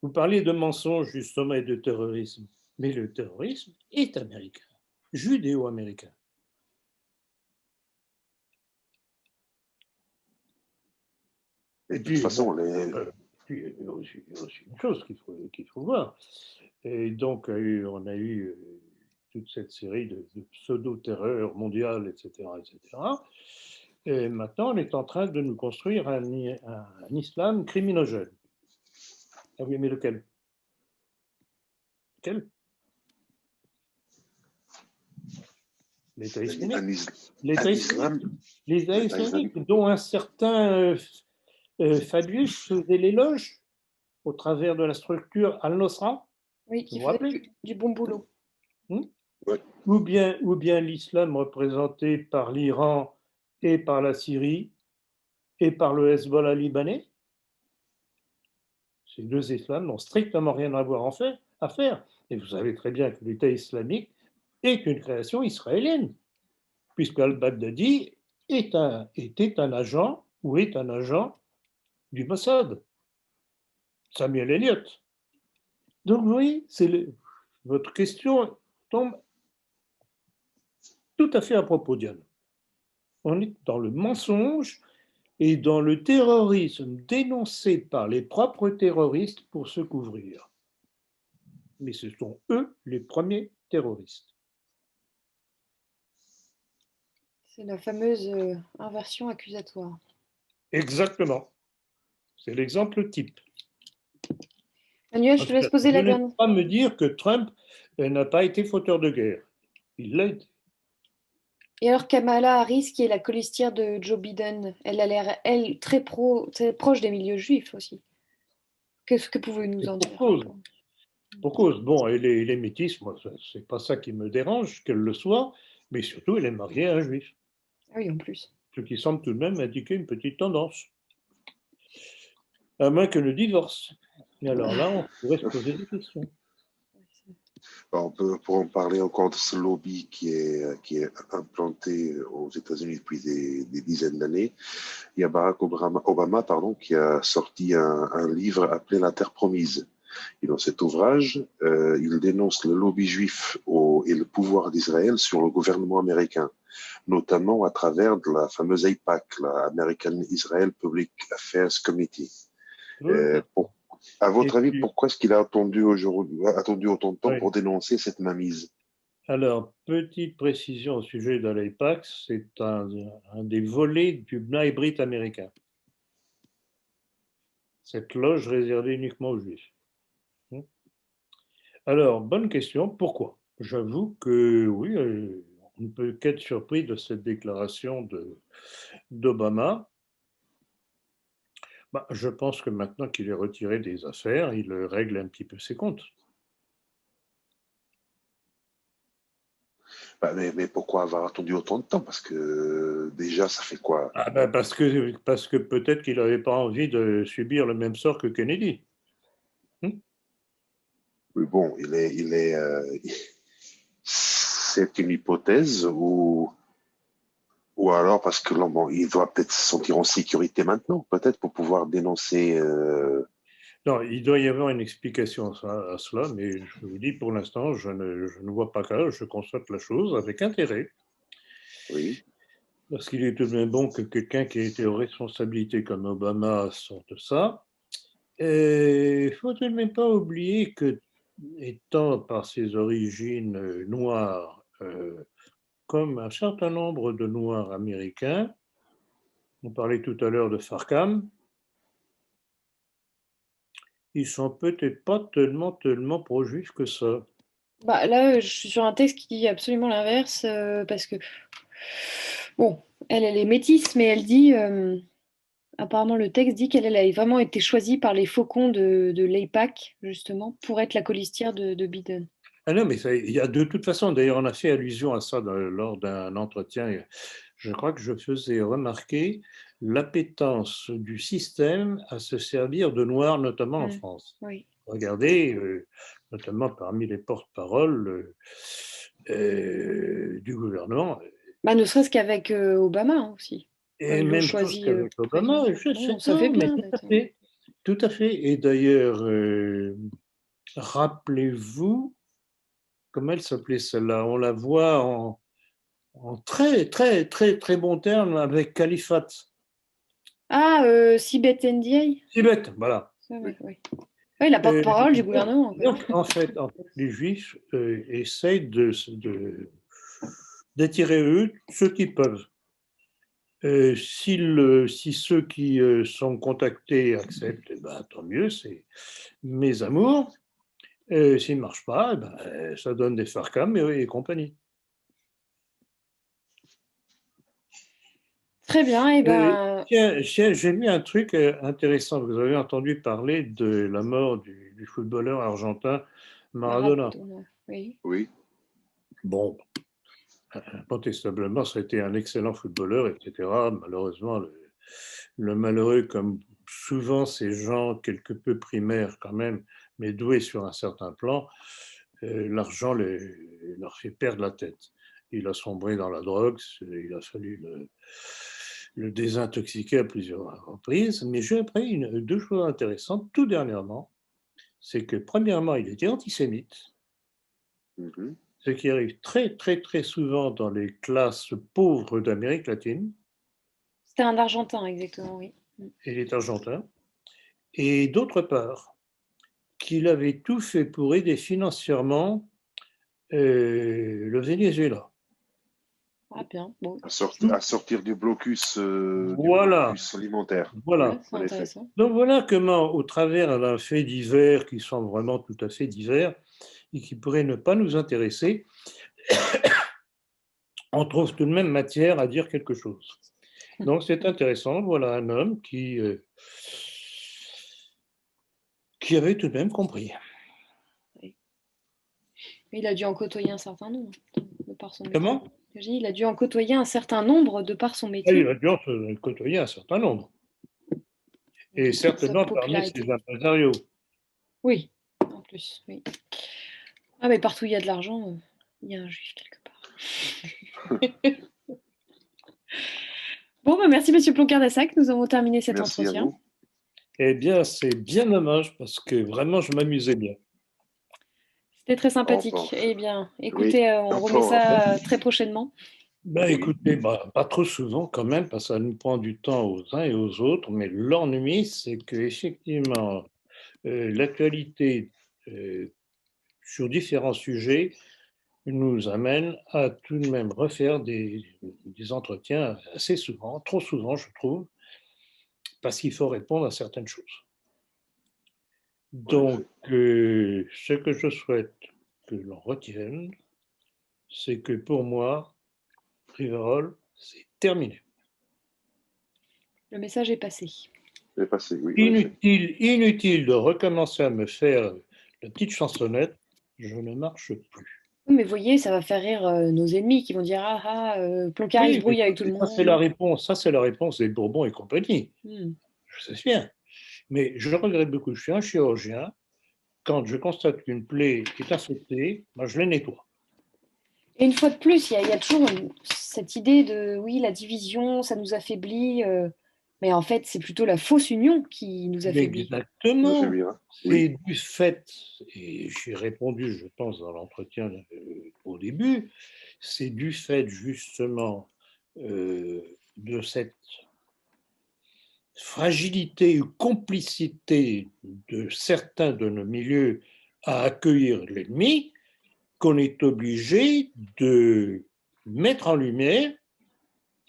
vous parlez de mensonges justement et de terrorisme, mais le terrorisme est américain, judéo-américain. Et de toute façon, puis, il y a aussi une chose qu'il faut voir. Et donc, on a eu toute cette série de pseudo-terreurs mondiales, etc., etc. Et maintenant, on est en train de nous construire un islam criminogène. Ah oui, mais lequel? Lequel? L'État islamique. L'État islamique, dont un certain Fabius faisait l'éloge au travers de la structure Al-Nosra. Oui, qui fait du bon boulot. Ouais. Ou bien l'islam représenté par l'Iran et par la Syrie et par le Hezbollah libanais. Ces deux islams n'ont strictement rien à faire. Et vous savez très bien que l'État islamique est une création israélienne, puisque al-Baghdadi était un agent ou est un agent du Mossad, Samuel Elliott. Donc oui, votre question tombe tout à fait à propos, Diane. On est dans le mensonge et dans le terrorisme dénoncé par les propres terroristes pour se couvrir. Mais ce sont eux les premiers terroristes. C'est la fameuse inversion accusatoire. Exactement. C'est l'exemple type. Manuel, je te laisse poser la dernière. Ne pas me dire que Trump n'a pas été fauteur de guerre. Il l'a été. Et alors Kamala Harris, qui est la colistière de Joe Biden, elle a l'air, elle, très proche des milieux juifs aussi. Qu'est-ce que pouvez-vous nous en dire? Pour cause. Bon, elle est métisse, moi, c'est pas ça qui me dérange qu'elle le soit, mais surtout, elle est mariée à un juif. Ah oui, en plus. Ce qui semble tout de même indiquer une petite tendance. À moins que le divorce. Et alors là, on pourrait se poser des questions. On peut en parler encore de ce lobby qui est implanté aux États-Unis depuis des dizaines d'années. Il y a Barack Obama qui a sorti un livre appelé La Terre Promise. Et dans cet ouvrage, il dénonce le lobby juif et le pouvoir d'Israël sur le gouvernement américain, notamment à travers de la fameuse AIPAC, la American Israel Public Affairs Committee. À votre avis, pourquoi est-ce qu'il a attendu autant de temps pour dénoncer cette mainmise? Alors, petite précision au sujet de l'AIPAC, c'est un des volets du Bnai Brit américain. Cette loge réservée uniquement aux Juifs. Alors, bonne question, pourquoi? J'avoue que oui, on ne peut qu'être surpris de cette déclaration d'Obama. Je pense que maintenant qu'il est retiré des affaires, il règle un petit peu ses comptes. Mais pourquoi avoir attendu autant de temps? Parce que déjà, ça fait quoi? Parce que peut-être qu'il n'avait pas envie de subir le même sort que Kennedy. Oui, bon, c'est une hypothèse ou alors parce que il doit peut-être se sentir en sécurité maintenant, peut-être pour pouvoir dénoncer. Non, il doit y avoir une explication à cela, mais je vous dis pour l'instant, je ne vois pas ça, je constate la chose avec intérêt. Oui. Parce qu'il est tout de même bon que quelqu'un qui a été aux responsabilités comme Obama sorte ça. Il ne faut tout de même pas oublier que, étant par ses origines noires, comme un certain nombre de Noirs américains, on parlait tout à l'heure de Farkham, ils sont peut-être pas tellement pro-juifs que ça. Là, je suis sur un texte qui dit absolument l'inverse, parce que, bon, elle est métisse, mais elle dit, apparemment le texte dit qu'elle a vraiment été choisie par les faucons de l'AIPAC, justement, pour être la colistière de Biden. Ah non, mais il y a de toute façon, d'ailleurs, on a fait allusion à ça lors d'un entretien. Je crois que je faisais remarquer l'appétence du système à se servir de noirs, notamment en France. Oui. Regardez, notamment parmi les porte-paroles du gouvernement. Ne serait-ce qu'avec Obama aussi. Et même choisi qu'avec Obama, ça fait bien. Tout à fait. Et d'ailleurs, rappelez-vous, comment elle s'appelait celle-là? On la voit en très, très, très, très bon terme avec Califat. Sibeth Ndiaye. Sibeth, voilà. Oui, la porte-parole du gouvernement. Donc, en fait, les Juifs essayent d'attirer eux ceux qui peuvent. Si ceux qui sont contactés acceptent, tant mieux, c'est mes amours. S'ils ne marchent pas, ça donne des farcams et compagnie. Très bien. Tiens, j'ai lu un truc intéressant. Vous avez entendu parler de la mort du footballeur argentin Maradona. Oui. Bon, incontestablement, ça a été un excellent footballeur, etc. Malheureusement, le malheureux, comme souvent ces gens quelque peu primaires quand même, mais doués sur un certain plan, l'argent leur fait perdre la tête. Il a sombré dans la drogue, il a fallu le désintoxiquer à plusieurs reprises. Mais j'ai appris deux choses intéressantes tout dernièrement. C'est que premièrement, il était antisémite, ce qui arrive très, très, très souvent dans les classes pauvres d'Amérique latine. C'était un Argentin, exactement, oui. Il est argentin. Et d'autre part, qu'il avait tout fait pour aider financièrement le Venezuela. Ah bien. Bon. À sortir du blocus, blocus alimentaire. Voilà. Ouais, intéressant. Donc voilà comment, au travers d'un fait divers qui sont vraiment tout à fait divers et qui pourrait ne pas nous intéresser, on trouve tout de même matière à dire quelque chose. Donc c'est intéressant. Voilà un homme qui avait tout de même compris. Oui. Il a dû en côtoyer un certain nombre de par son métier. Comment ? Il a dû en côtoyer un certain nombre de par son métier. Il a dû en côtoyer un certain nombre. Et certainement parmi ses impresarios. Oui, en plus, oui. Ah, mais partout où il y a de l'argent, il y a un juif quelque part. Bon, merci Monsieur Ploncart-Dassac, nous avons terminé cet entretien. Eh bien, c'est bien dommage parce que vraiment, je m'amusais bien. C'était très sympathique. Eh bien, écoutez, on remet ça très prochainement. Écoutez, pas trop souvent quand même, parce que ça nous prend du temps aux uns et aux autres, mais l'ennui, c'est qu'effectivement, l'actualité sur différents sujets nous amène à tout de même refaire des entretiens assez souvent, trop souvent, je trouve, parce qu'il faut répondre à certaines choses. Donc, ce que je souhaite que l'on retienne, c'est que pour moi, Rivarol, c'est terminé. Le message est passé. C'est passé, oui. Inutile de recommencer à me faire la petite chansonnette, je ne marche plus. Mais vous voyez, ça va faire rire nos ennemis qui vont dire Ploncart il se brouille avec tout le monde. Ça, c'est la réponse des Bourbons et compagnie. Je sais bien. Mais je regrette beaucoup. Je suis un chirurgien. Quand je constate qu'une plaie est infectée, je la nettoie. Et une fois de plus, il y a toujours cette idée de la division, ça nous affaiblit. Mais en fait, c'est plutôt la fausse union qui nous affaiblit. Exactement. C'est du fait, et j'ai répondu, je pense, dans l'entretien au début, c'est du fait justement de cette fragilité ou complicité de certains de nos milieux à accueillir l'ennemi qu'on est obligé de mettre en lumière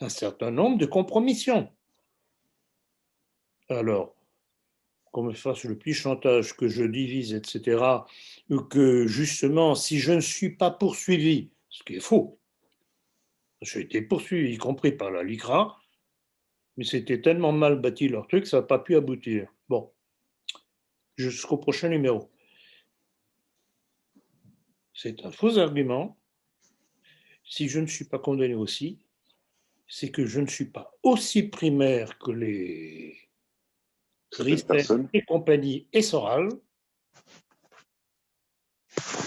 un certain nombre de compromissions. Alors, qu'on me fasse le petit chantage, que je divise, etc., ou que justement, si je ne suis pas poursuivi, ce qui est faux, j'ai été poursuivi, y compris par la LICRA, mais c'était tellement mal bâti leur truc, ça n'a pas pu aboutir. Bon, jusqu'au prochain numéro. C'est un faux argument. Si je ne suis pas condamné aussi, c'est que je ne suis pas aussi primaire que les Ristel et compagnie et Soral,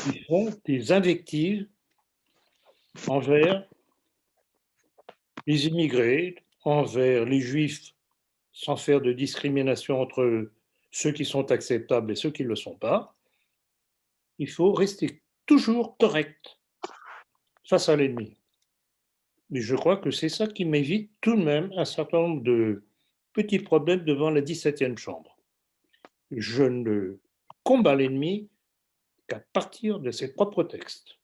qui font des invectives envers les immigrés, envers les juifs, sans faire de discrimination entre ceux qui sont acceptables et ceux qui ne le sont pas. Il faut rester toujours correct face à l'ennemi. Mais je crois que c'est ça qui m'évite tout de même un certain nombre de petits problèmes devant la 17e chambre. je ne combats l'ennemi qu'à partir de ses propres textes,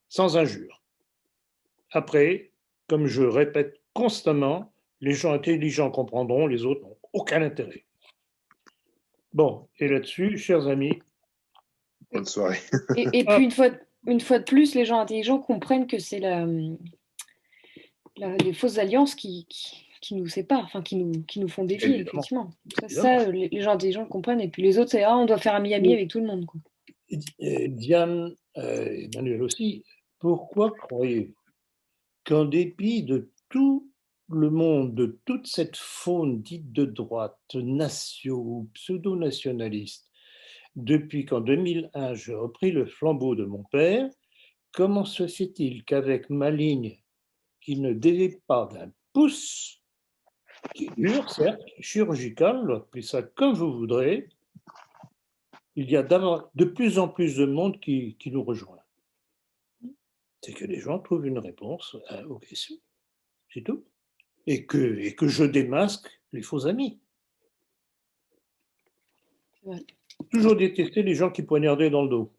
sans injure. Après, comme je répète constamment, les gens intelligents comprendront, les autres n'ont aucun intérêt. Bon, et là-dessus, chers amis... Bonne soirée. Et puis, une fois de plus, les gens intelligents comprennent que c'est les fausses alliances qui nous séparent, enfin, qui nous font défier, effectivement. Ça, les gens intelligents comprennent, et puis les autres, c'est « Ah, on doit faire ami-ami avec tout le monde. » quoi. Diane, Emmanuel aussi, pourquoi croyez-vous qu'en dépit de tout le monde, de toute cette faune dite de droite, nationaux ou pseudo-nationaliste, depuis qu'en 2001, j'ai repris le flambeau de mon père, comment se fait-il qu'avec ma ligne qui ne dévie pas d'un pouce, qui est dure, certes, chirurgicale, appelez ça comme vous voudrez, il y a de plus en plus de monde qui nous rejoint. C'est que les gens trouvent une réponse aux questions. C'est tout. Et que je démasque les faux amis. Ouais. Toujours détester les gens qui poignardaient dans le dos.